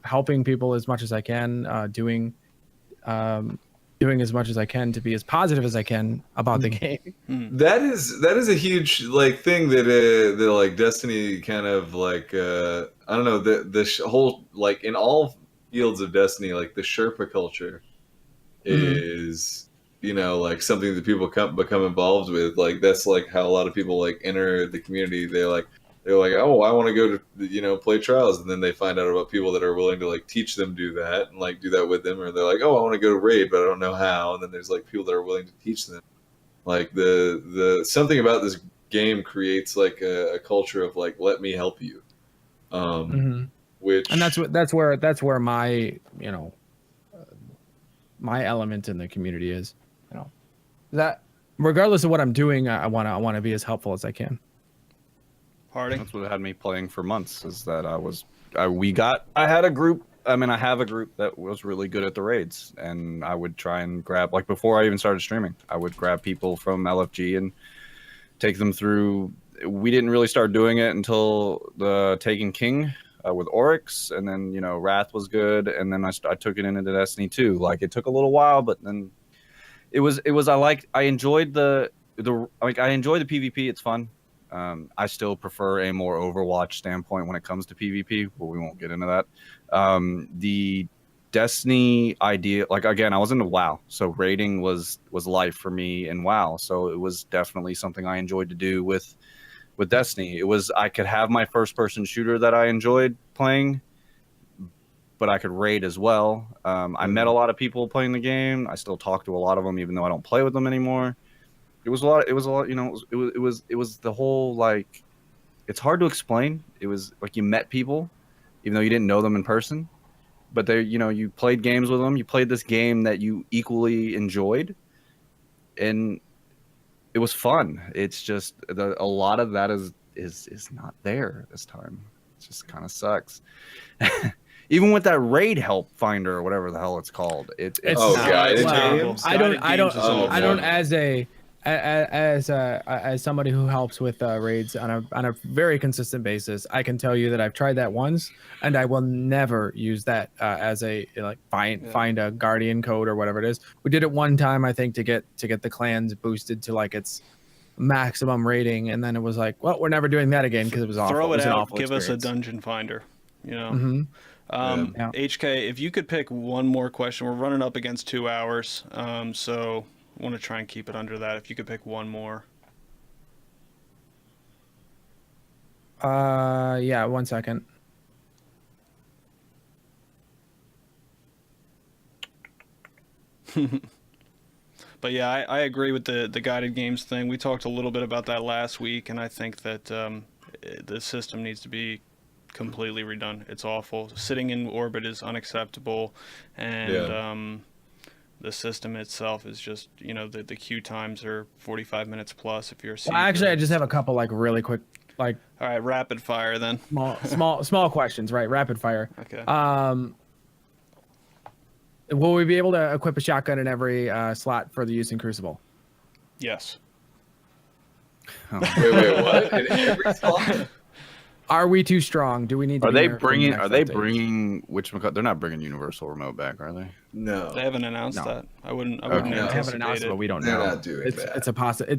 helping people as much as I can, doing as much as I can to be as positive as I can about the game. that is a huge like thing that that like Destiny kind of like I don't know whole like in all fields of Destiny, like the Sherpa culture is, you know, like something that people become involved with. Like that's like how a lot of people like enter the community. They're like, oh, I want to go to, you know, play Trials, and then they find out about people that are willing to like teach them do that and like do that with them, or they're like, oh, I want to go to Raid, but I don't know how. And then there's like people that are willing to teach them. Like the something about this game creates like a culture of like, let me help you, which And that's where my, you know, my element in the community is, you know, that regardless of what I'm doing, I want to be as helpful as I can. Harding. That's what had me playing for months. Is that I had a group. I mean, I have a group that was really good at the raids, and I would try and grab, like before I even started streaming, I would grab people from LFG and take them through. We didn't really start doing it until the Taken King with Oryx, and then, you know, Wrath was good, and then I took it into Destiny 2. Like, it took a little while, but then I enjoyed the PvP. It's fun. I still prefer a more Overwatch standpoint when it comes to PvP, but we won't get into that. The Destiny idea, like, again, I was into WoW, so raiding was life for me in WoW. So it was definitely something I enjoyed to do with Destiny. I could have my first person shooter that I enjoyed playing, but I could raid as well. I met a lot of people playing the game. I still talk to a lot of them, even though I don't play with them anymore. It was a lot, you know, it was the whole, like, it's hard to explain. It was like you met people, even though you didn't know them in person, but they, you played games with them. You played this game that you equally enjoyed, and it was fun. It's just a lot of that is not there this time. It just kind of sucks. Even with that raid help finder or whatever the hell it's called, it's Oh, not- guided Well, games? I don't Oh, man. as somebody who helps with raids on a very consistent basis, I can tell you that I've tried that once, and I will never use that as a find a guardian code or whatever it is. We did it one time, I think, to get the clans boosted to like its maximum rating, and then it was like, well, we're never doing that again because it was awful. Throw It it was an out. awful Give us a experience. dungeon finder. Mhm. Yeah. HK, if you could pick one more question, we're running up against 2 hours, so I want to try and keep it under that. If you could pick one more. Yeah, 1 second. But yeah, I agree with the guided games thing. We talked a little bit about that last week, and I think that the system needs to be completely redone. It's awful. Sitting in orbit is unacceptable, and the system itself is just, the queue times are 45 minutes plus if you're a Well, actually, I seeker. just have a couple like really quick, like All right, rapid fire then. small questions, right? Rapid fire. Okay. Will we be able to equip a shotgun in every slot for the use in Crucible? Yes. Wait, what? In every slot? Are we too strong? Do we need to Are be they nerfed in the bringing? next Are they update? bringing They're not bringing Universal Remote back, are they? No. They haven't announced No. that. I wouldn't Okay. They haven't anticipate announced it, it. but we don't They're know. not doing that.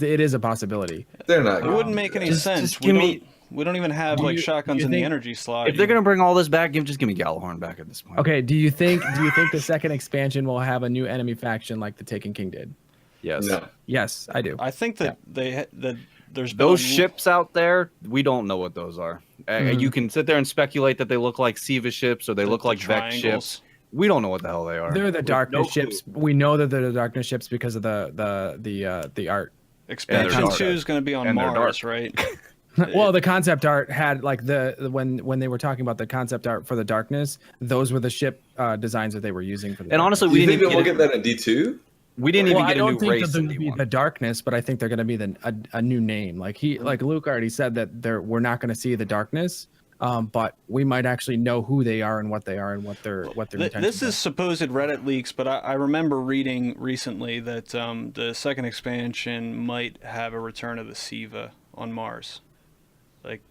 It is a possibility. They're not. It gonna wouldn't do make that. any Just- sense. just give me- We don't even have Do like you- shotguns do you in the think- energy slot. If they're gonna bring all this back, just give me Gallahorn back at this point. Okay, do you think the second expansion will have a new enemy faction like the Taken King did? Yes. No. Yes, I do. I think that that there's been Those a- ships out there, we don't know what those are. Mhm. You can sit there and speculate that they look like Siva ships or they look the like Vex triangles. ships. We don't know what the hell they are. They're the We have darkness no clue. ships. We know that they're the darkness ships because of the art. Expansion dark. 2 is going to be on And they're Mars, dark. right? Well, the concept art had like when they were talking about the concept art for the darkness, those were the ship designs that they were using for the. And honestly, Do we you didn't think that we'll even get that in D2? we didn't Well, even I get a don't new think race that in they'll be D1. the darkness, but I think they're going to be a new name. Like Luke already said that we're not going to see the darkness, but we might actually know who they are and what they are and what their intentions This are. is supposed Reddit leaks, but I remember reading recently that the second expansion might have a return of the Siva on Mars. Like,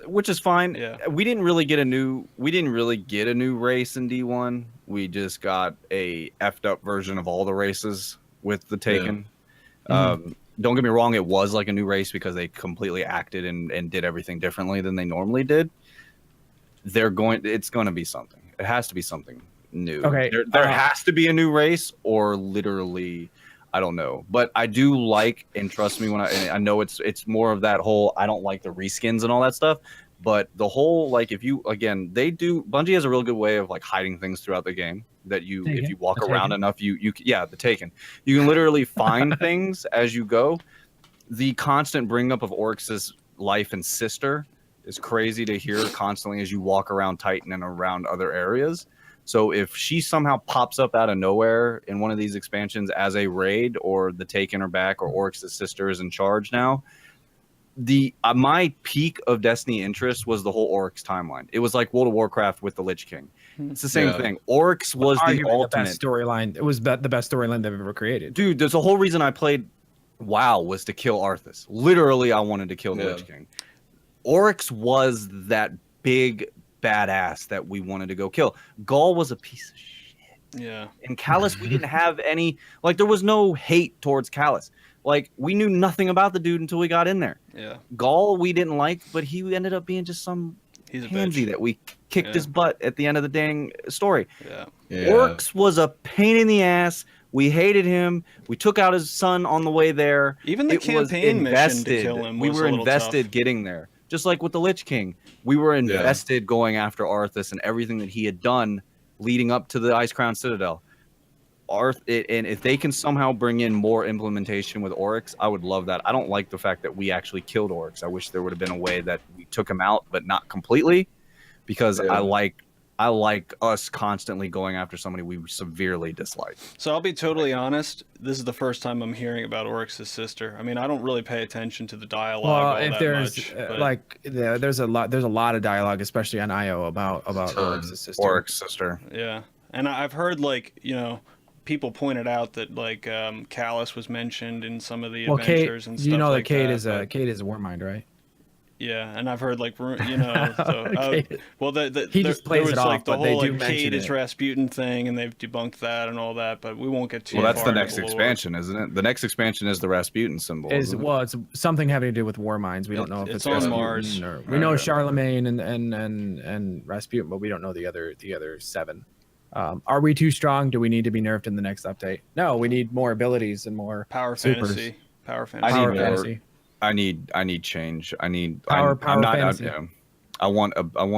Which is fine. Yeah. We didn't really get a new race in D1. We just got a effed up version of all the races with the Taken. Don't get me wrong, it was like a new race because they completely acted and did everything differently than they normally did. It's going to be something. It has to be something new. Okay, There has to be a new race, or literally, I don't know. But I do like, and trust me when I know it's more of that whole, I don't like the reskins and all that stuff. But the whole, like, if you, again, Bungie has a real good way of like hiding things throughout the game that if Taken? you walk The around Taken? enough, the Taken. You can literally find things as you go. The constant bring up of Oryx's life and sister is crazy to hear constantly as you walk around Titan and around other areas. So if she somehow pops up out of nowhere in one of these expansions as a raid, or the Taken are back, or Oryx's sister is in charge now, my peak of Destiny interest was the whole Oryx timeline. It was like World of Warcraft with the Lich King. It's the same Yeah. thing. Oryx was the Arguably the ultimate. best storyline. It was the best storyline they've ever created. Dude, there's a whole reason I played WoW was to kill Arthas. Literally, I wanted to kill the Yeah. Lich King. Oryx was that big badass that we wanted to go kill. Gaul was a piece of shit. yeah. In Callus, we didn't have any, like, there was no hate towards Callus. Like, we knew nothing about the dude until we got in there. Yeah. Gaul, we didn't like, but he ended up being just some He's a pansy bitch. that we kicked Yeah. his butt at the end of the dang story. Yeah. Yeah. Oryx was a pain in the ass. We hated him. We took out his son on the way there. Even the It was campaign mission to invested. kill him We was were a little invested tough. getting there. Just like with the Lich King. We were invested going after Arthas and everything that he had done leading up to the Ice Crown Citadel. And if they can somehow bring in more implementation with Oryx, I would love that. I don't like the fact that we actually killed Oryx. I wish there would have been a way that we took him out, but not completely, because Yeah. I like I like us constantly going after somebody we severely dislike. So I'll be totally honest. This is the first time I'm hearing about Oryx's sister. I mean, I don't really pay attention to the dialogue Well, all if that there's much. But there's a lot of dialogue, especially on IO about Ton. Oryx's sister. Oryx sister. yeah, and I've heard people pointed out that Callus was mentioned in some of the Well, Kate, adventures and stuff you know that like Kate that. is a but- Kate is a Warmind, right? Yeah, and I've heard so, Okay. well, He just there plays was it like off, the but they whole do like mention Cade is it. Rasputin thing, and they've debunked that and all that. But we won't get too. Well, that's far the into next lore. expansion, isn't it? The next expansion is the Rasputin symbol. isn't it? Well, it's something having to do with Warminds. We don't know if It's it's on Rasputin Mars. Or, we Right, know right. Charlemagne and Rasputin, but we don't know the other 7. Are we too strong? Do we need to be nerfed in the next update? No, we need more abilities and more Power supers. fantasy. Power I fantasy. need Power more. fantasy. I need change. I need Power I'm not, fantasy. I want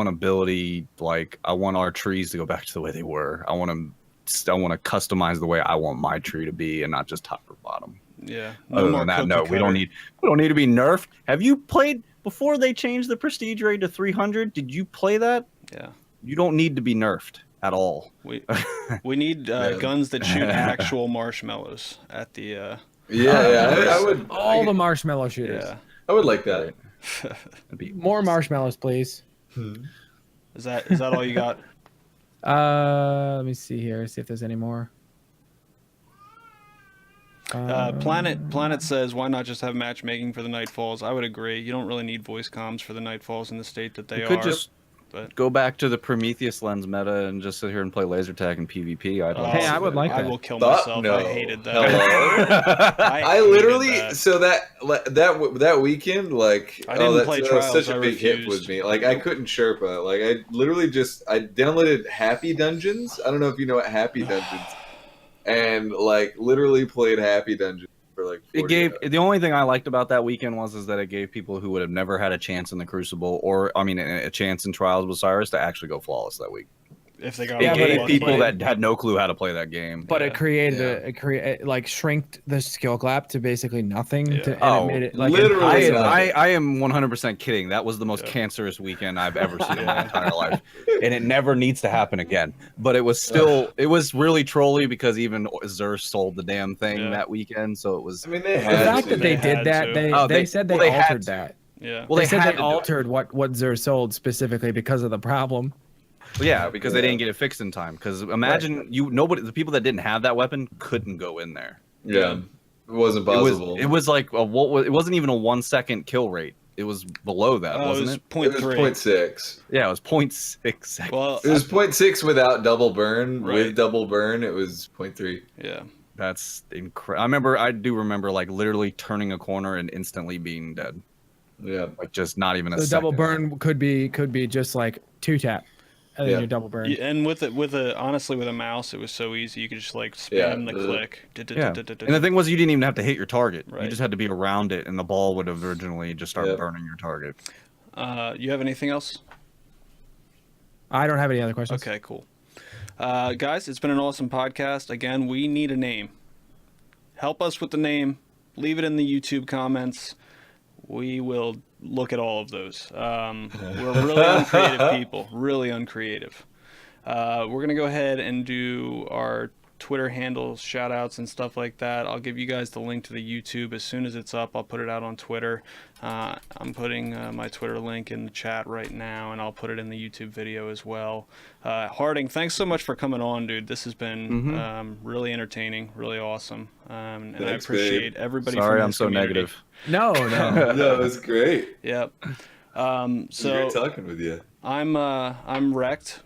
ability. Like I want our trees to go back to the way they were. I want to customize the way I want my tree to be, and not just top or bottom. Yeah. Other more than that, cookie no, we don't cutter. need to be nerfed. Have you played before they changed the prestige rate to 300? Did you play that? Yeah. You don't need to be nerfed at all. We need guns that shoot actual marshmallows at the. I would. All the marshmallow shooters. Yeah. I would like that. It'd be More marshmallows, please. Is that all you got? Let me see here. See if there's any more. Planet says, why not just have matchmaking for the Nightfalls? I would agree. You don't really need voice comms for the Nightfalls in the state that they You are. could just but go back to the Prometheus lens meta and just sit here and play laser tag and PvP. I'd like Hey, to see I would that. like I that. will kill Fuck myself. no. I hated that. Hello? I hated literally that. so that weekend like I didn't play that was Trials, such a I big hit refused. with me. Like I couldn't Sherpa. Like I literally I downloaded Happy Dungeons. I don't know if you know what Happy Dungeons, and like literally played Happy Dungeons for like. 40 It gave hours. the only thing I liked about that weekend was that it gave people who would have never had a chance in the Crucible, or I mean a chance in Trials with Cyrus, to actually go flawless that week. If they got It Yeah, but gave it- people but that had no clue how to play that game. But Yeah. it created it shrinked the skill gap to basically nothing. Yeah. And it made it like Literally I, impossible. nothing. I am 100% kidding. That was the most Yeah. cancerous weekend I've ever seen in my entire life, and it never needs to happen again. But it was still, it was really trolly because even Xur sold the damn thing Yeah. that weekend. So it was. I mean, they The had fact to. that they They did had that, to. they Oh, they they- said well, they they had altered to. that. Yeah. Well, They they said had they to do it. altered what Xur sold specifically because of the problem. Yeah, because they didn't get it fixed in time. Because imagine the people that didn't have that weapon couldn't go in there. Yeah, it wasn't possible. It was like it wasn't even a 1 second kill rate. It was below that, it wasn't was it? point It was three. 0.6. Yeah, it was 0.6 seconds. Well, It was 0.6 without double burn. Right. With double burn, it was 0.3. yeah. That's incredible. I do remember like literally turning a corner and instantly being dead. Yeah. Like just not even a The double second. burn could be just like 2-tap, and then Yeah. you double burn. Yeah, and with honestly with a mouse, it was so easy. You could just like spam Yeah, the the- click. Yeah. And the thing was, you didn't even have to hit your target. You Right. just had to be around it, and the ball would have originally just start Yeah. burning your target. You have anything else? I don't have any other questions. Okay, cool. Guys, it's been an awesome podcast. Again, we need a name. Help us with the name. Leave it in the YouTube comments. We will look at all of those. We're really uncreative people. Really uncreative. We're going to go ahead and do our Twitter handles, shout outs, and stuff like that. I'll give you guys the link to the YouTube as soon as it's up. I'll put it out on Twitter. I'm putting my Twitter link in the chat right now, and I'll put it in the YouTube video as well. Harding, thanks so much for coming on, dude. This has been really entertaining, really awesome. And I Thanks, appreciate everybody. Sorry, from I'm this so community. negative. No, no. No, it was great. Yep. It was So great talking with you. I'm Wrecked.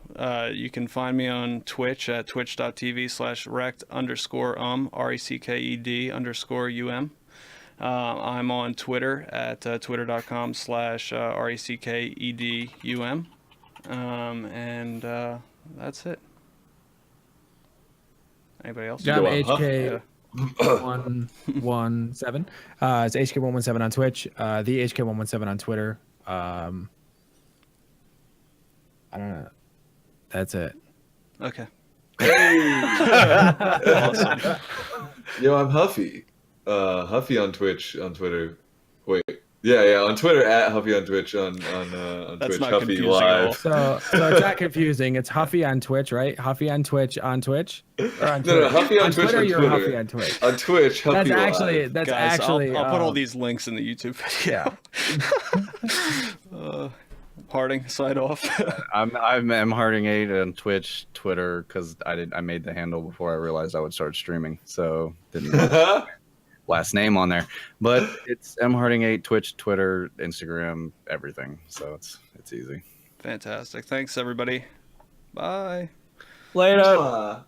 You can find me on Twitch at twitch.tv/wrecked_recked_um. I'm on Twitter at twitter.com/reckedum. And that's it. Anybody else? I'm Go on, huh? HK117. It's HK117 on Twitch. The HK117 on Twitter. I don't know. That's it. Okay. Yo, I'm Huffy. Huffy on Twitch, on Twitter. Wait, Yeah, on Twitter at Huffy on Twitch on That's Twitch not Huffy confusing at all. Live. So it's not confusing. It's Huffy on Twitch, right? Huffy on Twitch or on Twitch. No, Huffy on Twitch on You're Twitter. Huffy on Twitch. On Twitch, Huffy Live. That's Guys, actually. I'll put all these links in the YouTube video. Yeah. Harding, sign off. I'm Harding8 on Twitch, Twitter, because I made the handle before I realized I would start streaming, so didn't put last name on there. But it's mharding8, Twitch, Twitter, Instagram, everything. So it's easy. Fantastic. Thanks, everybody. Bye. Later.